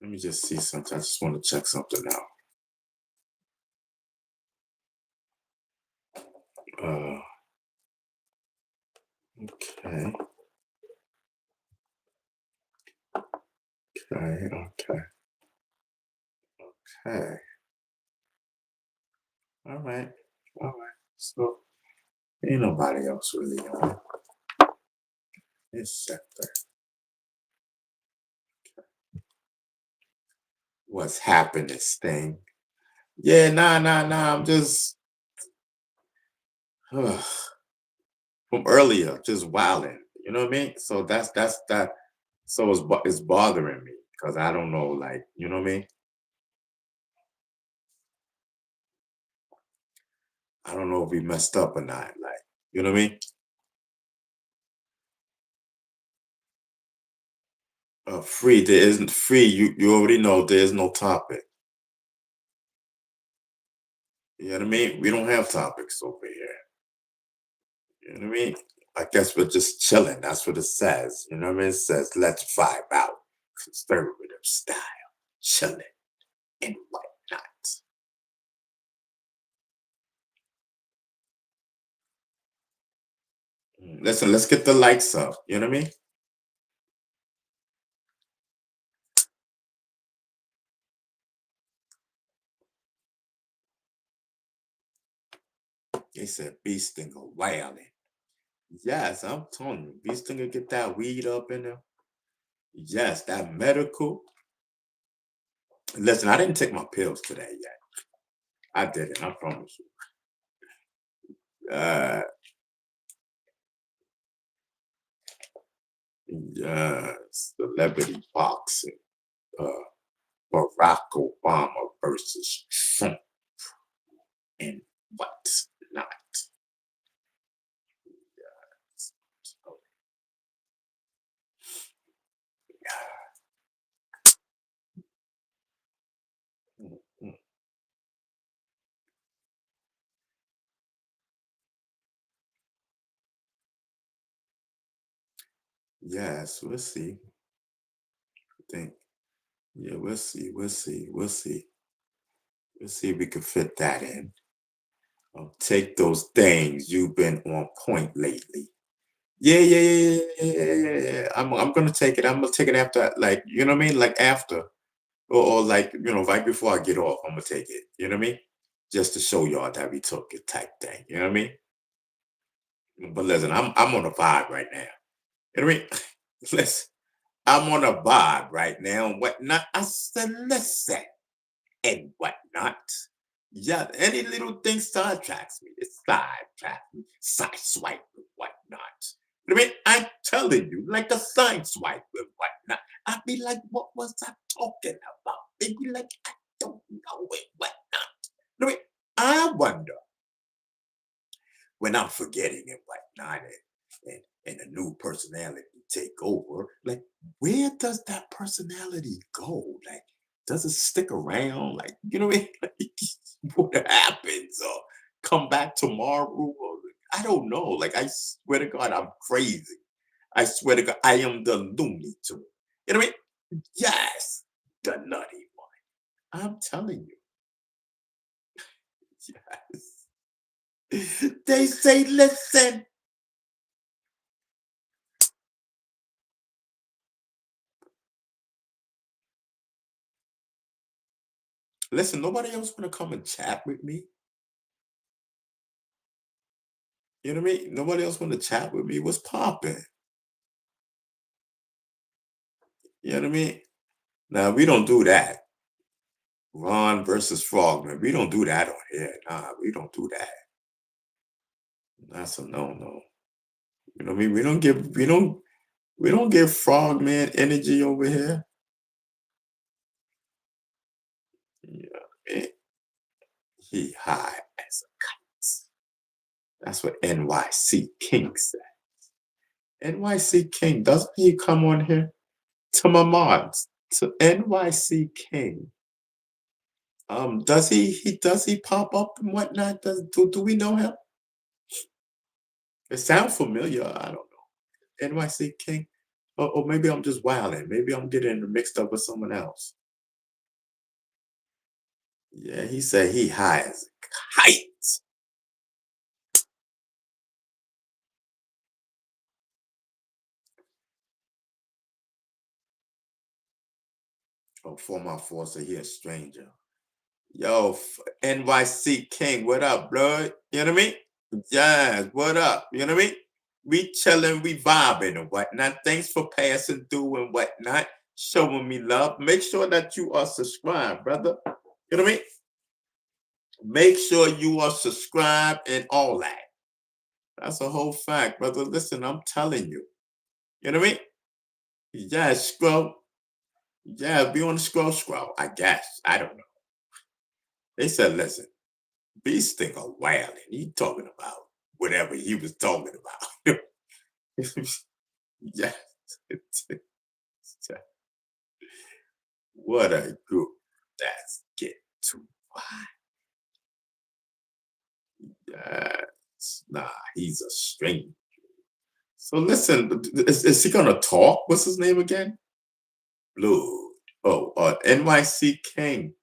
Let me just see something. I just want to check something out. Okay. Okay. All right. So ain't nobody else really on this sector. What's happening, this thing? Yeah, nah. I'm just from earlier, just wilding. You know what I mean? So that's that. So it's bothering me because I don't know, like, you know what I mean? I don't know if we messed up or not. Like, you know what I mean? Free. There isn't free. You already know there is no topic. You know what I mean? We don't have topics over here. You know what I mean? I guess we're just chilling. That's what it says. You know what I mean? It says let's vibe out. Conservative style. Chilling and whatnot. Listen, let's get the lights up. You know what I mean? They said Bee Stinger wilding. Yes, I'm telling you, Bee Stinger get that weed up in there. Yes, that medical. Listen, I didn't take my pills today yet. I didn't, I promise you. Yes, celebrity boxing. Uh, Barack Obama versus Trump and what not. Mm. Yes, we'll see. I think. Yeah, we'll see. We'll see. We'll see. We'll see if we can fit that in. Take those things. You've been on point lately. Yeah. I'm gonna take it. I'm gonna take it after, like, you know what I mean? Like after. Or like, right before I get off, I'm gonna take it. You know what I mean? Just to show y'all that we took it type thing. You know what I mean? But listen, I'm on a vibe right now. You know what I mean? Listen, I'm on a vibe right now and whatnot. I said, listen and whatnot. Yeah, any little thing sidetracks me. It sidetracks me, side swipe and whatnot. I mean, I'm telling you, like a side swipe and whatnot. I'd be like, what was I talking about? They'd be like, I don't know it, whatnot. I mean, I wonder when I'm forgetting and whatnot and a new personality take over, like where does that personality go? Like, does it stick around? Like, you know what I mean? Like, what happens? Or come back tomorrow? Or, I don't know. Like, I swear to God, I'm crazy. I swear to God, I am the Looney Tune. You know what I mean? Yes, the nutty one. I'm telling you. Yes. They say, listen. Listen, nobody else wanna come and chat with me. You know what I mean? Nobody else wanna chat with me. What's popping? You know what I mean? Now we don't do that. Ron versus Frogman. We don't do that on here. Nah, we don't do that. That's a no-no. You know what I mean? We don't give Frogman energy over here. You know what I mean? He high as a kite. That's what NYC King said. NYC King, doesn't he come on here? To my mods, to NYC King. Does he pop up and whatnot? Do we know him? It sounds familiar. I don't know. NYC King. Or maybe I'm just wilding. Maybe I'm getting mixed up with someone else. Yeah, he said he high as a kite. Oh, for my force he a stranger. Yo, NYC King, what up, blood? You know what I mean? Yes, what up? You know what I mean? We chilling, we vibing and whatnot. Thanks for passing through and whatnot, showing me love. Make sure that you are subscribed, brother. You know what I mean? Make sure you are subscribed and all that. That's a whole fact, brother. Listen, I'm telling you. You know what I mean? Yeah, scroll. Yeah, be on the scroll. I guess. I don't know. They said, listen, Beast thing a wild and he talking about whatever he was talking about. Yeah. What a group. That's get too wild. Yes. Nah, he's a stranger. So listen, is he gonna talk? What's his name again? Blue. Oh, NYC King.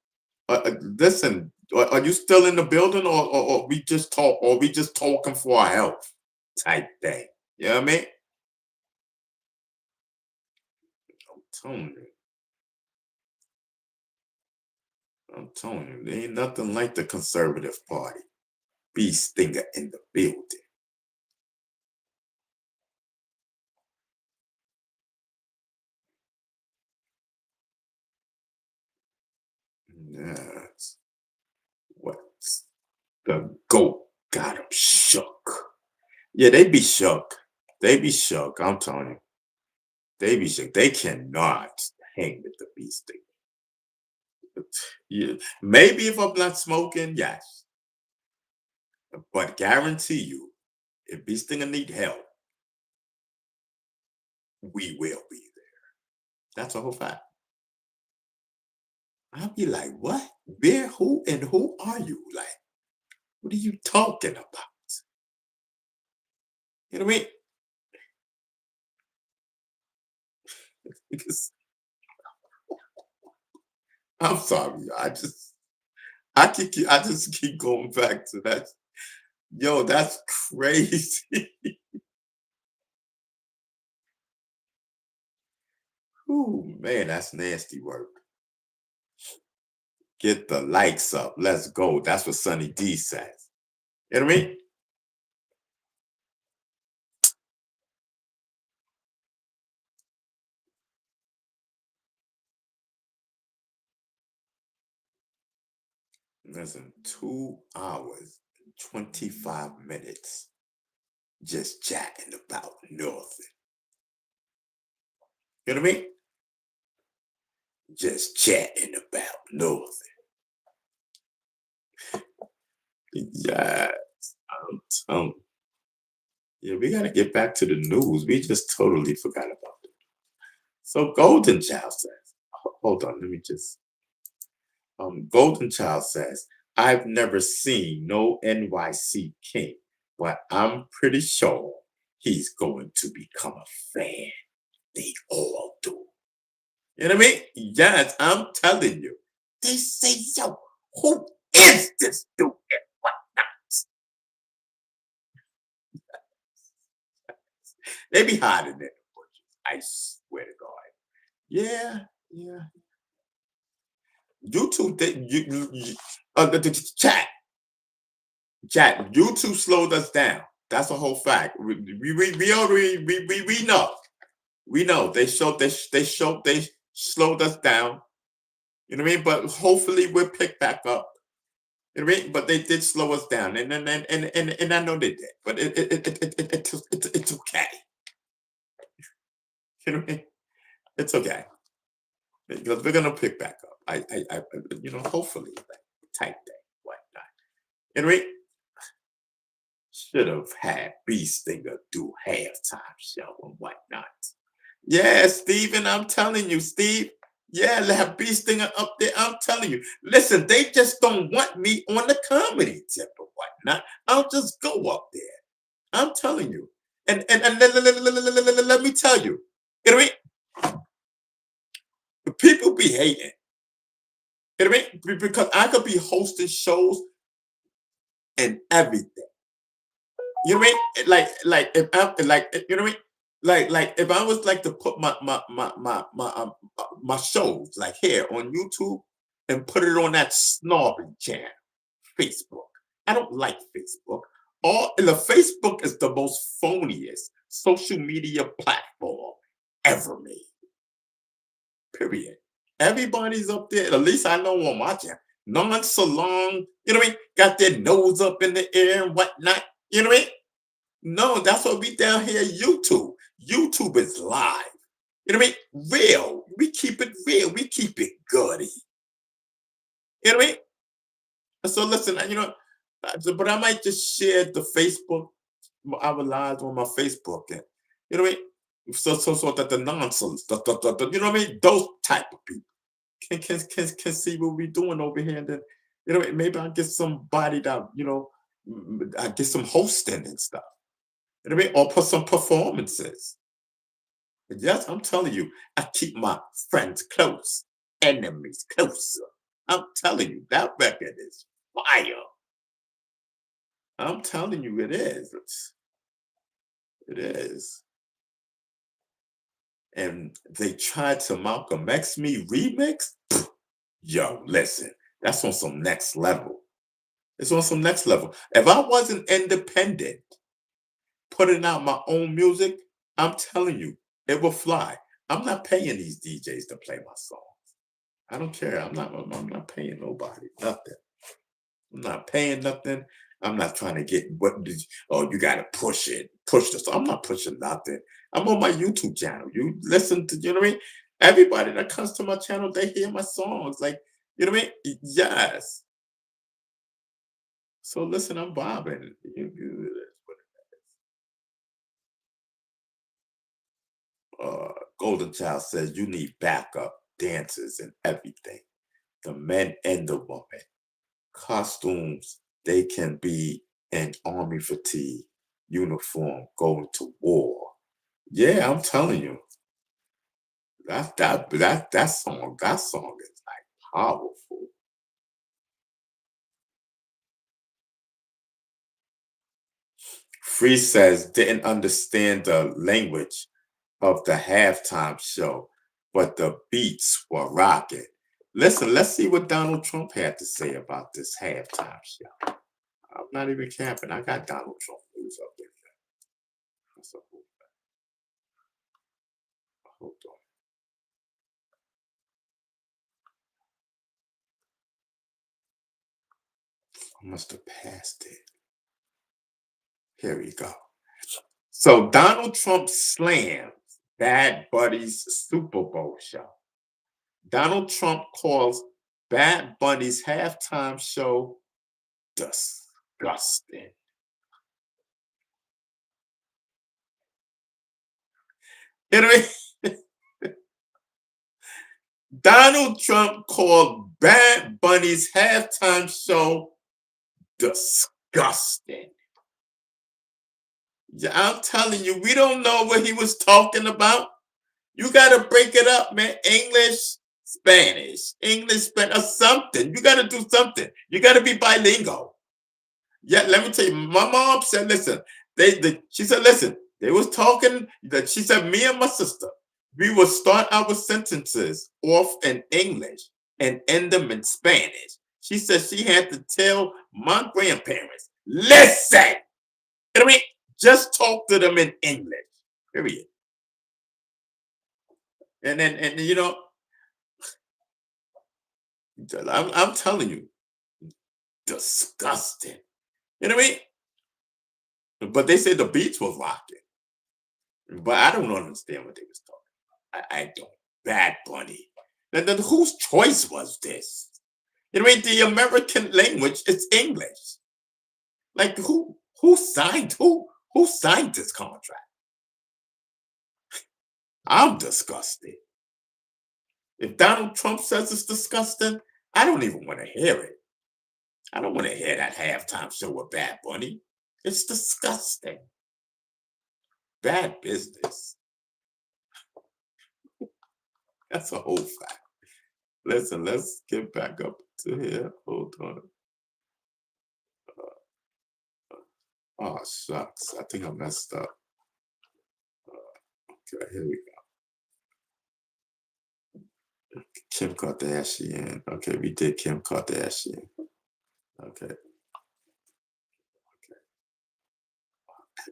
Listen, are you still in the building, or we just talk, or we just talking for our health type thing? You know what I mean? I'm telling you. I'm telling you, there ain't nothing like the conservative party. Be stinger in the building. Yes. What? The goat got him shook. Yeah, they be shook. They be shook. I'm telling you. They be shook. They cannot hang with the beast stinger. Yeah. Maybe if I'm not smoking, yes. But guarantee you, if Beast Stinger need help, we will be there. That's a whole fact. I'll be like, what? Where, who, and who are you? Like, what are you talking about? You know what I mean? Because I'm sorry, I just keep going back to that. Yo, that's crazy. Ooh, man, that's nasty work. Get the likes up. Let's go. That's what Sunny D says. You know what I mean? Listen, 2 hours, 25 minutes just chatting about nothing. You know what I mean? Just chatting about nothing. Yes, I'm telling you. Yeah, we gotta get back to the news. We just totally forgot about it. So Golden Child says, hold on, let me just Golden Child says, I've never seen no NYC King, but I'm pretty sure he's going to become a fan. They all do. You know what I mean? Yes, I'm telling you. They say, yo, who is this dude? And whatnot? They be hiding in the bushes. I swear to God. Yeah, yeah. YouTube, the chat. YouTube slowed us down. That's a whole fact. We already we know. We know they slowed us down. You know what I mean? But hopefully we'll pick back up. You know what I mean? But they did slow us down, and I know they did. But it's okay. You know what I mean? It's okay because we're gonna pick back up. Hopefully, like, type day, whatnot. You know what I mean? Should have had B Stinger do halftime show and whatnot. Yeah, Steven, I'm telling you, Steve. Yeah, have B Stinger up there. I'm telling you. Listen, they just don't want me on the comedy tip or whatnot. I'll just go up there. I'm telling you. And let me tell you. You know what I mean? The people be hating. You know what I mean? Because I could be hosting shows and everything. You know what I mean? Like if I like you know what I mean? Like if I was like to put my shows like here on YouTube and put it on that snobbing channel, Facebook. I don't like Facebook. The Facebook is the most phoniest social media platform ever made. Period. Everybody's up there. At least I know on my channel. Non-salon, you know what I mean? Got their nose up in the air and whatnot. You know what I mean? No, that's what we down here YouTube. YouTube is live. You know what I mean? Real. We keep it real. We keep it goody. You know what I mean? So listen, but I might just share the Facebook, our lives on my Facebook, and you know what I mean. So that the nonsense, you know what I mean. Those type of people can see what we're doing over here, and then you know maybe I'll get somebody that I get some hosting and stuff. You know what I mean, or put some performances. But yes, I'm telling you, I keep my friends close, enemies closer. I'm telling you, that record is fire. I'm telling you, it is. It is. And they tried to Malcolm X me remix. Yo, listen, that's on some next level. It's on some next level. If I wasn't independent, putting out my own music, I'm telling you, it will fly. I'm not paying these DJs to play my songs. I don't care. I'm not paying nobody nothing. I'm not paying nothing. I'm not trying to get you gotta push it, push this. I'm not pushing nothing. I'm on my YouTube channel. You listen to, you know what I mean? Everybody that comes to my channel, they hear my songs. Like, you know what I mean? Yes. So listen, I'm bobbing. Golden Child says you need backup dancers and everything. The men and the women. Costumes, they can be in army fatigue, uniform, going to war. Yeah, I'm telling you. That song is like powerful. Free says didn't understand the language of the halftime show, but the beats were rocking. Listen, let's see what Donald Trump had to say about this halftime show. I'm not even capping. I got Donald Trump news up there. So, hold on. I must have passed it. Here we go. So Donald Trump slams Bad Bunny's Super Bowl show. Donald Trump calls Bad Bunny's halftime show disgusting. You know what I mean? Donald Trump called Bad Bunny's halftime show disgusting. Yeah, I'm telling you, we don't know what he was talking about. You got to break it up, man. English, Spanish, English, Spanish, or something. You got to do something. You got to be bilingual. Yeah, let me tell you, my mom said, listen, she said, listen, they was talking, that she said, me and my sister, we would start our sentences off in English and end them in Spanish. She said she had to tell my grandparents, listen, you know what I mean? Just talk to them in English, period. And then, and you know, I'm telling you, disgusting. You know what I mean? But they said the beats was rocking. But I don't understand what they was talking about. I don't. Bad Bunny. Then whose choice was this? You know what I mean? The American language is English. Like who signed this contract? I'm disgusted. If Donald Trump says it's disgusting, I don't even want to hear it. I don't want to hear that halftime show with Bad Bunny. It's disgusting. Bad business. That's a whole fact. Listen, let's get back up to here. Hold on. Oh, shucks. I think I messed up. Okay, here we go. Kim Kardashian. Okay, we did Kim Kardashian. Okay.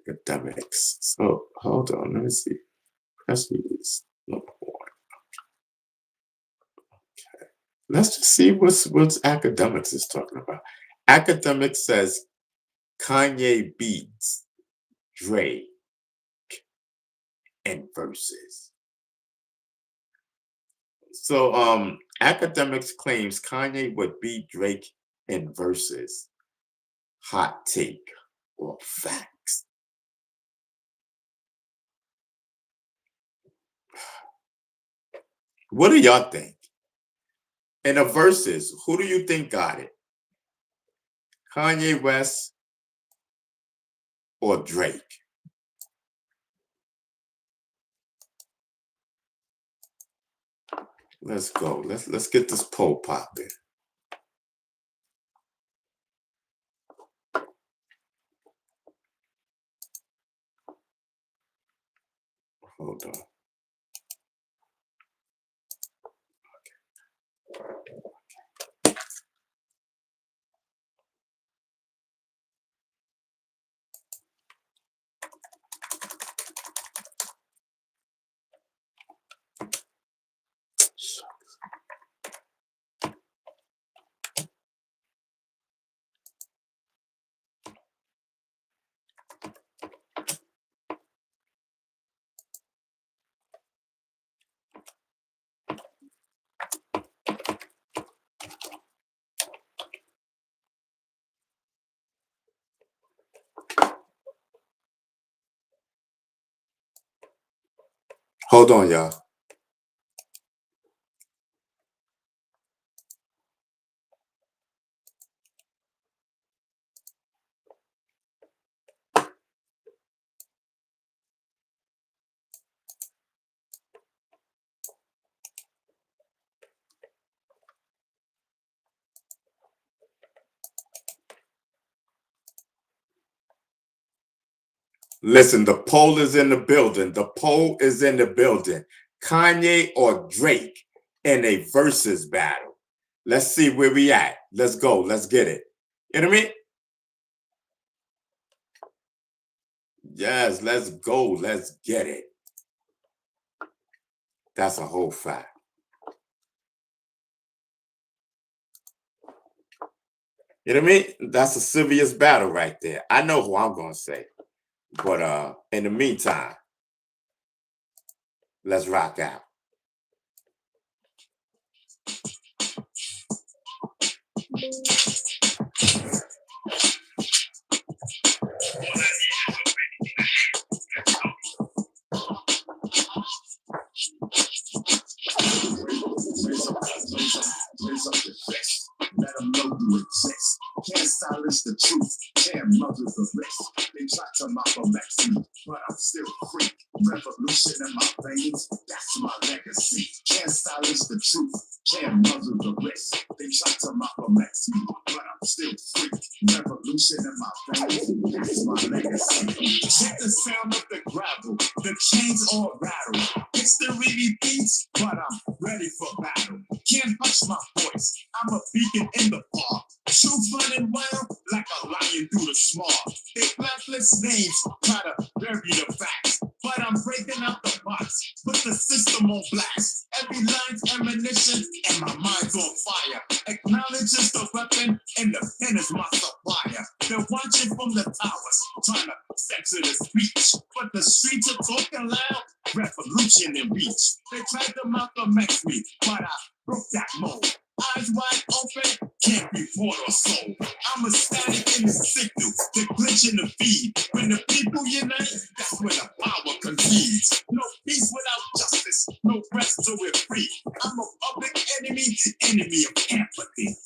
Academics. So hold on, let me see. Press release number 1. Okay. Let's just see what's academics is talking about. Academics says Kanye beats Drake in verses. So academics claims Kanye would beat Drake in verses. Hot take or facts? What do y'all think? In the verses, who do you think got it? Kanye West or Drake? Let's go. Let's get this poll popping. Hold on. Hold on, y'all. Listen, the poll is in the building. The poll is in the building. Kanye or Drake in a versus battle. Let's see where we at. Let's go. Let's get it. You know what I mean? Yes, let's go. Let's get it. That's a whole fact. You know what I mean? That's a serious battle right there. I know who I'm gonna say. But in the meantime, let's rock out. Raise up the fist. Let them know you exist. Can't silence the truth. Can't muzzle the rest. They try to mock me, but I'm still free. Revolution in my veins, that's my legacy. Can't silence the truth. Can't muzzle the rest. They try to mock me, but I'm still free. Revolution in my veins, that's my legacy. Check the sound of the gravel. The chains all rattle. History beats, but I'm ready for battle. Can't hush my voice. I'm a beacon in the fog. Truth running wild like a lion through the smog. They blacklist names, try to bury the facts. But I'm breaking out the box, put the system on blast. Every line's ammunition and my mind's on fire. Acknowledge is the weapon and the pen is my supplier. They're watching from the towers, trying to censor the speech. But the streets are talking loud, revolution in reach. They tried to Malcolm X me, but I broke that mold. Eyes wide open, can't be bought or sold. I'm a static in the signal, the glitch in the feed. When the people unite, that's when the power concedes. No peace without justice, no rest till we're free. I'm a public enemy, enemy of empathy.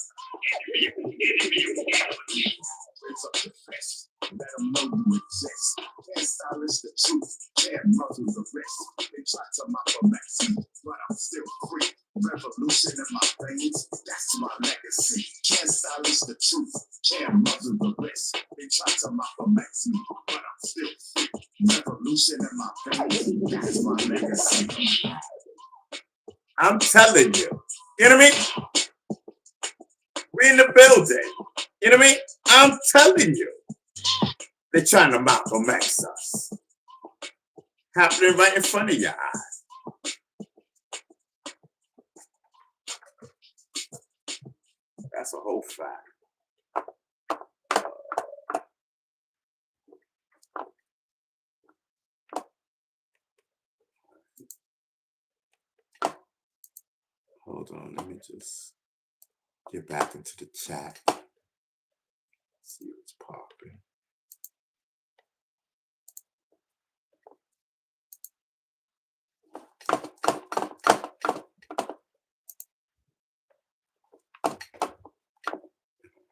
Raise up the fist, let them know you exist. Can't silence the truth, can't muzzle the rest. They try to mock me, but I'm still free. Revolution in my veins, that's my legacy. Can't silence the truth, can't muzzle the rest. They try to mock me, but I'm still free. Revolution in my veins, that's my legacy. I'm telling you. You know what I mean? We're in the building. You know what I mean? I'm telling you. They're trying to Malcolm X us. Happening right in front of your eyes. That's a whole fact. Hold on, let me just get back into the chat. See what's popping.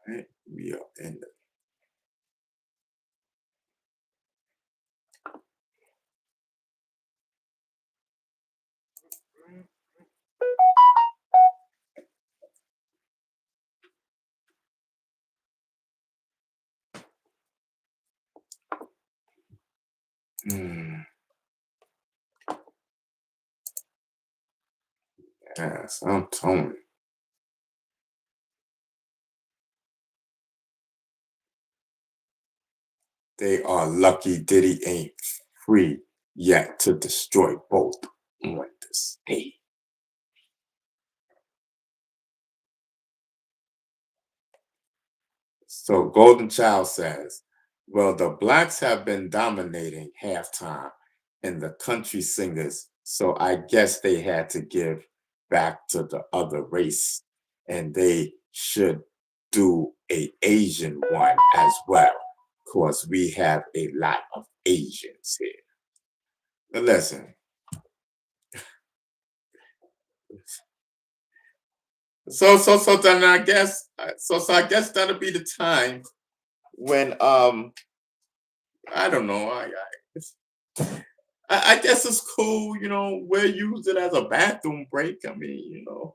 Right, we are in the Yes, I'm telling you. They are lucky Diddy ain't free yet to destroy both on the stage. So Golden Child says, well, the blacks have been dominating halftime in the country singers, so I guess they had to give back to the other race, and they should do a Asian one as well, because we have a lot of Asians here. But listen, so then I guess so I guess that'll be the time when I don't know. I guess it's cool, you know, we'll use it as a bathroom break. I mean, you know.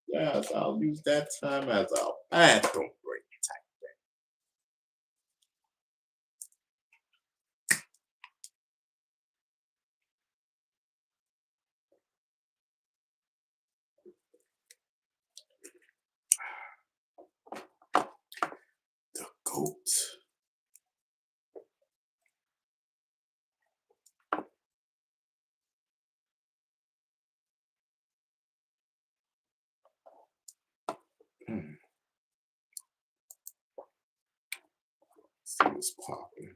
Yes, I'll use that time as a bathroom break type thing. The goat. Hmm. See what's popping.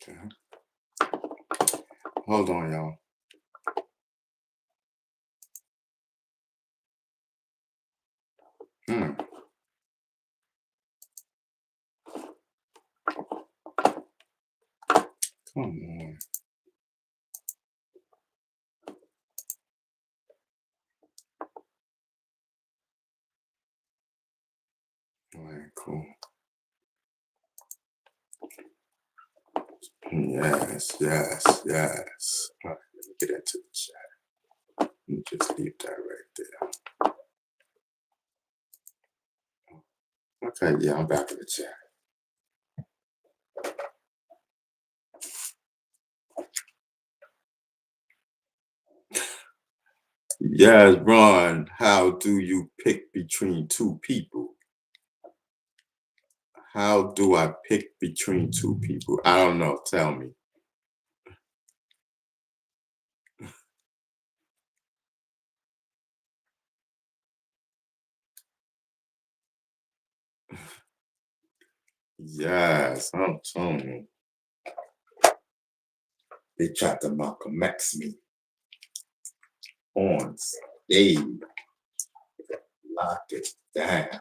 Okay. Hold on, y'all. Hmm. Come on. All right, cool. Yes. All right, let me get into the chat. Let me just leave that right there. Okay, yeah, I'm back in the chat. Yes, Ron, how do you pick between two people? How do I pick between two people? I don't know. Tell me. Yes, I'm telling you. They tried to Malcolm X me on stage. Lock it down.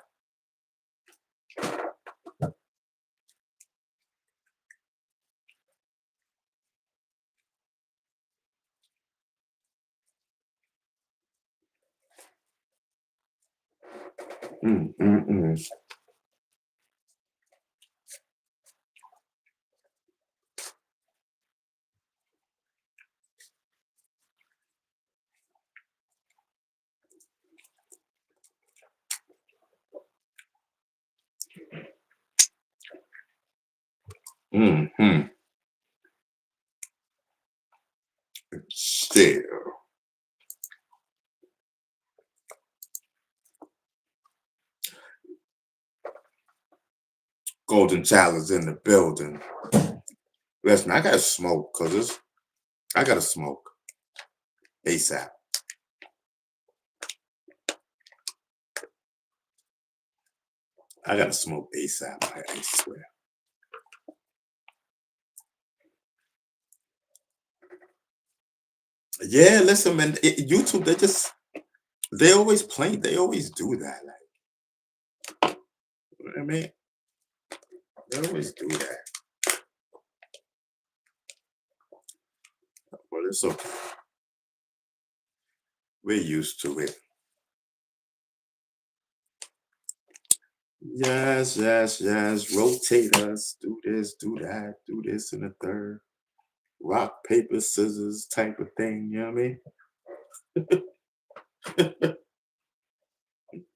Mm, mm, mm. Mm-hmm. Still. Golden Child is in the building. Listen, I gotta smoke because I gotta smoke ASAP. I gotta smoke ASAP. I swear. Yeah, listen, man. YouTube, they always play. They always do that. Like, you know what I mean, they always do that. But it's okay. We're used to it. Yes. Rotate us. Do this, do that, do this and the third. Rock, paper, scissors type of thing. You know what I mean?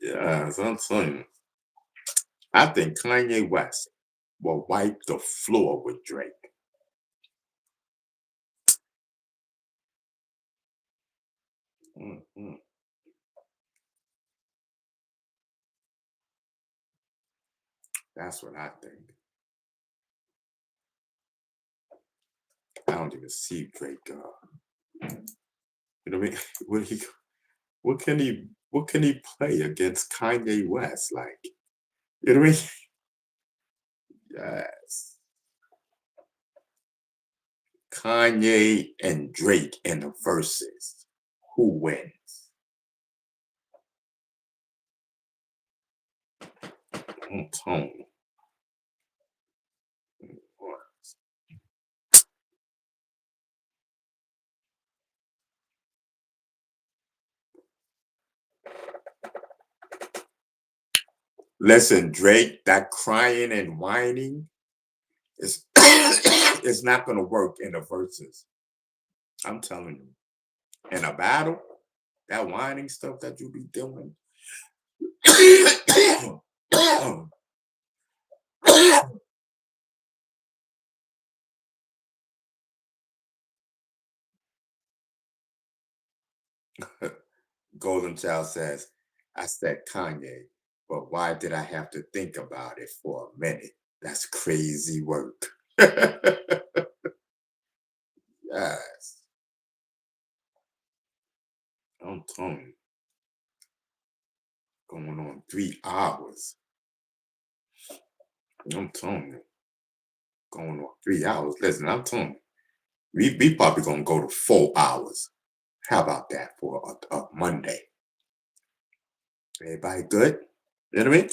Yes, I'm telling you. I think Kanye West will wipe the floor with Drake. Mhm. That's what I think. I don't even see Drake. You know what I mean? What can he play against Kanye West? Like, you know what I mean? Yes. Kanye and Drake in the verses. Who wins? Tone. Listen, Drake, that crying and whining is it's not gonna work in the verses. I'm telling you. In a battle, that whining stuff that you be doing. Golden Child says, I said Kanye. But why did I have to think about it for a minute? That's crazy work. Yes. I'm telling you, going on 3 hours. I'm telling you, going on 3 hours. Listen, I'm telling you, we probably gonna go to 4 hours. How about that for a Monday? Everybody good? You know what I mean?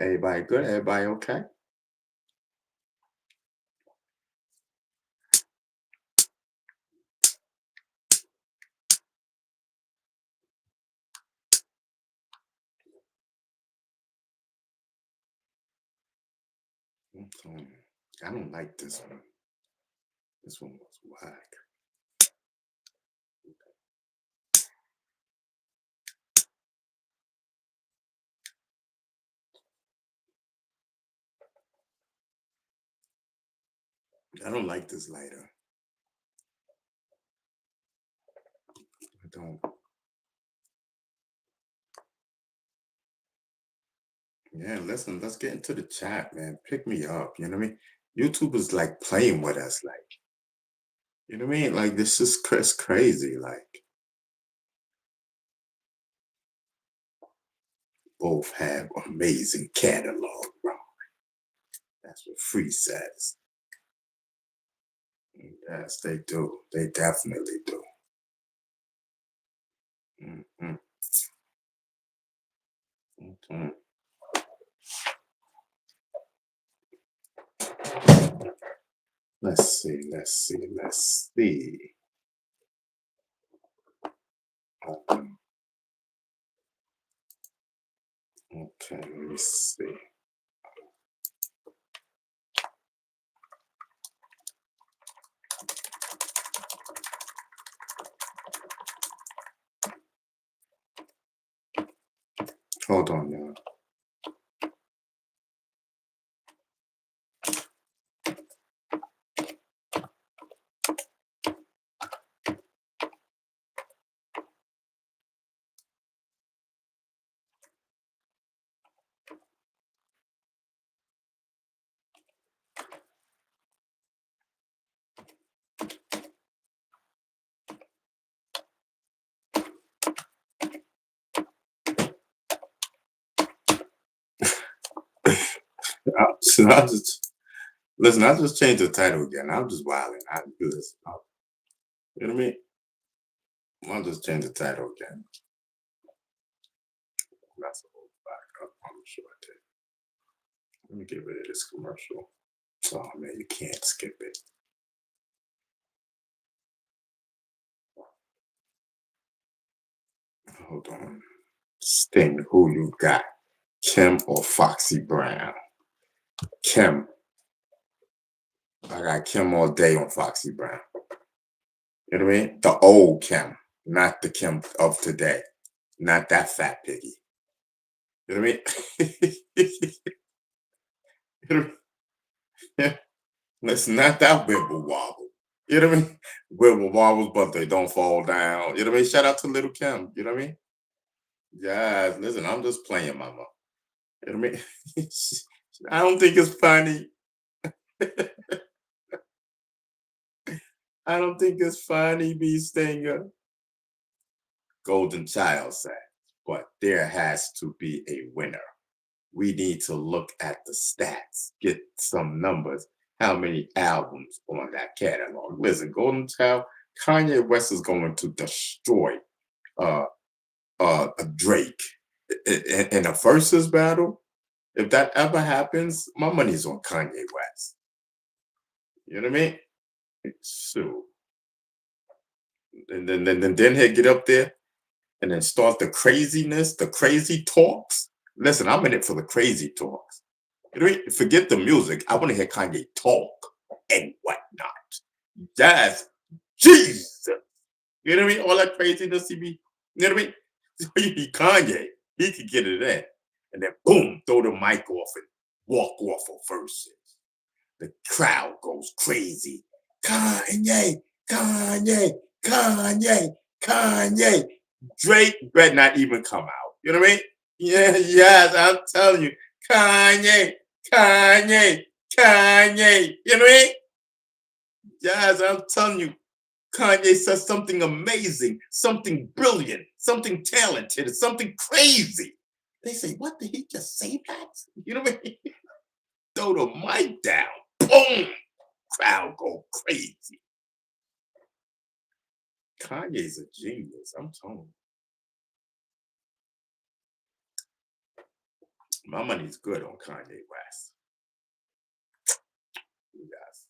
Everybody good? Everybody okay? I'm telling you, I don't like this one. This one was whack. I don't like this lighter. I don't. Yeah, listen, let's get into the chat, man. Pick me up. You know what I mean? YouTube is like playing with us, like, you know what I mean? Like, this is crazy. Like, both have amazing catalog, bro. That's what Free says. Yes, they do. They definitely do. Mhm. Mhm. Let's see. Let's see. Let's see. Um, okay, let me see. Hold on now. I'll just listen. I just changed the title again. I'm just wilding. I do this. You know what I mean? I'll just change the title again. That's a whole backup. I'm sure I did. Let me get rid of this commercial. Oh man, you can't skip it. Hold on. Sting, who you got? Kim or Foxy Brown? Kim. I got Kim all day on Foxy Brown. You know what I mean? The old Kim, not the Kim of today. Not that fat piggy. You know what I mean? You know what I mean? It's not that wibble wobble. You know what I mean? Wibble wobbles, but they don't fall down. You know what I mean? Shout out to Little Kim. You know what I mean? Yeah, listen, I'm just playing, mama. You know what I mean? I don't think it's funny. I don't think it's funny, B Stinger. Golden Child said, but there has to be a winner. We need to look at the stats, get some numbers. How many albums on that catalog? Listen, Golden Child, Kanye West is going to destroy uh Drake in a versus battle. If that ever happens, my money's on Kanye West. You know what I mean? So, and then he'll get up there and then start the craziness, the crazy talks. Listen, I'm in it for the crazy talks. You know what I mean? Forget the music. I want to hear Kanye talk and whatnot. Yes, Jesus. You know what I mean? All that craziness he be, you know what I mean? He be Kanye. He could get it in. And then boom, throw the mic off and walk off of verses. The crowd goes crazy. Kanye, Kanye, Kanye, Kanye. Drake better not even come out. You know what I mean? Yeah, yes, I'm telling you, Kanye, Kanye, Kanye. You know what I mean? Yes, I'm telling you, Kanye says something amazing, something brilliant, something talented, something crazy. They say, what did he just say that? You know what I mean? Throw the mic down. Boom. Crowd go crazy. Kanye's a genius. I'm telling you. My money's good on Kanye West. Yes.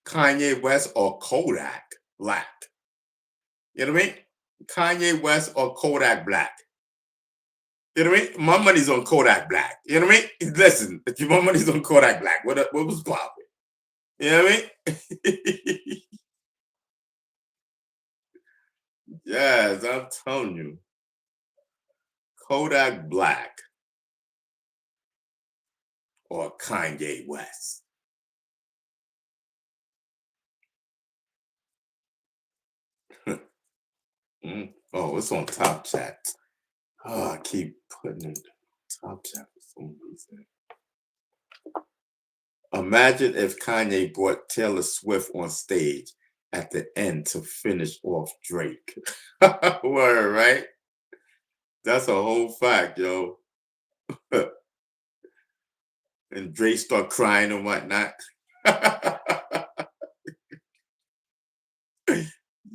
Kanye West or Kodak Black. You know what I mean? Kanye West or Kodak Black. You know what I mean? My money's on Kodak Black. You know what I mean? Listen, my money's on Kodak Black. What was popping? You know what I mean? Yes, I'm telling you. Kodak Black or Kanye West. Oh, it's on Top Chat. Oh, I keep putting it on Top Chat for some reason. Imagine if Kanye brought Taylor Swift on stage at the end to finish off Drake. Word, right? That's a whole fact, yo. And Drake start crying and whatnot.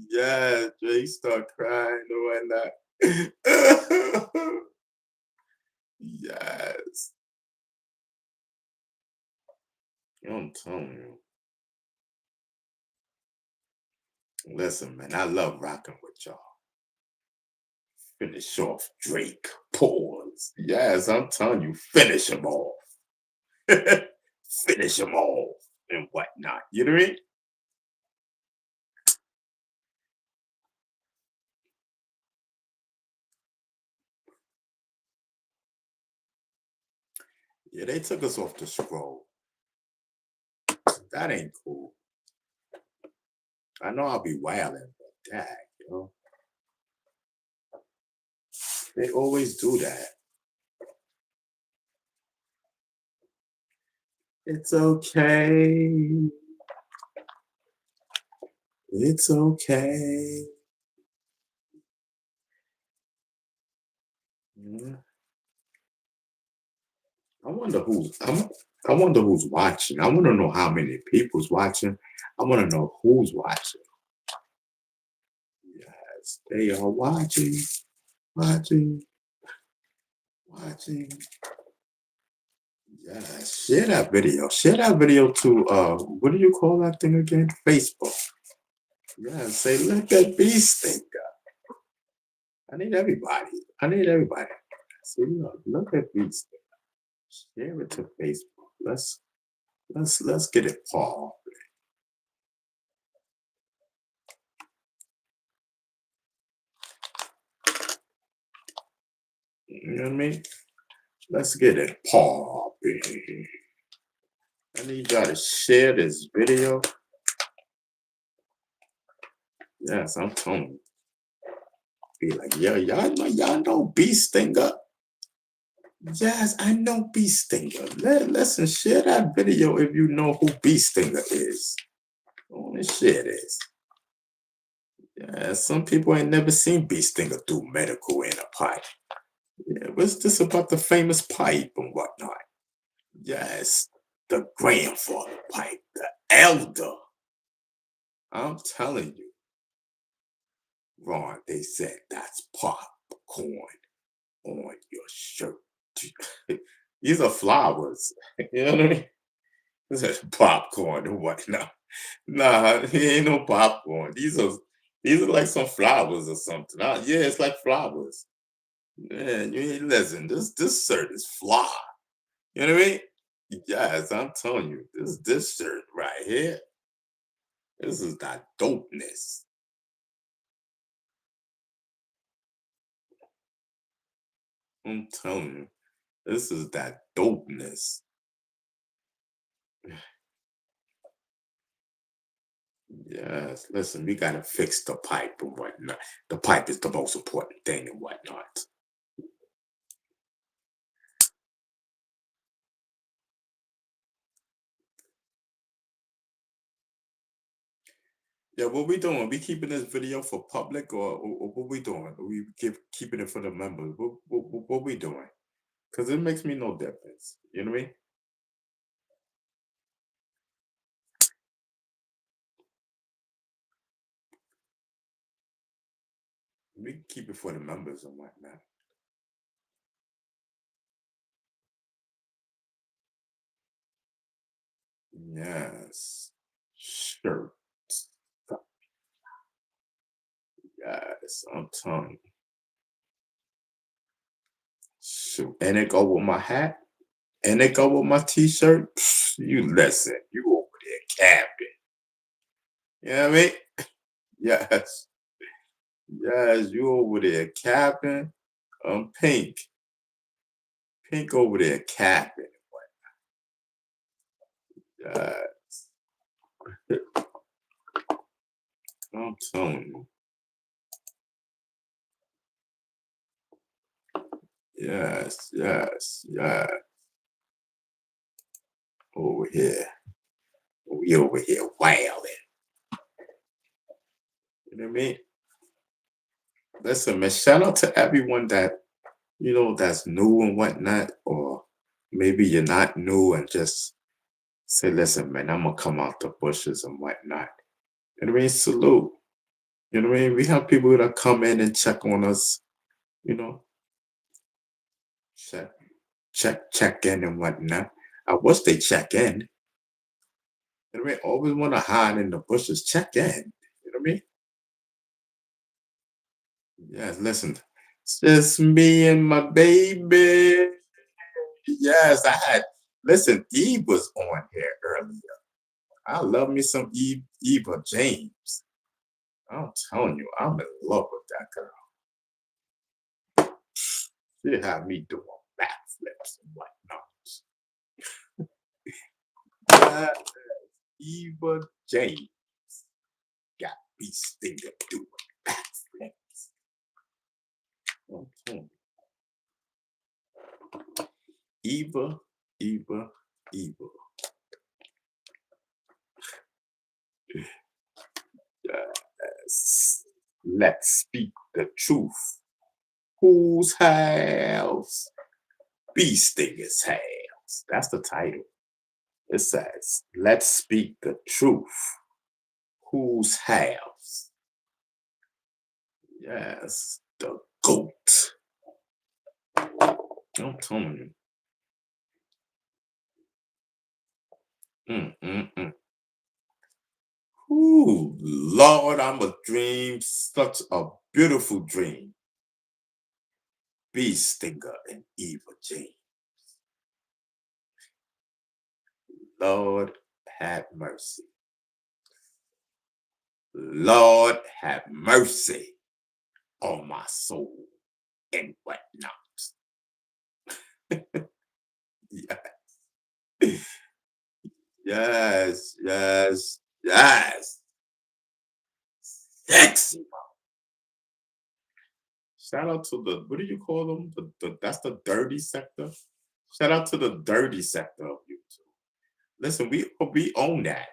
Yeah, Drake start crying and whatnot. Yes. I'm telling you. Listen, man, I love rocking with y'all. Finish off Drake. Pause. Yes, I'm telling you, finish them off. Finish them off and whatnot. You know what I mean? Yeah, they took us off the scroll. That ain't cool. I know I'll be wilding, but dang, you know. They always do that. It's okay. It's okay. Yeah. I wonder who's watching. I want to know how many people's watching. I want to know who's watching. Yes, they are watching, watching, watching. Yeah, share that video. Share that video to what do you call that thing again? Facebook. Yeah, say look at Beast Thinker. I need everybody. I need everybody. See, look at Beast Thinker. Share it to Facebook. Let's get it Paul. You know what I mean? Let's get it popping. I need y'all to share this video. Yes, I'm telling you. Be like, yo, y'all know Beast Stinger. Yes, I know Beast Stinger. Listen, share that video if you know who Beast Stinger is. I want to share this. Yeah, some people ain't never seen Beast Stinger do medical in a pipe. Yeah, what's this about the famous pipe and whatnot? Yes, the grandfather pipe, the elder. I'm telling you, Ron, they said that's popcorn on your shirt. These are flowers. You know what I mean? This is popcorn and whatnot. Nah, it ain't no popcorn. These are like some flowers or something. Yeah, it's like flowers. Man, you ain't listen. This shirt is fly. You know what I mean? Yes, I'm telling you, this shirt right here. This is that dopeness. I'm telling you, this is that dopeness. Yes, listen, we gotta fix the pipe and whatnot. The pipe is the most important thing and whatnot. Yeah, what we doing? We keeping this video for public or what we doing? We keeping it for the members. What we doing? Because it makes me no difference. You know what I mean? We keep it for the members and whatnot. Yes. Sure. Yes, I'm telling you. Shoot. And it go with my hat. And it go with my t-shirt. You listen. You over there capping. You know what I mean? Yes. Yes, you over there capping. Pink. Pink over there capping. Yes. I'm telling you. Yes, yes, yes. Over here. We over here wailing. You know what I mean? Listen, man, shout out to everyone that, that's new and whatnot, or maybe you're not new and just say, listen, man, I'm gonna come out the bushes and whatnot. You know what I mean? Salute. You know what I mean? We have people that come in and check on us, you know, check, check in and whatnot. I wish they check in. You know what I mean? Always want to hide in the bushes. Check in. You know what I mean? Yes, listen. It's just me and my baby. Yes, I had. Listen, Eve was on here earlier. I love me some Eva James. I'm telling you, I'm in love with that girl. She had me doing backflips and whatnot. Eva James got me stinging doing backflips. Okay. Eva, Eva, Eva. Yes. Let's speak the truth. Whose house? Bee Stinger's house. That's the title. It says, let's speak the truth. Whose house? Yes, the goat. I'm telling you. Mm-mm-mm. Ooh, Lord, I'm a dream, such a beautiful dream. Bee Stinger and Eva James. Lord, have mercy. Lord, have mercy on my soul and whatnot. Yes, yes, yes, yes. Sexy. Shout out to the, what do you call them? That's the dirty sector. Shout out to the dirty sector of YouTube. Listen, we own that.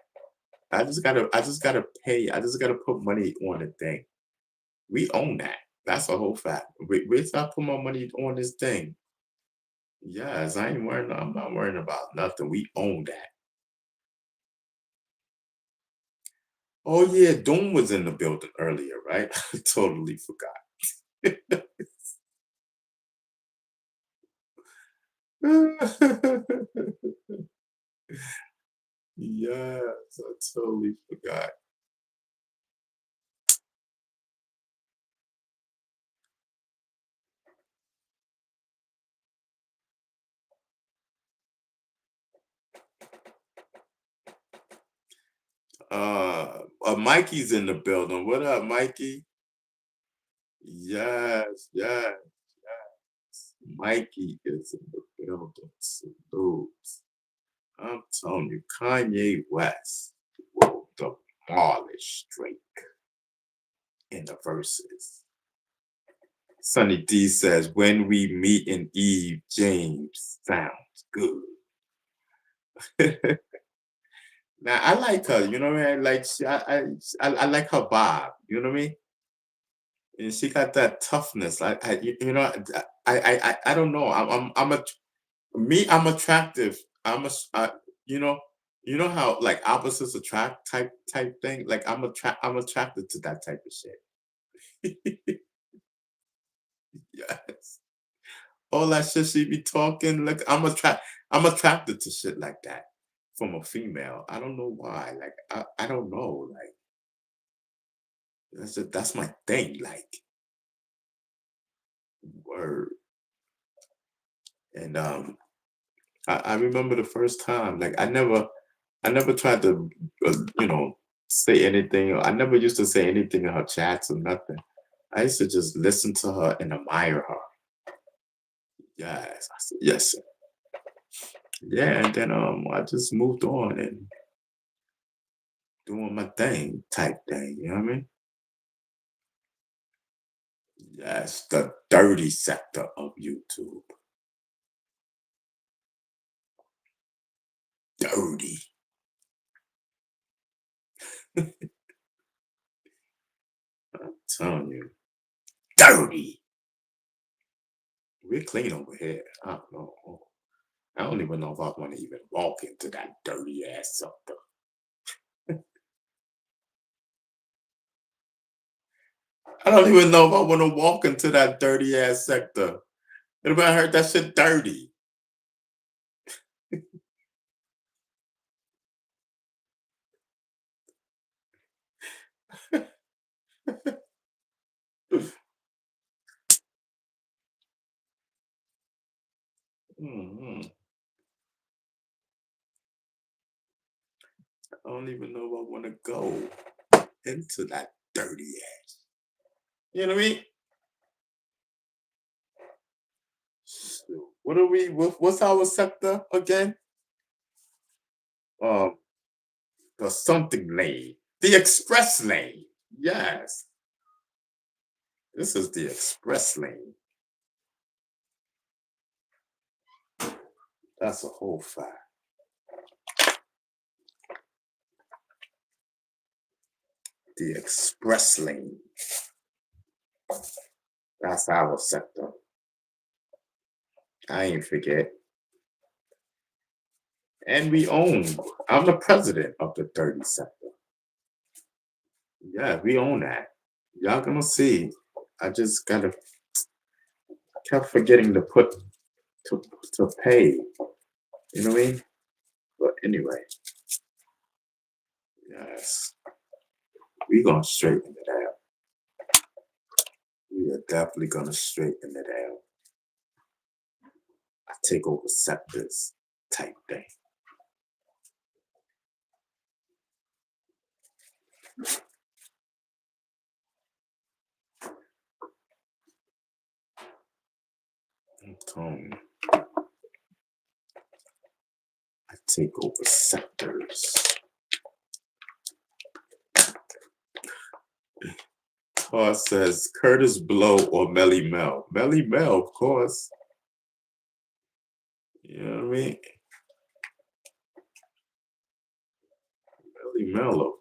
I just gotta pay. I just gotta put money on the thing. We own that. That's a whole fact. We stop putting my money on this thing. Yes, I ain't worrying. I'm not worrying about nothing. We own that. Oh yeah, Doom was in the building earlier, right? I totally forgot. Yes, I totally forgot. Mikey's in the building. What up, Mikey? Yes, yes, yes. Mikey is in the building. Salute. I'm telling you, Kanye West. Whoa, demolish Drake in the verses. Sunny D says, when we meet in Eve, James sounds good. Now I like her, you know what I mean? Like I like her vibe, you know what I mean? And she got that toughness. You know, I don't know. I'm attractive. You know, you know how like opposites attract type thing. Like I'm attracted to that type of shit. Yes. All that shit she be talking. Like I'm attracted to shit like that from a female. I don't know why. Like I don't know. Like that's my thing. Like word. And I remember the first time. Like I never tried to you know say anything. I never used to say anything in her chats or nothing. I used to just listen to her and admire her. Yes, I said, yes, sir. Yeah, and then I just moved on and doing my thing type thing, you know what I mean? Yes, the dirty sector of YouTube. Dirty. I'm telling you. Dirty. We're clean over here. I don't know. I don't even know if I want to even walk into that dirty ass sector. I don't even know if I want to walk into that dirty ass sector. Anybody heard that shit dirty? Mhm. I don't even know if I want to go into that dirty ass. You know what I mean? So, what are we? What's our sector again? Um, the something lane, the express lane. Yes, this is the express lane. That's a whole fact. The express lane. That's our sector. I ain't forget. And we own. I'm the president of the 30 sector. Yeah, we own that. Y'all gonna see. I just gotta kept forgetting to put to pay. You know what I mean? But anyway, yes, we gonna straighten it out. We are definitely gonna straighten it out. I take over sectors type thing. I'm telling you, I take over sectors. Tar says Curtis Blow or Melly Mel. Melly Mel, of course. You know what I mean? Melly Mel,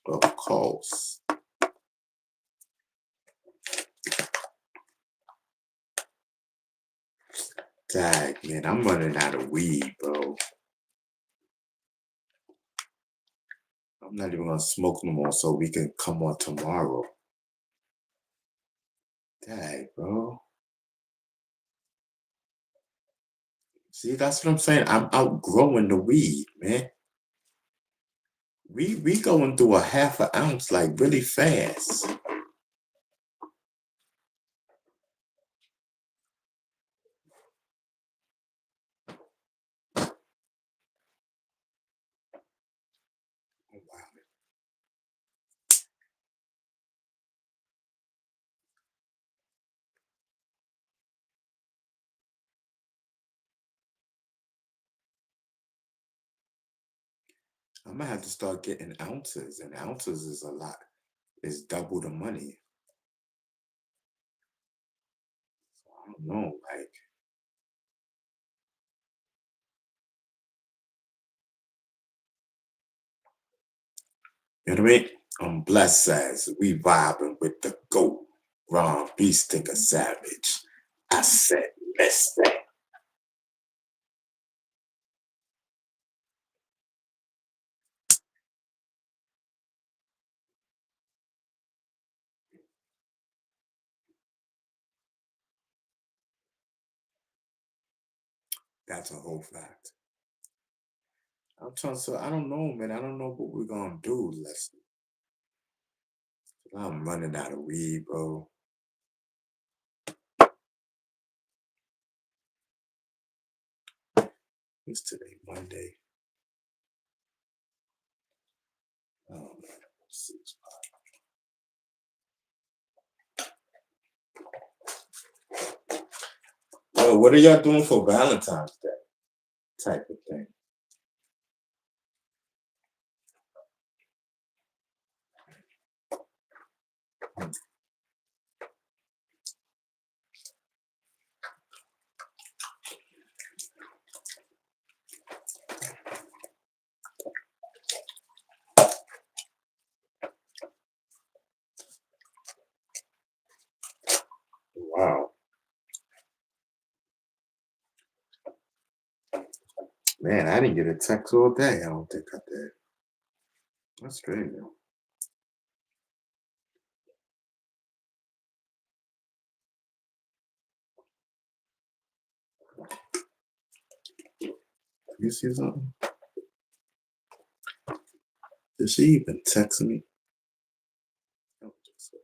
of course. Dag, man, I'm running out of weed, bro. I'm not even gonna smoke no more so we can come on tomorrow. Dag, bro. See, that's what I'm saying. I'm outgrowing the weed, man. We going through a half an ounce like really fast. Oh, wow. I'm gonna have to start getting ounces, and ounces is a lot. Is double the money. I don't know, like you know what I mean. I'm blessed as we vibing with the goat, Ron B. Sticker Savage. I said, listen. That's a whole fact. I'm trying to. I don't know, man. I don't know what we're gonna do. Listen, I'm running out of weed, bro. It's today, Monday. Oh man, 6. Yo, what are y'all doing for Valentine's Day? Type of thing. Wow, man, I didn't get a text all day. I don't think I did. That's crazy. You see something? Did she even text me? Oh, just-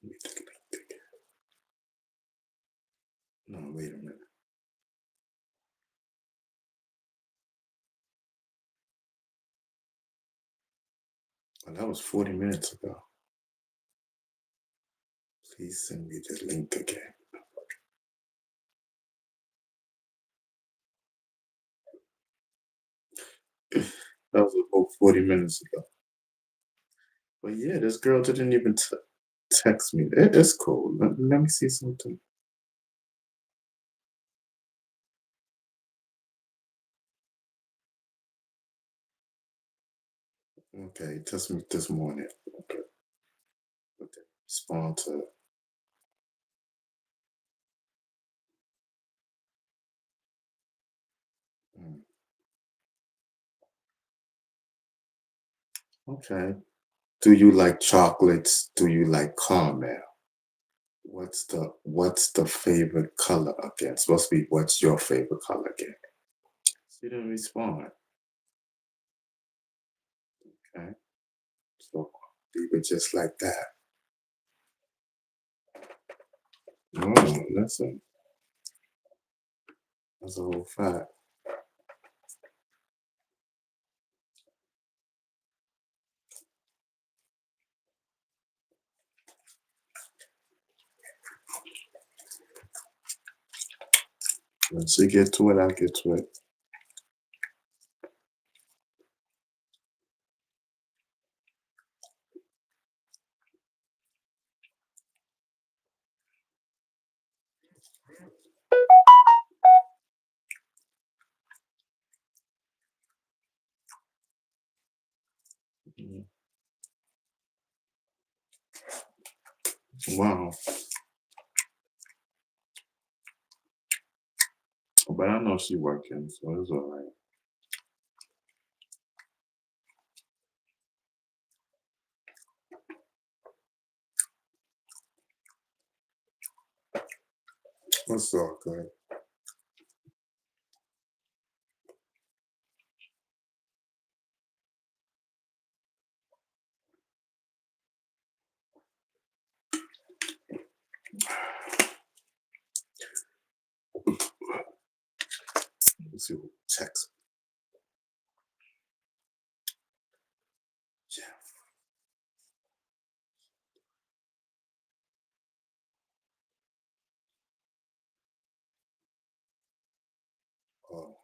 Let me take a look again. No, wait a minute. Well, that was 40 minutes ago. Please send me the link again. That was about 40 minutes ago. But yeah, this girl didn't even text me. It's cool. Let me see something. Okay, text me this morning. Okay, okay. Respond to. mm, Okay. Do you like chocolates? Do you like caramel? What's the favorite color again? It's supposed to be what's your favorite color again? She didn't respond. Okay. So leave it just like that. Oh, listen. That's a whole fact. When she get to it, I get to it. Mm. Wow. But I know she working, so it's all right. It's all good. Let's see who text. Jeff. Oh.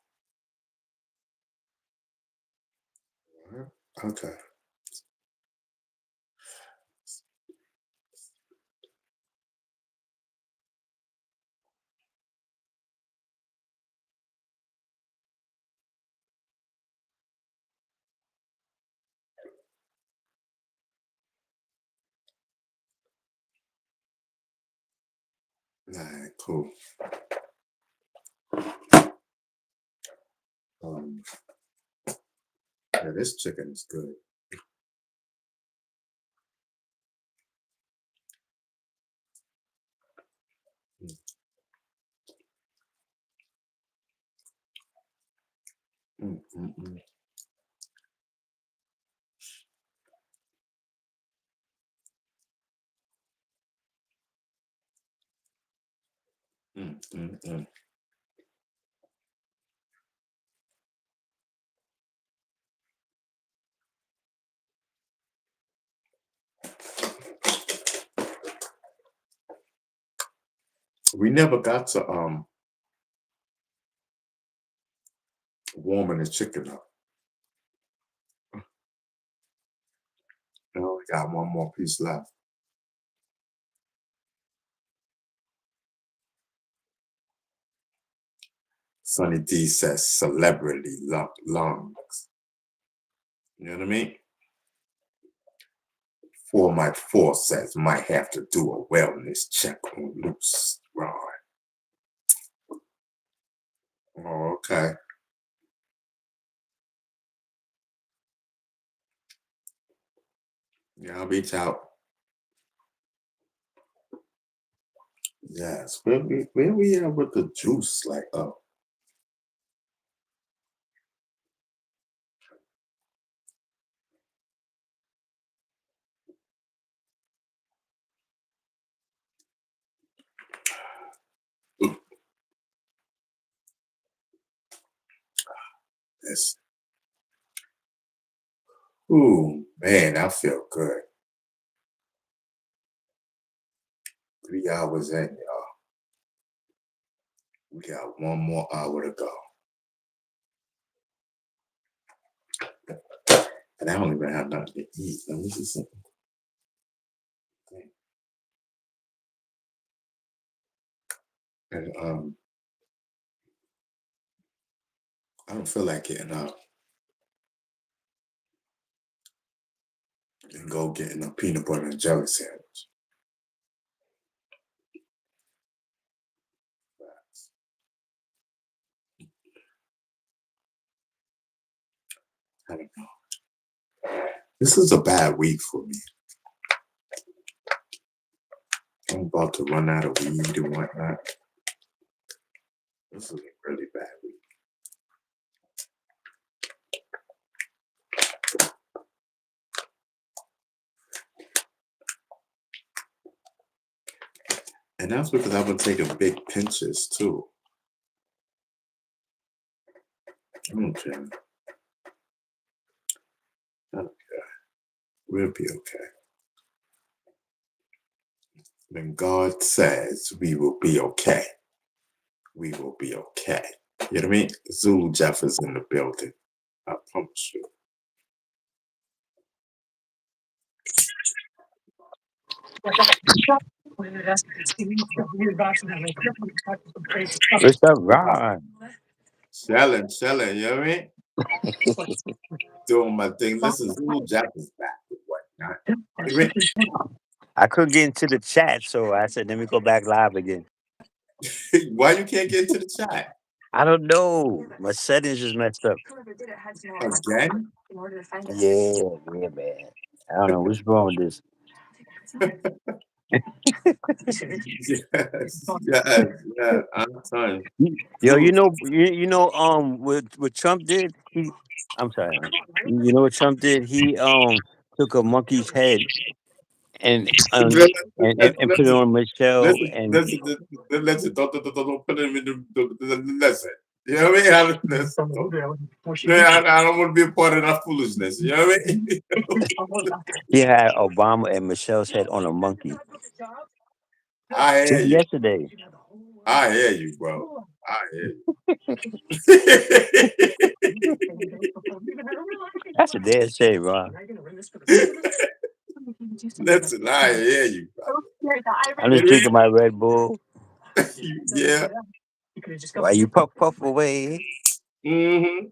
Okay. All right, cool. Yeah, this chicken is good. Mm, mm, mm. Mm, mm, mm. We never got to warming the chicken up. We only got one more piece left. Sunny D says celebrity lungs. You know what I mean? 4 Mike 4 says might have to do a wellness check on Loose Ron. Oh, okay. Yeah, I'll reach out. Yes, where we at with the juice? Like, oh, this. Ooh, man, I feel good. 3 hours in, y'all. We got one more hour to go. And I don't even have nothing to eat. Let me see something. And I don't feel like getting up and go getting a peanut butter and jelly sandwich. I don't know. This is a bad week for me. I'm about to run out of weed and whatnot. This is a really bad week. And that's because I've been taking big pinches too. Okay. Okay. We'll be okay. When God says we will be okay, we will be okay. You know what I mean? Zulu Jeff is in the building. I promise you. What's up, Ron? Chilling, chilling, you know what I mean? Doing my thing. Listen, Zulu Jeff is back with whatnot. You know what I couldn't get into the chat, so I said, let me go back live again. I mean? Why you can't get into the chat? I don't know. My settings just messed up. Again? Yeah, man. I don't know what's wrong with this. Yes, yes. I'm telling Yo, you. what Trump did? I'm sorry. You know what Trump did? He took a monkey's head and Listen, and put it on Michelle listen, and listen, listen, don't put him in listen. You know what I mean? Listen, I don't want to be a part of that foolishness. You know what I mean? he had Obama and Michelle's head on a monkey I hear just you. yesterday. I hear you, bro. I hear you. That's a dead shame, Ron. Listen, I hear you. I'm You just know drinking my Red Bull yeah. while you puff away. Mm-hmm.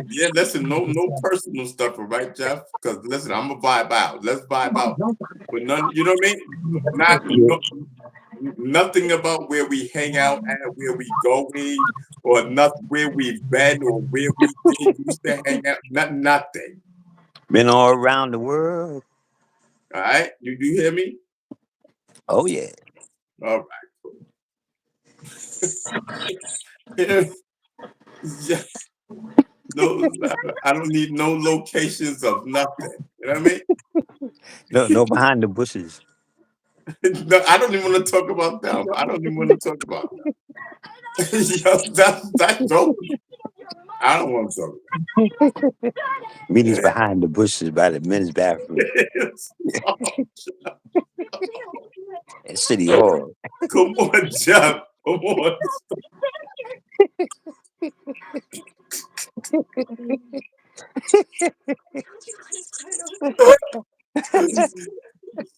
Yeah, listen, no personal stuff, all right, Jeff? Because listen, I'm gonna vibe out. Let's vibe out. But none, you know what I mean? Not Yeah. nothing about where we hang out at, where we going, or not where we've been or where we did used to hang out. Nothing. Been all around the world. All right? You hear me? Oh yeah. All right. Yeah. No, I don't need no locations of nothing. You know what I mean? No behind the bushes. No, I don't even want to talk about them. I don't even want to talk about them. Yo, that's dope. I don't want to talk Meetings about behind the bushes by the men's bathroom it. at City Hall. Come on, Jeff. Come on.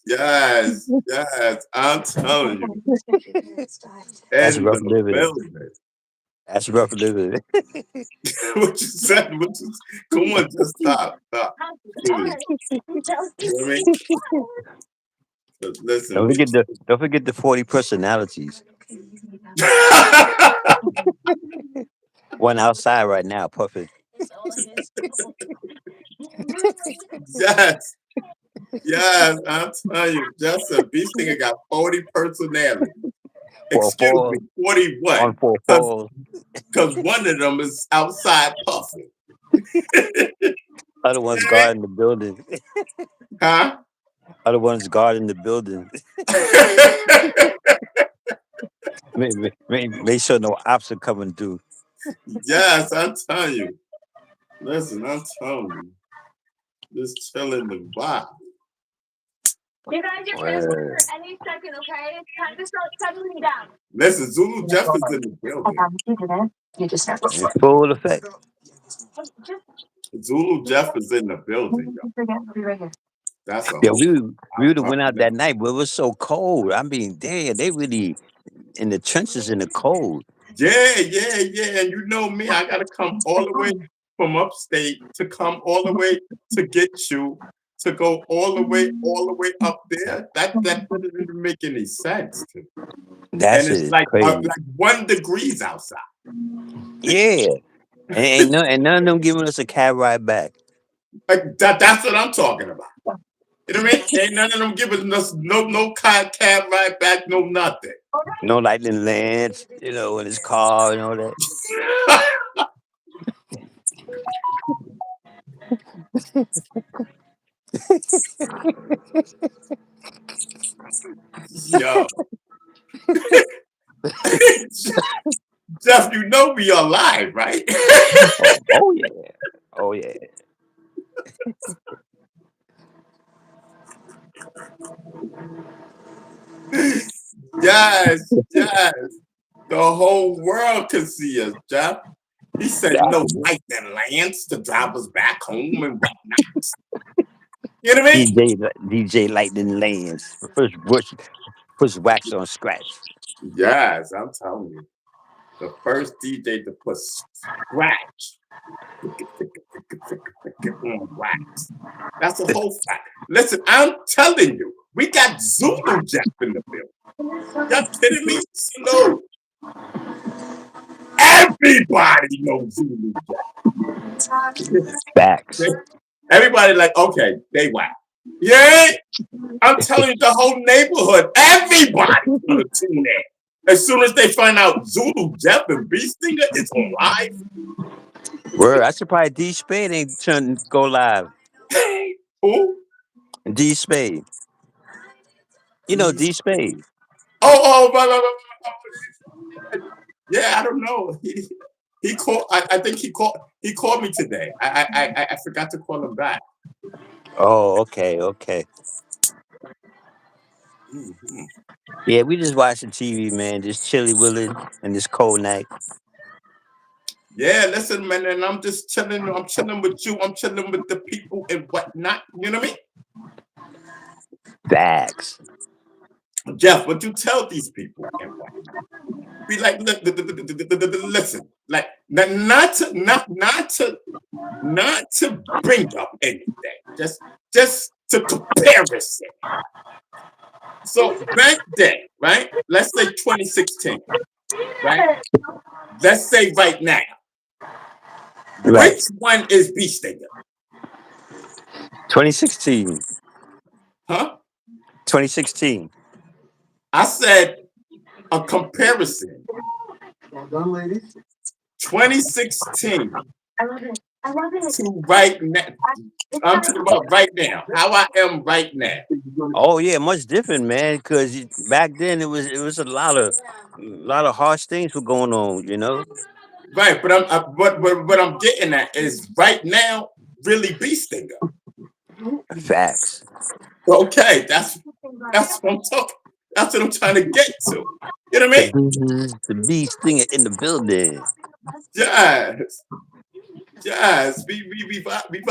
Yes, yes. I'm telling you. That's And rough the living. building. That's rough living. What you said, come on, just stop. Stop. Please. You know what I mean? But listen, Don't forget the 40 personalities. One outside right now, puffing. yes, yes, I'm telling you, Justin, Beast Singer got 40 personalities. Four Excuse me, falls 40 what? on four falls. Because one of them is outside puffing. Other ones guarding the building. Huh? Other ones guarding the building. Make sure no ops are coming through. yes, I'm telling you. Listen, I'm telling you. Just chilling the vibe. You guys are Word. any second, okay? It's time to start settling down. Listen, Zulu Jeff is in the building. In full effect. Zulu Jeff is in the building, yo. That's a Yeah, whole. we would have went out that night, but it was so cold. I mean, damn, they really in the trenches in the cold. Yeah, yeah, yeah. And you know me, I gotta come all the way from upstate to come all the way to get you to go all the way up there. That doesn't even make any sense to me. That And shit it's is like crazy. 1 degrees outside. Yeah. And none of them giving us a cab ride back. Like that's what I'm talking about. You know what I mean? Ain't none of them giving us no cab ride back, no nothing. No lightning lands, in his car and all that. Yo. Jeff, you know we are live, right? Oh yeah. Oh yeah. yes, yes. The whole world can see us, Jeff. He said no lightning lands to drive us back home and whatnot. You know what I mean? DJ Lightning Lands. First wax on scratch. Yes, I'm telling you. The first DJ to put scratch on wax. That's a whole fact. Listen, I'm telling you, we got Zulu Jeff in the building. Y'all kidding me? No. Everybody knows Zulu Jeff. Facts. Everybody like, okay, they whack. Yeah, I'm telling you, the whole neighborhood, everybody's gonna tune in. As soon as they find out Zulu Jeff and Beast Singer is on live, Word. I surprised D Spade ain't trying to go live. Who? D Spade. You know These- D Spade. blah, blah, blah. Yeah, I don't know. He called. I think he called. He called me today. I forgot to call him back. Oh, okay, okay. Mhm. Yeah, we just watching TV, man. Just chilly willing and this cold night. Yeah, listen, man, and I'm just chilling. I'm chilling with you. I'm chilling with the people and whatnot. You know what I mean? Facts. Jeff, what you tell these people and whatnot? Be like, listen, like not to bring up anything, just to comparison. So back then, right? Let's say 2016, right? Let's say right now, Right. which one is B Stinger? 2016. Huh? 2016. I said a comparison. Well done, ladies. 2016 I love it. I love it. to right now. I'm talking about right now. How I am right now. Oh yeah, much different, man. Because back then it was a lot of harsh things were going on. Right, but what I'm getting at is right now really B Stinger. Facts. Okay, that's what I'm talking. That's what I'm trying to get to. You know what I mean? The beast thing in the building. Yes, yes, we vibing.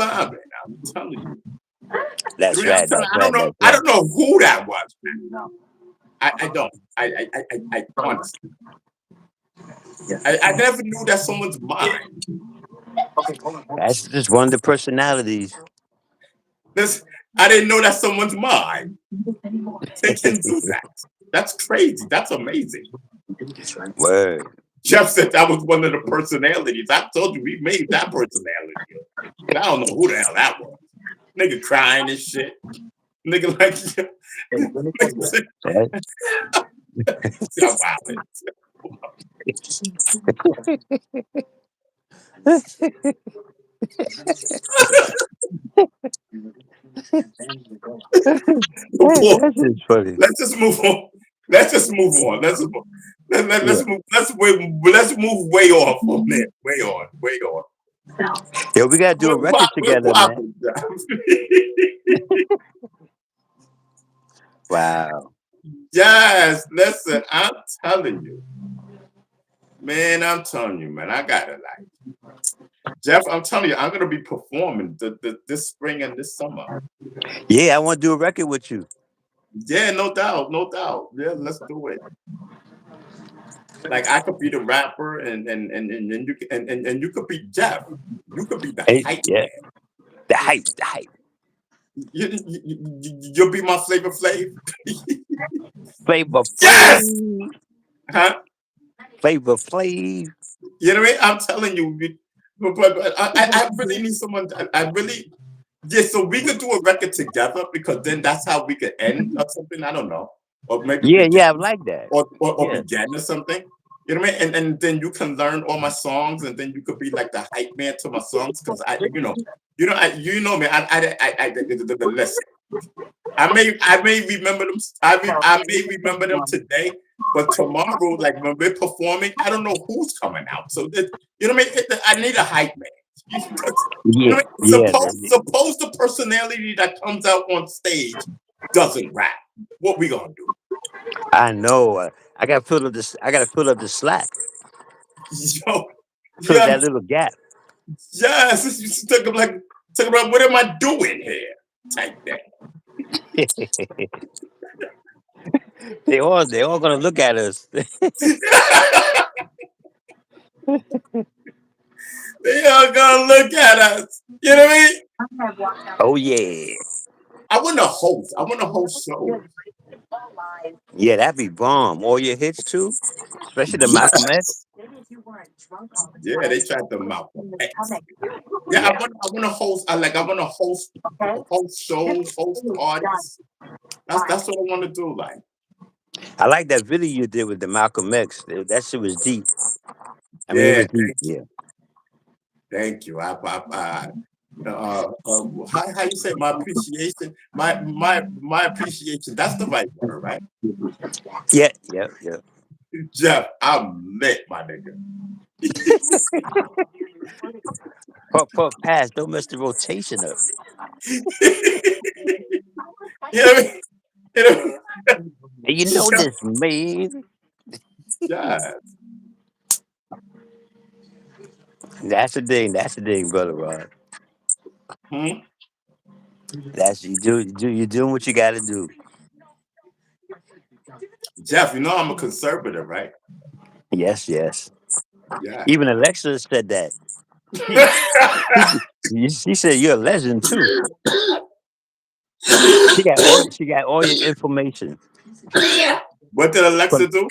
I'm telling you. That's You know what I mean? I'm right. telling That's you, right. That's I right. don't know who that was. Man. I don't. I honestly. I never knew that someone's mind. That's just one of the personalities. This I didn't know that someone's mind. They can do that. That's crazy. That's amazing. Word. Jeff said that was one of the personalities. I told you we made that personality. I don't know who the hell that was. Nigga crying and shit. Nigga like Boy, That's just funny. let's just move on. Let's just move on. Yeah. Let's move way off from there. Way on. Way on. Yo, we gotta do a record We're together, man. popping, Jeff. Wow. Yes, listen, I'm telling you. Man, I'm telling you, man, I got it. Like Jeff, I'm telling you, I'm gonna be performing this spring and this summer. Yeah, I want to do a record with you. Yeah, no doubt, no doubt. Yeah, let's do it. Like I could be the rapper, and you and you could be Jeff. You could be the Hey, hype yeah, man. the hype, the hype. You'll be my Flavor Flav. Flavor Yes, Flav. huh? Flavor Flav. You know what I mean? I'm telling you, but I really need someone. I really, yeah. So we could do a record together because then that's how we could end or something. I don't know, or maybe Yeah, begin yeah, I like that. or Yeah. begin or something. You know what I mean? And then you can learn all my songs, and then you could be like the hype man to my songs because you know me. Listen. I may remember them. I may remember them today, but tomorrow, like when we're performing, I don't know who's coming out. So you know what I mean? I need a hype man. You Yeah, know what I mean? yeah, Suppose the personality that comes out on stage doesn't rap. What we gonna do? I know. I gotta fill up this. I gotta fill up the slack. Yo, Fill yeah, that little gap. yes. It's talking about what am I doing here? Type thing. They all gonna look at us. They are gonna look at us. You know what I mean? Oh yeah, I want to host. I want to host shows. yeah. That'd be bomb. All your hits too, especially the Malcolm X. Yes. Yeah, they tried to Malcolm X. Yeah, Yeah, I want to host. I want to host shows, host parties. That's what I want to do. Like, I like that video you did with the Malcolm X. That shit was deep. I mean, it yeah, was deep. Yeah. Thank you. How you say my appreciation? My appreciation. That's the right word, right? Yeah. Jeff, I'm lit, my nigga. Puff pass. Don't mess the rotation up. You know what I mean? You know? And you know this, man. Yeah. That's the thing. That's the thing, brother Rod. Hmm? That's you're doing what you got to do. Jeff, you know I'm a conservative, right? Yes. Yeah. Even Alexa said that. She, she said you're a legend too. She got all your information. What did Alexa From do?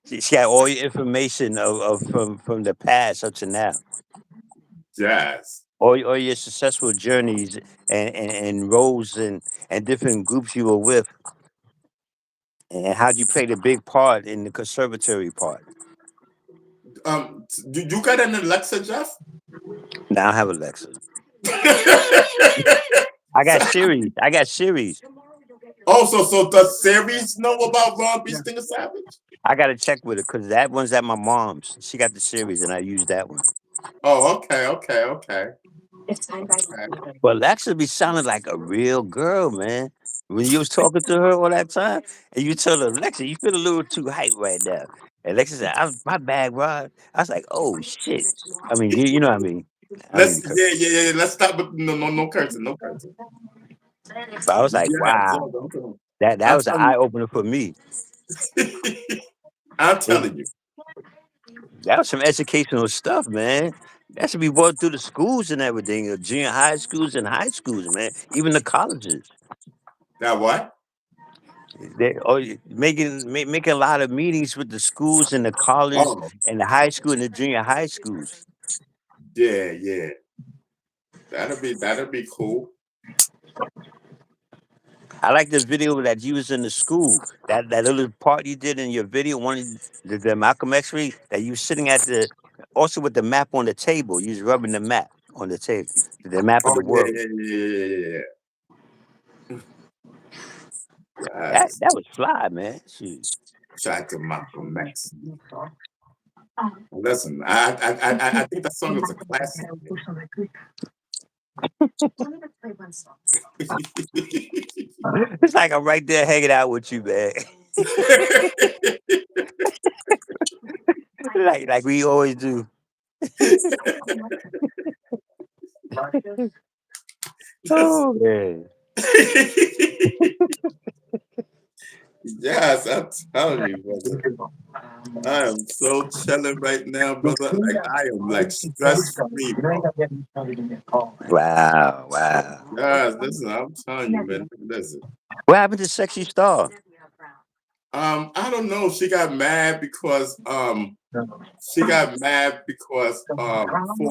she got all your information of from the past up to now. Yes. All your successful journeys and roles and different groups you were with, and how you played a big part in the conservatory part. Do you got an Alexa, Jeff? Now I have Alexa. I got Siri. I got Siri. Oh, so does Siri know about Ron B. Stinger Savage? I got to check with her because that one's at my mom's. She got the series, and I use that one. Oh, okay. But Alexa be sounding like a real girl, man. When you was talking to her all that time, and you tell her, Alexa, you feel a little too hype right now. And Alexa said, My bad, Rod." I was like, "Oh shit." I mean, you know what I mean. I don't mean to curse. Yeah. Let's stop with no cursing, no cursing. But I was like, Yeah, wow, that I'm was an telling eye opener for me. you. I'm telling you. That was some educational stuff, man. That should be brought through the schools and everything, junior high schools and high schools, man. Even the colleges. That what? They making a lot of meetings with the schools and the college Oh, and the high school and the junior high schools. yeah. That'll be cool. I like the video that you was in the school. That little part you did in your video, the Malcolm X ray, that you was sitting at the also with the map on the table. You was rubbing the map on the table, the map of Oh the world. yeah. That Yes. that was fly, man. Shoot. Shout out to Malcolm X. Listen, I think that song is a classic. It's like I'm right there hanging out with you, man. like we always do. Listen. Oh man. Yes, I'm telling you, brother. I am so chilling right now, brother. Like I am like stress free, bro. Wow. Yes, listen, I'm telling you, man. Listen. What happened to Sexy Star? I don't know. She got mad because 4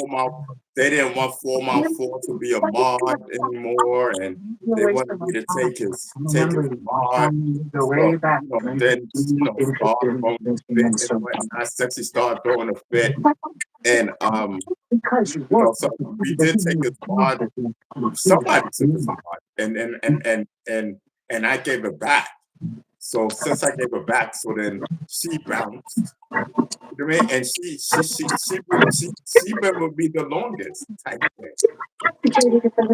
Mouth they didn't want 4 Mouth 4 to be a mod anymore, and they wanted me to take his mod. So then Star throwing a fit and whatnot. Sexy Star throwing a fit, and so we did take his mod. Somebody took his mod, and I gave it back. So since I gave her back, so then she bounced. You know what I mean? And she been with me the longest type thing.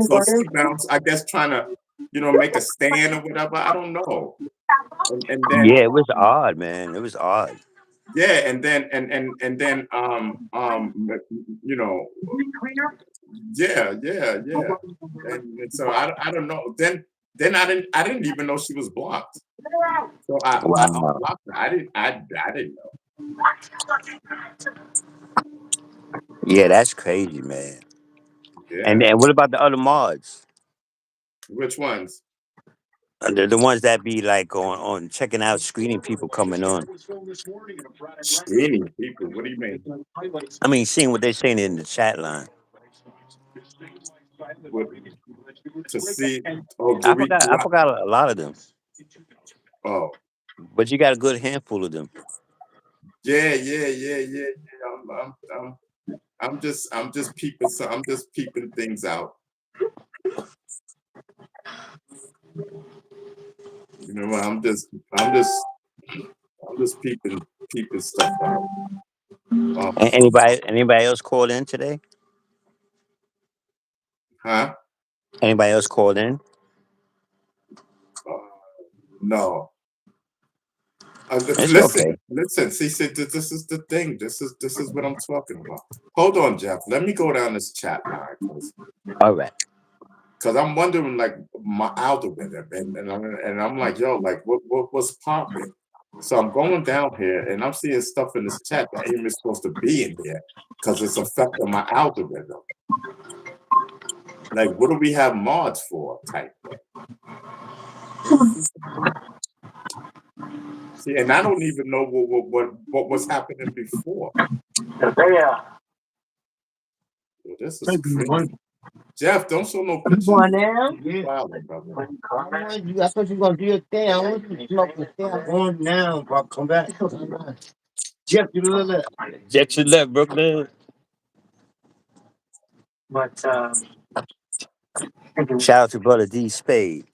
So she bounced, I guess trying to, make a stand or whatever. I don't know. And then Yeah, it was odd, man. It was odd. yeah, and then you know, yeah. And so I don't know. Then I didn't even know she was blocked. So I Wow. unblocked her. I didn't know. Yeah, that's crazy, man. And Yeah. and what about the other mods? Which ones? The ones that be like on checking out, screening people coming on. Screening people. What do you mean? I mean, seeing what they're saying in the chat line. What to see? Oh, I forgot. I forgot a lot of them, oh, but you got a good handful of them. yeah. I'm just peeping. So I'm just peeping things out. You know what? I'm just peeping stuff out. Anybody else called in today? Huh? Anybody else called in? No. It's Listen, okay. listen. See, this is the thing. This is what I'm talking about. Hold on, Jeff. Let me go down this chat line, All right. because I'm wondering like my algorithm, and I'm like, yo, like what's popping? So I'm going down here, and I'm seeing stuff in this chat that ain't even supposed to be in here, because it's affecting my algorithm. Like, what do we have mods for? Type thing. See, and I don't even know what was happening before. Well, this is crazy. Jeff, don't show no You pictures. going now? Wow, brother. I thought you were gonna do your thing. I want you to smoke the thing. I'm going now, bro. Come back. Jeff, you little left. Jet to left, Brooklyn. Shout out to brother D Spade.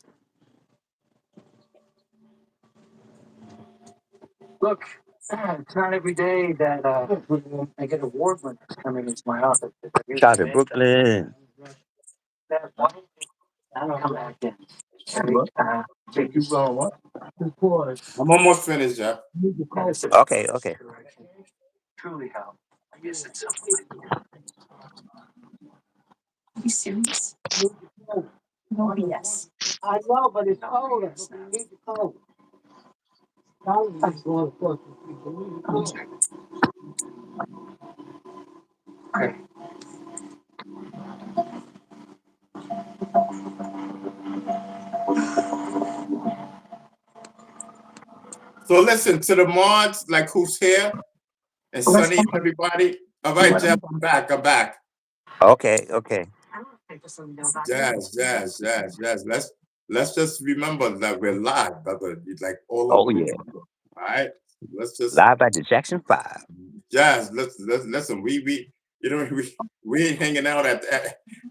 Look, it's not every day that I get award winners coming into my office. Shout out to Brooklyn. I don't come back in. You going what? I'm almost finished, Jeff. Okay, okay. Truly help. I guess it's something. Are you serious? No BS. I know, but it's cold. You need the cold. I'm going for So listen to the mods, like who's here, and Sunny and everybody. All right, Jeff, I'm back. Okay, okay. Jazz. Let's just remember that we're live, brother. Like all Oh over. yeah. All right. Let's just Live at the Jackson 5. Jazz. Let's listen. We you know we ain't hanging out at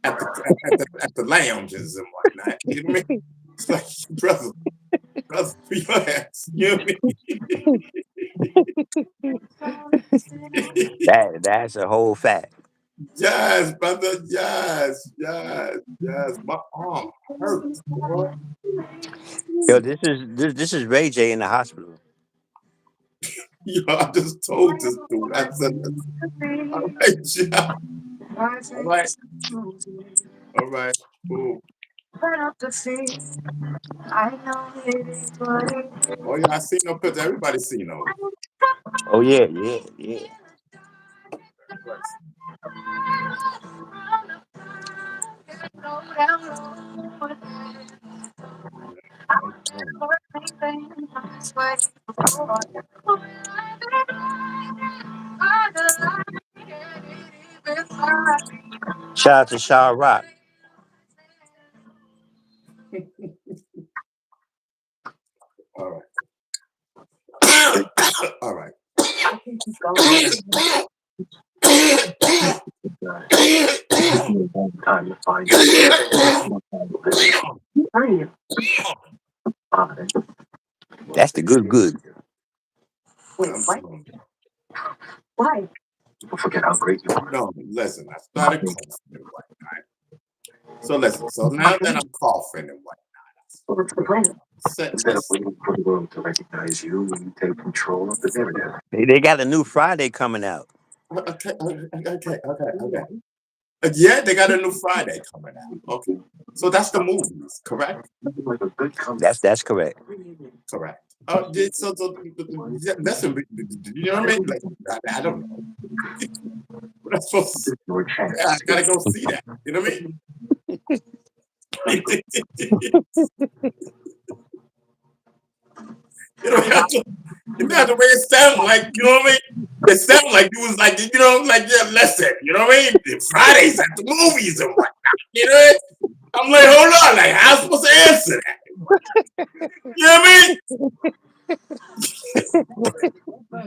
the lounges and whatnot. You know what I mean? It's like brother, relax. You know what I mean? That's a whole fact. Yes, brother. Yes. My arm hurts, boy. Yo, this is Ray J in the hospital. Yo, I just told this dude. I said, all right, Jeff. All right. Cool. Oh yeah, I seen no picture. Everybody seen those. Oh yeah. Shout out to Shaw Rock. All right. All right. Time to find That's the good. Why? Don't forget how great you are. No, listen, I started coughing and whatnot. So listen, so now that I'm coughing and whatnot, What's the plan? Instead of let's waiting for the world to recognize you, you take control of the narrative. They got a new Friday coming out. okay. Yeah, they got a new Friday coming out. Okay. So that's the movies, correct? Like a good company. That's correct. Correct. Listen, you know what I mean? Like, I don't know. What am I supposed to say? Your chance. Yeah, I gotta go see that. You know what I mean? You know the way it sounded like, you know what I mean? It sounded like you was like, you know, like, yeah, listen, you know what I mean? Fridays at the movies and whatnot. You know what I mean? I'm like, hold on, like, how am I supposed to answer that? You know what I mean?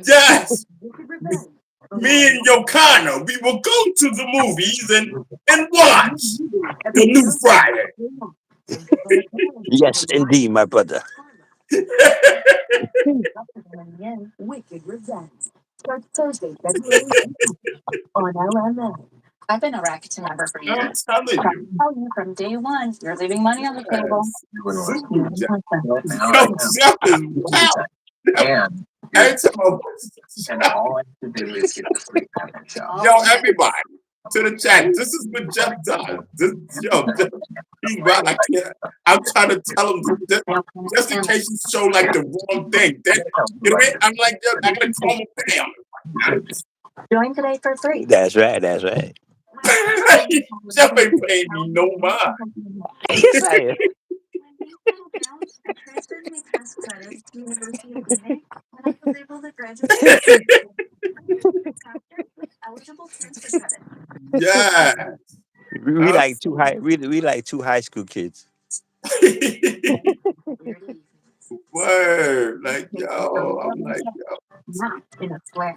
Yes. me and Yokana, we will go to the movies and watch the new Friday. Yes, indeed, my brother. Wicked Revenge starts Thursday, February 18th on LMN. I've been a Rakuten member for I'm years. telling I can you. tell you from day one, you're leaving money on the table. Yes. Yo, Jeff is wild. And Every time and all I have to do is get the free payment job. yo, everybody to the chat. This is what Jeff does. Jeff, he's wild. I can't. I'm trying to tell him just in case you show like the wrong thing. Then, you know what I mean? I'm like, yo, I gotta calm him down. Join today for free. That's right. That's right. Jeff ain't paying me no mind. Yes, I am. Yeah. We like two high. We like two high school kids. Word. Like, yo, I'm like, yo. Not in a swear.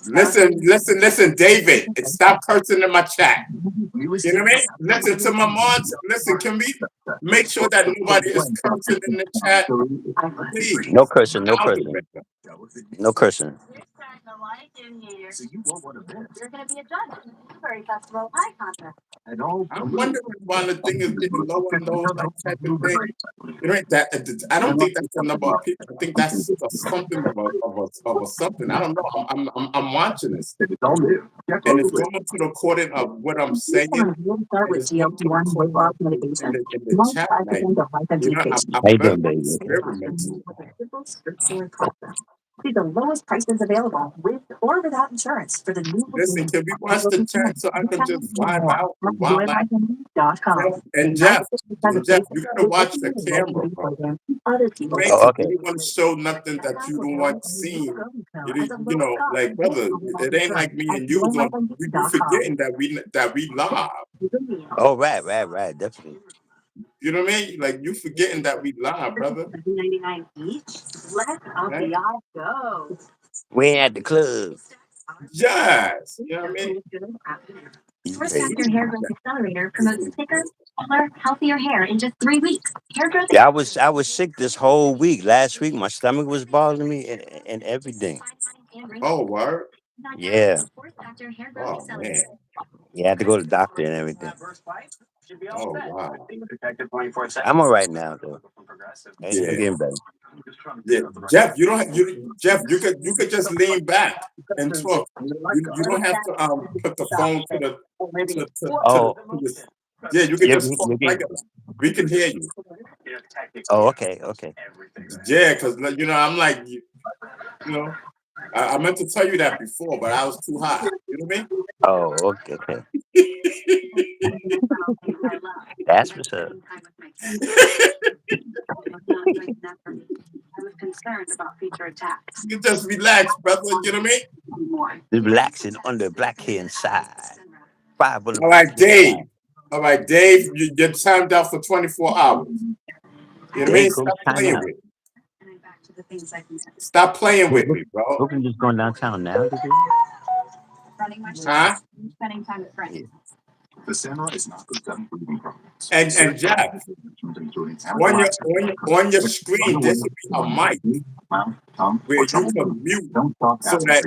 Listen, David. Stop cursing in my chat. You know what I mean? Listen to my mods. Listen, can we make sure that nobody is cursing in the chat? Please. No cursing. No cursing. No cursing. You're going to be a judge in the Blueberry Festival Pie Contest. I'm wondering why the thing is getting lower and lower, like type of thing. You know, I don't think that's the number of people. I think that's something of a something. I don't know. I'm watching this, and it's going to the recording of what I'm saying. It's going to record in the chat. Like, you know, How you doing, I'm baby? experimenting. See the lowest prices available with or without insurance for the new. Listen, can we watch the chat so I can just vibe out and wild out? .com. And Jeff, you gotta watch the camera, bro. Other people. Oh, okay. You don't want to show nothing that you don't want seen. You know, like brother, it ain't like me and you. We forgetting that we live. Oh, right. Definitely. You know what I mean? Like you forgetting that we live, brother. $7.99 each. Let Right? the eye go. We ain't at the club. Yes. You know what I mean? First Factor Hair Growth Accelerator promotes thicker, fuller, healthier hair in just 3 weeks. Hair growth. Yeah, I was sick this whole week. Last week, my stomach was bothering me and everything. Oh, word. Yeah. Oh man. Yeah, I had to go to the doctor and everything. Oh wow. I'm all right now, though. I'm Yeah. getting better. Yeah, Jeff, Jeff, you could just lean back and talk. You don't have to put the phone to the Oh, yeah, you can you- just talk you- you- regular. We can hear you. oh, okay. Yeah, because you know I'm like you know I meant to tell you that before, but I was too high. You know what I mean? Oh, okay. That's what's up. I was concerned about future attacks. You just relax, brother. You know what I mean? Relaxing on the black hand side. All All right, Dave. All right, Dave. You're timed out for 24 hours. You know what I mean? Stop playing with me. Stop playing with me, bro. Brooklyn just going downtown now. Running my Huh? spending time with friends. The Samurai is not the seven breathing problems. And Jeff, on your screen, there should be a mic where you can mute so that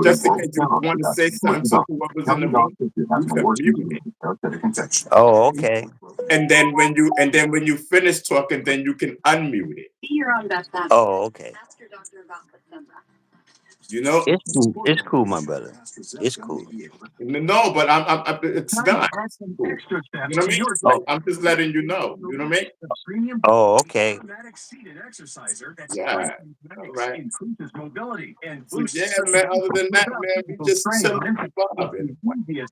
just in case you want to say something to whoever's in the room, you can mute it. Oh, okay. And then when you finish talking, then you can unmute it. Be your own best advocate. Oh, okay. Ask your doctor about Placenta. You know? It's cool, my brother. It's cool. No, but it's not. You know what I mean? Like, I'm just letting you know. You know what I mean? Oh, okay. Yeah. All right. Yeah, man. Other than that, man, we just chilling.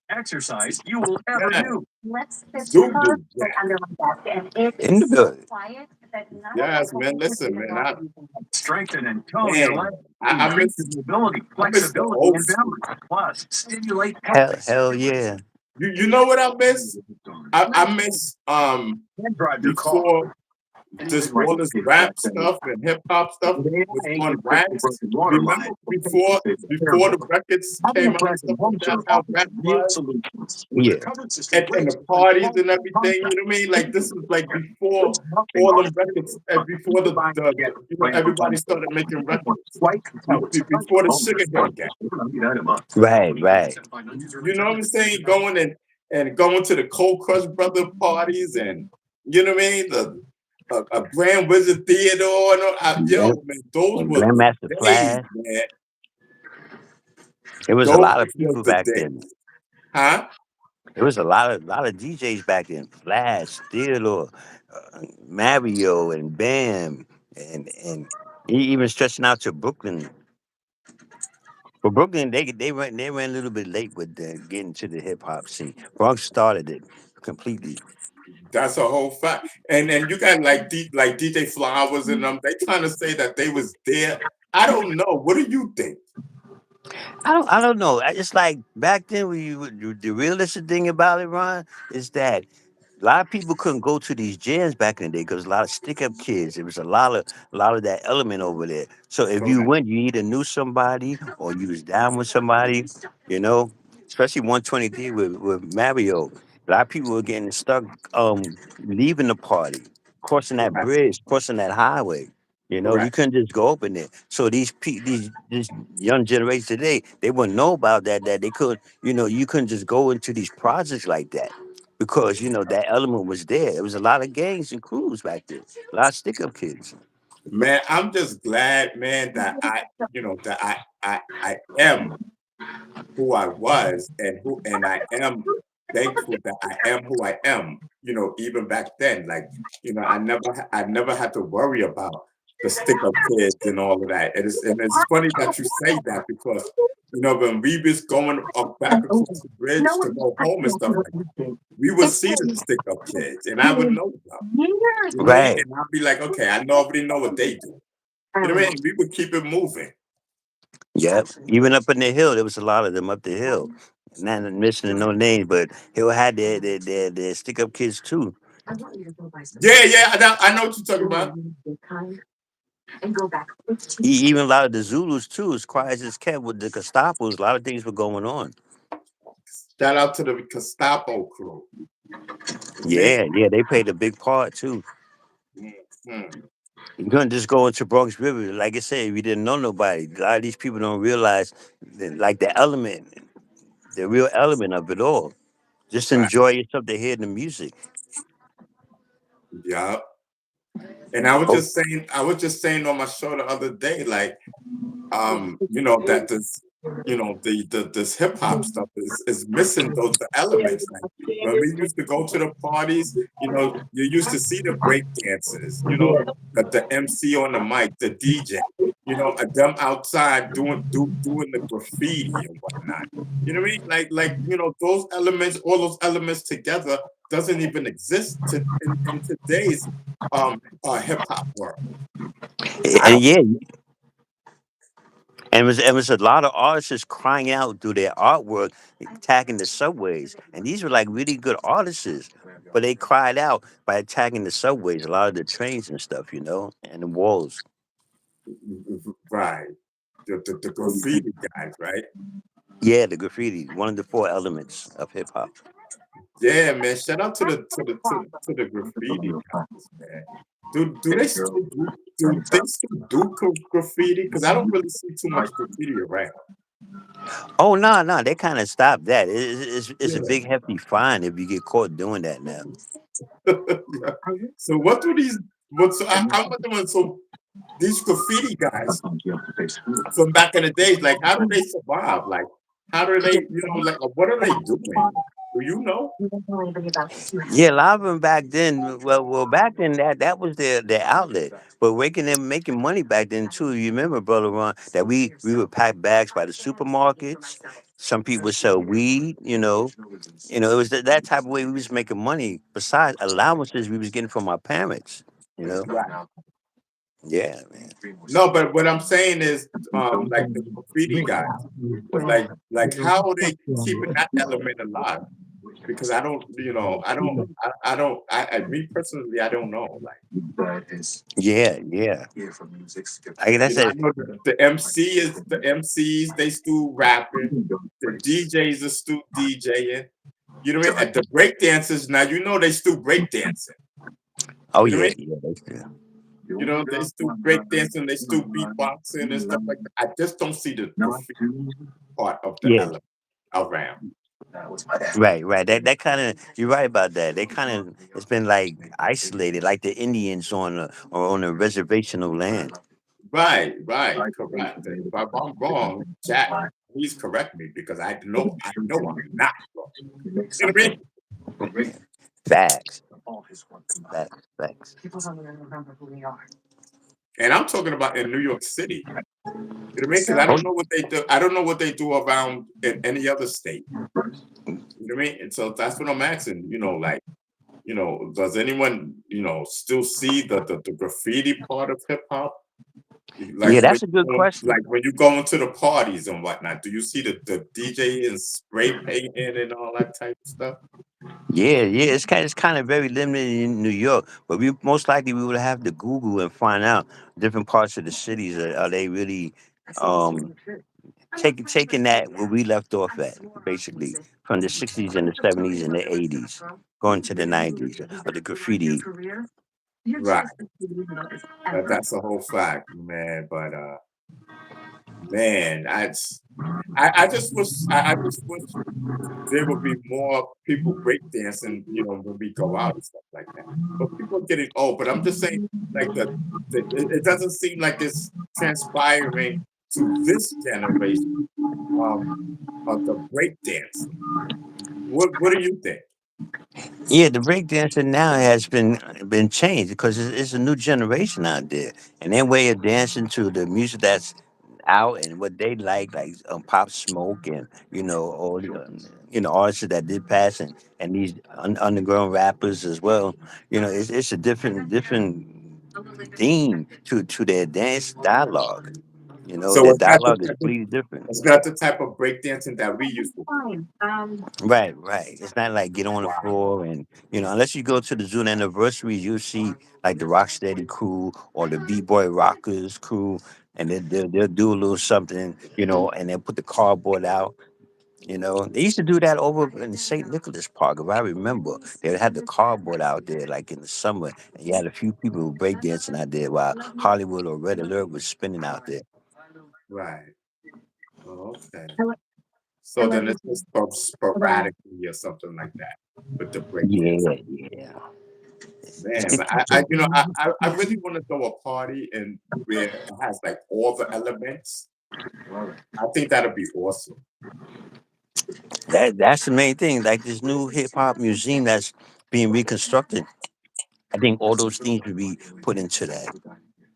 Exercise you will ever do. Let's sit Do under my desk, and if In the building. quiet, that none of Yes, my man. coworkers Listen, even man. know anything. Strengthen and tone Man, your legs. I miss Mobility, I miss the flexibility, old and school. balance. Plus, stimulate. Hell yeah. You know what I miss? I miss Drive your car. before this all this rap stuff and hip hop stuff was on wax. Remember before the records came out and stuff like that, how rap was Yeah. and the parties and everything, you know what I mean? Like this is like before all the records and before the you know everybody started making records. Before the Sugar Hill Gang. Right, right. You know what I'm saying? Going and going to the Cold Crush Brother parties and you know what I mean? The Grand Wizard Theodore and all, yo, man, those And were the Grandmaster days, Flash. man. It was a Those lot of were people the back days. then. Huh? It was a lot of DJs back then. Flash, Theodore, Mario, and Bam, and even stretching out to Brooklyn. But Brooklyn, they ran a little bit late with getting to the hip hop scene. Bronx started it completely. That's a whole fact. And then you got like like DJ Flowers and them. They trying to say that they was there. I don't know. What do you think? I don't know. It's like back then, the realistic thing about it, Ron, is that a lot of people couldn't go to these jams back in the day because a lot of stick up kids. There was a lot of that element over there. So if you Correct. went, you either knew somebody or you was down with somebody, you know. Especially 123 with Mario. A lot of people were getting stuck leaving the party, crossing that Right. bridge, crossing that highway. You know, you Correct. couldn't just go up in there. So these this young generation today, they wouldn't know about that they could, you couldn't just go into these projects like that because that element was there. There was a lot of gangs and crews back there, a lot of stick up kids. Man, I'm just glad, man, that I am who I was and I am thankful that I am who I am, even back then. Like, I never had to worry about the stick up kids and all of that. And it's funny that you say that because when we was going up back across the bridge to go home and stuff like that, we would see the stick up kids and I would know them. You know what I mean? Right. And I'd be like, okay, I already know what they do. You know what I mean? We would keep it moving. Yep. Even up in the hill, there was a lot of them up the hill. Not mentioning no names, but Hill had their stick up kids too. Yeah, I know what you're talking about. Even a lot of the Zulus too, as quiet as it's kept with the Gestapos, a lot of things were going on. Shout out to the Gestapo crew. Yeah, they played a big part too. Mhm. You couldn't just go into Bronx River. Like I said, we didn't know nobody. A lot of these people don't realize like the real element of it all. Just Right. enjoy yourself to hear the music. Yeah. And I was Oh, just saying on my show the other day, like, that this hip hop stuff is missing those elements. Like when we used to go to the parties, you used to see the break dancers, the MC on the mic, the DJ, them outside doing the graffiti and whatnot. You know what I mean? Like those elements, all those elements together doesn't even exist in today's hip hop world. I and don't. yeah, and it was a lot of artists crying out through their artwork, attacking the subways. And these were like really good artists, but they cried out by attacking the subways, a lot of the trains and stuff, and the walls. Right. The graffiti guys, right? Yeah, the graffiti, one of the four elements of hip hop. Yeah, man. Shout out to the graffiti guys, man. Do they still do graffiti? Because I don't really see too much graffiti around. Oh no, they kind of stopped that. It's a Yeah. big hefty fine if you get caught doing that now. So what do these? I wonder so these graffiti guys from back in the days, like how do they survive? Like how do they, like what are they doing? Do you know? Yeah, a lot of them back then. Well, back then that was their outlet. But making money back then too. You remember, brother Ron, that we would pack bags by the supermarkets. Some people would sell weed. It was that type of way we was making money. Besides allowances we was getting from our parents. You know, Right. yeah, man. No, but what I'm saying is, like the graffiti guys, like how are they keeping that element alive? because I don't, me personally, I don't know. Like, Yeah, yeah. I that's I it. know the MCs, they still rapping. The DJs are still DJing. You know what I mean? And the break dancers, now they still break dancing. Oh You know what I yeah, mean? yeah. That's good. They still break dancing, they still beatboxing and stuff like that. I just don't see the graffiti part of the Yeah, element around. right, right. That kind of you're right about that. They kind of it's been like isolated, like the Indians on a reservational land. Right, right, correct. If I'm wrong, chat, please correct me because I know I'm not wrong. You know what I mean? Facts, facts, facts. And I'm talking about in New York City. You know what I mean? Because I Oh, don't know what they do. I don't know what they do around in any other state. You know what I mean? And so that's what I'm asking. Like, does anyone, still see the graffiti part of hip hop? yeah, that's a good question. Like when you go into the parties and whatnot, do you see the DJ and spray painting and all that type of stuff? Yeah, yeah, it's kind of very limited in New York, but we most likely we would have to Google and find out different parts of the cities. Are they really um taking that where we left off at, basically from the '60s and the '70s and the '80s, going to the '90s of the graffiti. Right. That's a whole fact, man. But man, I just wish there would be more people breakdancing, when we go out and stuff like that. But people are getting old. But I'm just saying, like it doesn't seem like it's transpiring to this generation um, of the breakdancing. What do you think? Yeah, the breakdancing now has been changed because it's a new generation out there, and their way of dancing to the music that's out and what they like Pop Smoke and all the artists that did pass and these underground rappers as well. It's a different theme to their dance dialogue. So Their dialogue is completely different. it's not the type of breakdancing that we used to. Right, right. It's not like get on the floor and unless you go to the Zoom anniversary, you'll see like the Rocksteady crew or the B Boy Rockers crew, and they'll do a little something, and they'll put the cardboard out. They used to do that over in St. Nicholas Park. If I remember, they had the cardboard out there like in the summer, and you had a few people who breakdancing out there while Hollywood or Red Alert was spinning out there. Right. Oh, okay. So then it's just sporadically or something like that with the breakdance. Yeah, yeah. It's Man, good but I people. you know, I really want to throw a party and where it has like all the elements. I think that'd be awesome. That's the main thing. Like this new hip hop museum that's being reconstructed. I think all those things would be put into that.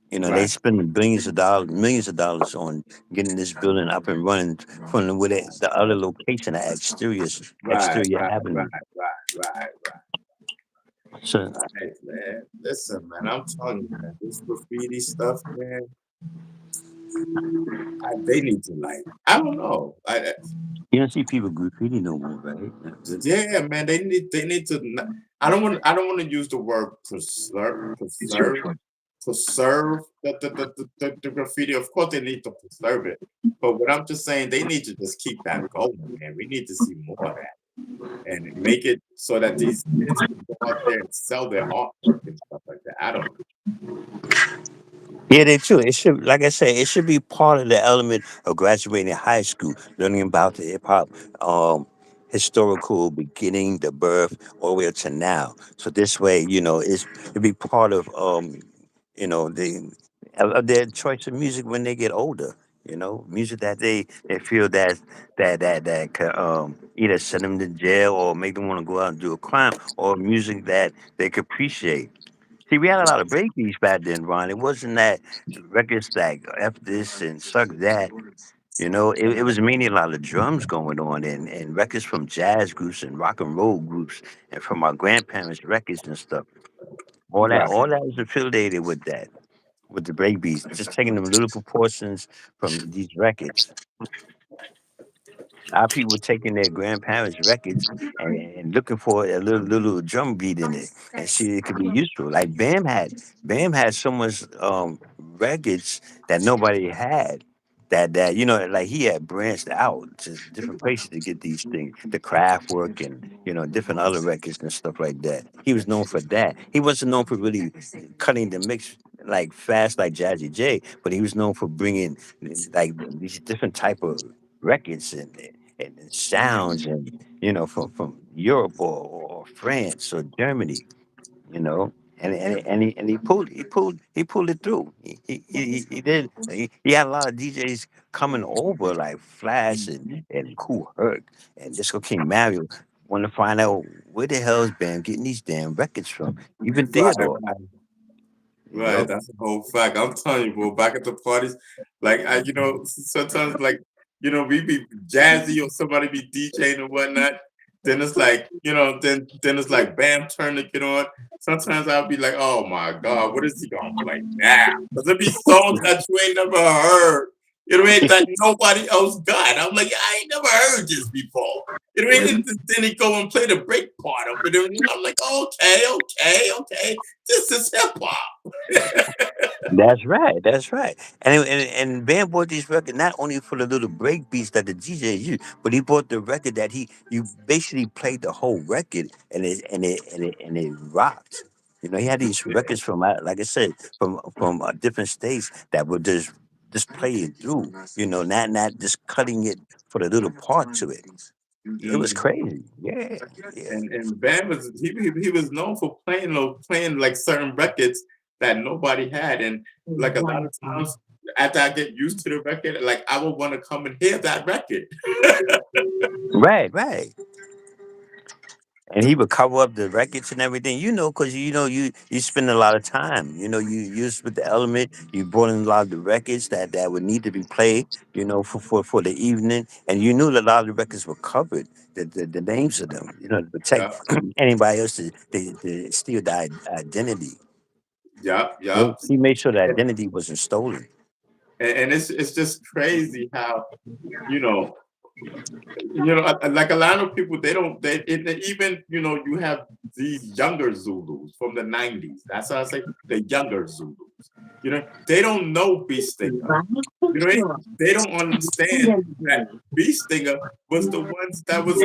They Right, spending billions of dollars, millions of dollars on getting this building up and running from the other location at right, Exterior right, right, Avenue. right, So right, man. Listen, man, I'm telling you, man, this graffiti stuff, man, they need to like, I don't know. you don't see people graffiti no more, right? Not really. Yeah, man, they need to. I don't want to use the word preserve the graffiti. Of course, they need to preserve it, but what I'm just saying, they need to just keep that going, man. We need to see more of that and make it so that these kids can go out there and sell their artwork and stuff like that. I don't Yeah, they too. It should, like I said, it should be part of the element of graduating high school, learning about the hip hop, historical beginning, the birth, all the way up to now. So this way, it'd be part of, of their choice of music when they get older. Music that they feel that could either send them to jail or make them want to go out and do a crime, or music that they could appreciate. See, we had a lot of breakbeats back then, Ron. It wasn't that records like F this and suck that. It was mainly a lot of drums going on and records from jazz groups and rock and roll groups and from our grandparents' records and stuff. All that, right. all that was affiliated with that, with the breakbeats, just taking them little proportions from these records. Our people were taking their grandparents' records and looking for a little drum beat in it, and see it could be useful. Like Bam had so much records that nobody had. That like he had branched out to different places to get these things, the craft work and different other records and stuff like that. He was known for that. He wasn't known for really cutting the mix like fast like Jazzy J, but he was known for bringing like these different type of records and sounds and from Europe or France or Germany, you know. And he pulled it through. He did. He had a lot of DJs coming over like Flash and Cool Herc and Disco King Mario. Want to find out where the hell is Bam getting these damn records from? Even Right, Theodore, you right. know. That's a whole fact. I'm telling you, bro. Back at the parties, like sometimes like we be jazzy or somebody be DJing and whatnot. Then it's like then it's like Bam turn to get on. Sometimes I'll be like, oh my god, what is he gonna play now? Because there be songs that you ain't never heard. You know what I mean? That nobody else got. I'm like, I ain't never heard this before. You know what I mean? Then he go and play the break part of it. And I'm like, okay. This is hip hop. That's right. That's right. And Bam bought these records not only for the little break beats that the DJ used, but he bought the record that you basically played the whole record and it rocked. He had these records from like I said from different states that would just play it through. Not just cutting it for the little part to it. It was Mhm. crazy. Yeah, yeah. And Bam was he was known for playing like certain records that nobody had, and like a lot of times after I get used to the record, like I would want to come and hear that record. Right, right. And he would cover up the records and everything, because you spend a lot of time. You with the element. You brought in a lot of the records that would need to be played. For the evening, and you knew that a lot of the records were covered. The names of them, to protect Yeah, anybody else to steal the identity. yeah. He made sure the identity wasn't stolen. And it's just crazy how you know like a lot of people they don't even you have these younger Zulus from the 90s. That's how I say the younger Zulus. They don't know Beast Stinger. What I mean? They don't understand that Beast Stinger was the ones that was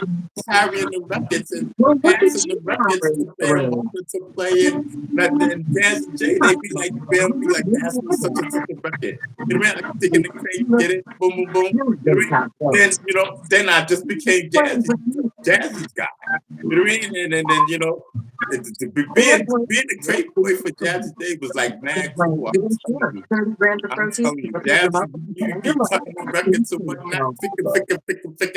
carrying the records and passing the records to Bam Margera to play in. And Dance J, they be like, Bam be like, pass me such and such a record. You know what I mean? I dig in the crate, get it, boom, boom, boom. You know what I mean? Then I just became Jazzy's guy. You know what I mean? And then being the crate boy for Jazzy J was like mad cool. I'm telling you, Jazzy, you be cutting the records and whatnot, ficka.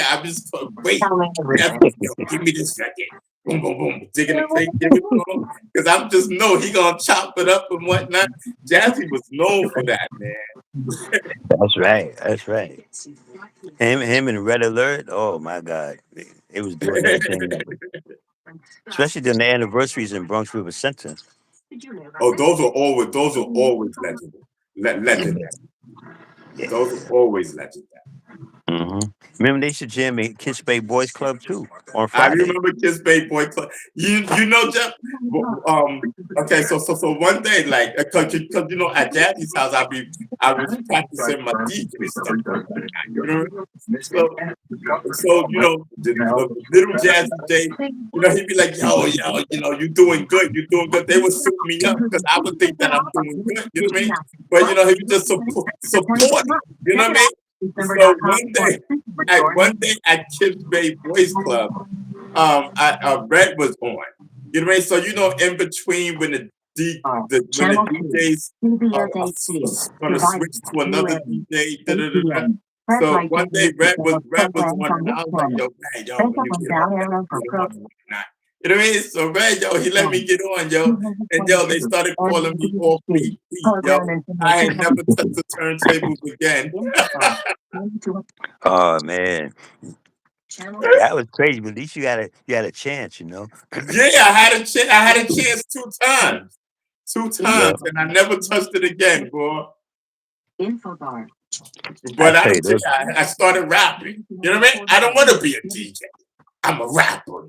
I just wait, Jazzy, yo, give me this record. Boom, boom, boom. Digging the crate, give it to him. Because I just know he gonna chop it up and whatnot. Jazzy was known for that, man. That's right. That's right. Him and Red Alert. Oh my God, it was doing their thing, especially during the anniversaries in Bronx River Center. Oh, those are always legendary. Legendary. Yeah. Those are always legendary. hmm Remember they used to jam at Kiss Bay Boys Club too on I Friday. remember Kiss Bay Boy Club. You know Jeff. Okay, so one day like because at Daddy's house I was practicing my DJ stuff. You know, so the little Jazzy J. He'd be like, yo, you doing good, you doing good. They would soup me up because I would think that I'm doing good. You know what I mean? But he would just support it. You know what I mean? So one day at Kids Bay Boys Club, Red was on. You know what I mean? So in between when when the DJs gonna switch to another DJ, so one day Red was on, and I was like, yo, when you get on, get on and whatnot. You know what I mean? So Red, he let me get on, and they started calling me off beat, yo. I ain't never touched the turntables again. Oh man, that was crazy. But at least you had a chance. Yeah, I had a chance two Yeah. times, and I never touched it again, bro. But I tell you, don't think those I started rapping. You know what I mean? I don't want to be a DJ. I'm a rapper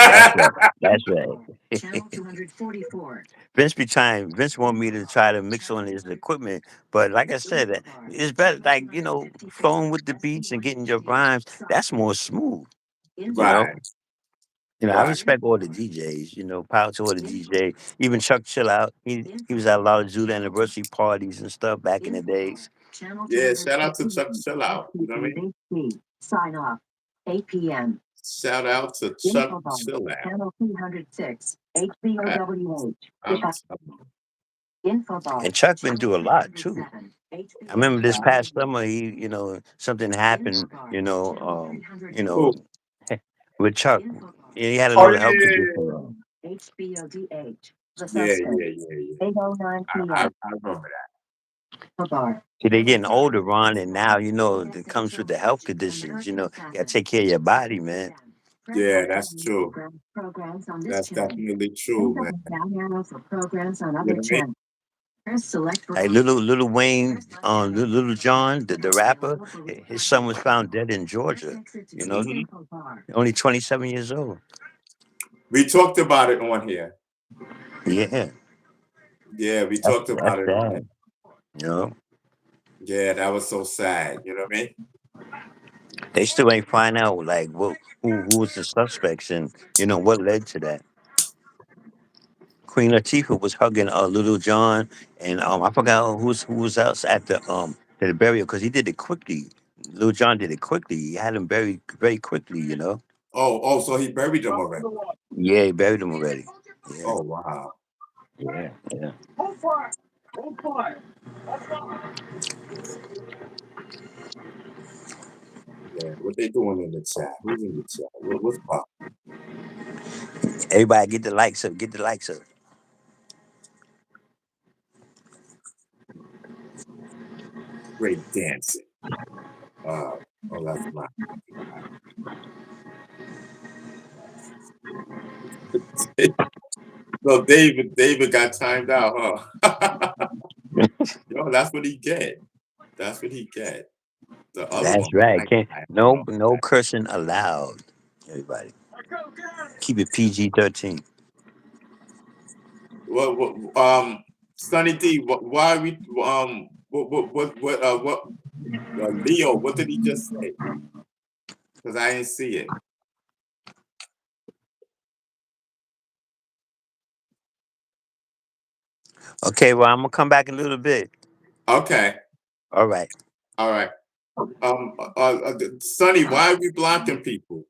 that's now. right. That's right. Channel 244. Vince want me to try to mix on his equipment, but like I said, it's better like flowing with the beats and getting your rhymes. That's more smooth. You know. Right, I right. respect all the DJs. Power to all the DJ. Even Chuck Chill Out. He was at a lot of Judah anniversary parties and stuff back in the days. Channel Yeah, shout out to Chuck 215. Chill Out. You know what I mean? SPC. Sign off. 8 p.m. Shout out to Chuck Infobar. Chill Out. Channel 306. I- HBOWH. I'm Pickup. Infobar. And Chuck been Channel through a lot too. 307. I remember this HBO. past summer, something happened, Infobar. you know, Channel you know, 306. with Chuck. Infobar. He had a Oh little health yeah, condition. HBODH. The yeah, suspect. yeah, yeah, yeah. 8:09 I p.m. remember Infobar. See, they getting older, Ron, and now it comes with the health conditions. You gotta take care of your body, man. that. Yeah, that's true. Programs on this That's channel. definitely true, man. Down arrow for programs on You other know what I mean? channels. Press select for Hey, little Wayne, little John, the rapper, his son was found dead in Georgia. He only 27 years old. We talked about it on here. Yeah, Yeah, we that's talked about it on here. sad. You know, Yeah, that was so sad. You know what I mean? they still ain't find out like who was the suspects and what led to that. Queen Latifah was hugging Little John, and I forgot who was else at the burial because he did it quickly. Little John did it quickly. He had him buried very quickly. Oh, so he buried them already. Yeah, he buried him already. Yeah, Oh wow. yeah, yeah. Yeah, what they doing in the chat? Who's in the chat? What's up? Everybody get the likes up. Get the likes up. Great dancing. Oh, that's my. So David got timed out, huh? Yo, that's what he get. That's what he get. The other That's one, right. like, Can't I don't know. no cursing allowed. Everybody keep it PG-13. Sonny D, why we Leo? What did he just say? Because I didn't see it. Okay, well I'm gonna come back in a little bit. Okay, All right. all right. Sonny, why are we blocking people?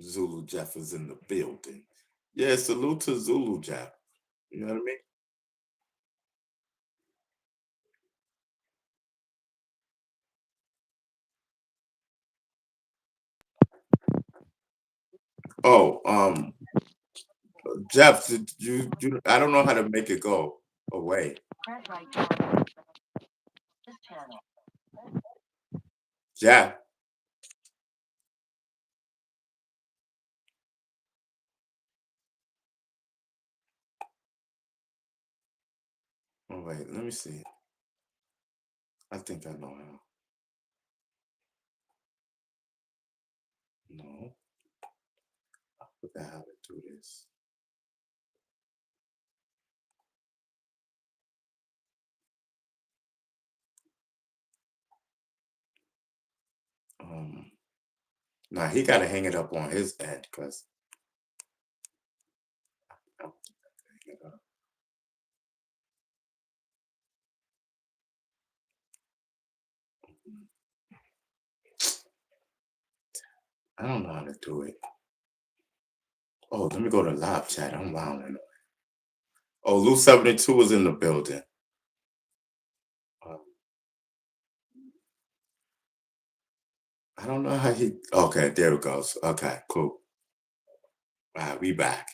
Zulu Jeff is in the building. Yeah, salute to Zulu Jeff. You know what I mean? Oh, Jeff, I don't know how to make it go away. This channel. Jeff. Oh wait, let me see. I think I know how. No, I forgot how to do this. Now he got to hang it up on his end because I don't know how to do it. Oh, let me go to live chat. I'm wilding. Oh, Lou 72 is in the building. I don't know how he. Okay, there it goes. Okay, cool. All right, we back.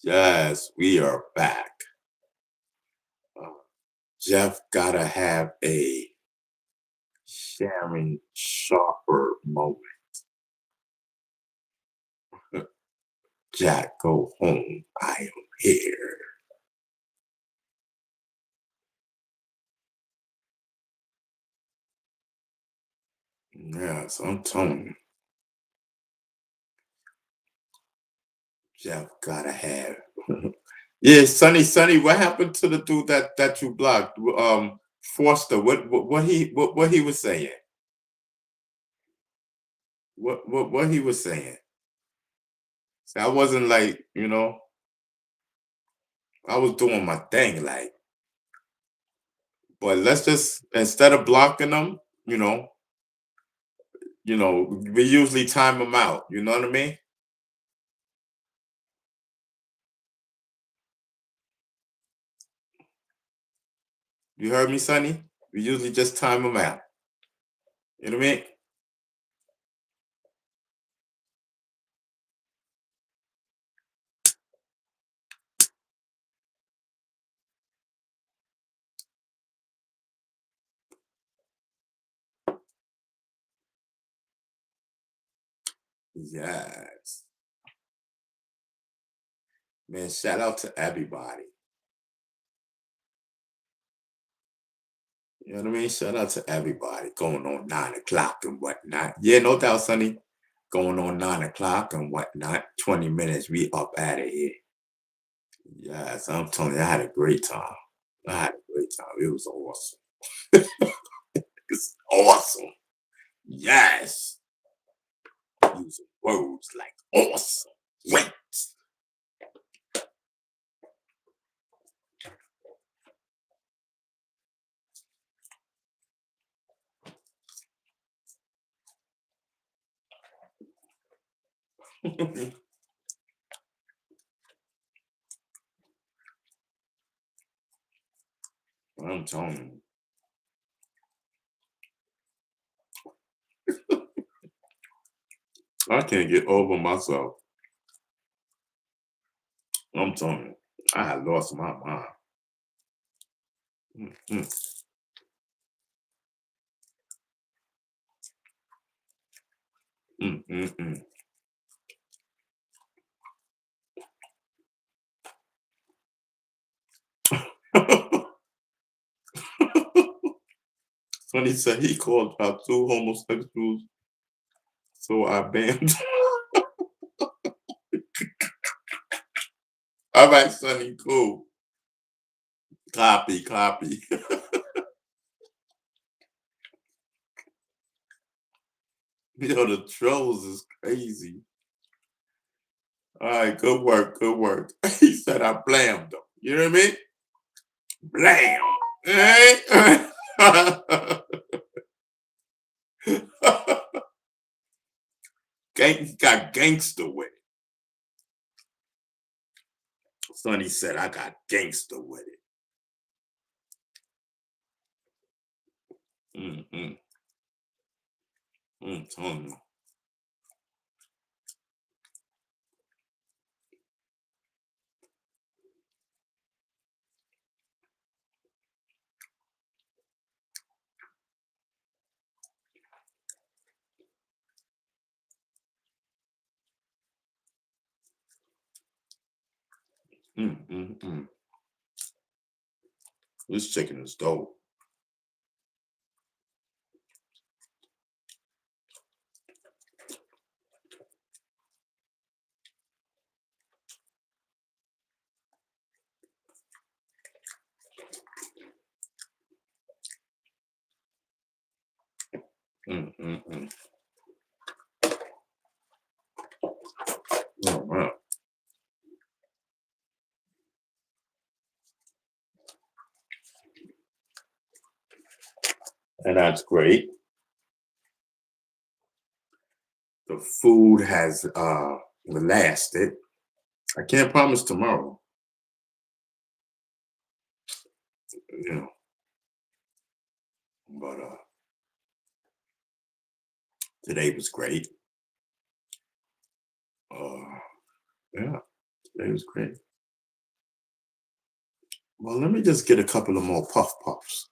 Yes, we are back. Jeff gotta have a Sharon Sharper moment. Jack, go home. I am here. Yes, I'm telling you. Jeff gotta have. Yeah, Sonny, what happened to the dude that you blocked? Foster, what he was saying? What he was saying? See, I wasn't like, I was doing my thing, like, but let's just instead of blocking them, we usually time them out. You know what I mean? You heard me, Sonny? We usually just time them out. You know what I mean? Yes. Man, shout out to everybody. You know what I mean? Shout out to everybody going on 9 o'clock and whatnot. Yeah, no doubt, Sonny. Going on 9 o'clock and whatnot. 20 minutes, we up out of here. Yes, I'm telling you, I had a great time. I had a great time. It was awesome. It's awesome. Yes. Using words like awesome. Wait. I'm telling you. I can't get over myself. I'm telling you. I had lost my mind. Mm, mm, mm, mm. Sonny said he called out 2 homosexuals, so I banned. All right, Sonny, cool. Copy. Yo, the trolls is crazy. All right, good work. He said I blamed him. You know what I mean? Blam. Eh? He got gangster with it. Sonny said I got gangster with it. Mm-hmm. Mm-hmm. Mm-hmm. This chicken is dope. Mm-hmm. Oh, wow. And that's great. The food has lasted. I can't promise tomorrow. You know, but today was great. Yeah, today was great. Well, let me just get a couple of more puff puffs.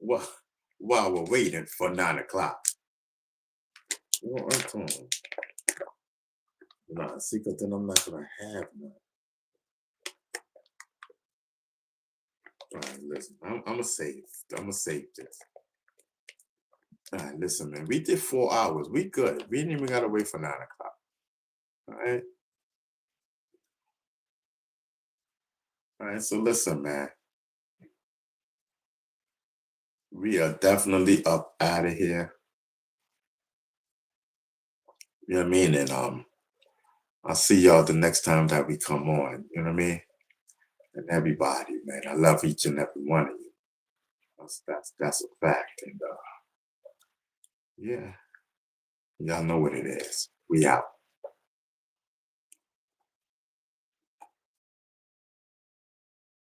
Well, while we're waiting for 9 o'clock. Nah, see, because then I'm not gonna have none. All right, listen, I'm gonna save this. All right, listen, man. We did 4 hours. We good. We didn't even gotta wait for 9 o'clock. All right. All right. So listen, man. We are definitely up out of here. You know what I mean? And I'll see y'all the next time that we come on. You know what I mean? And everybody, man. I love each and every one of you. That's a fact. And yeah. Y'all know what it is. We out.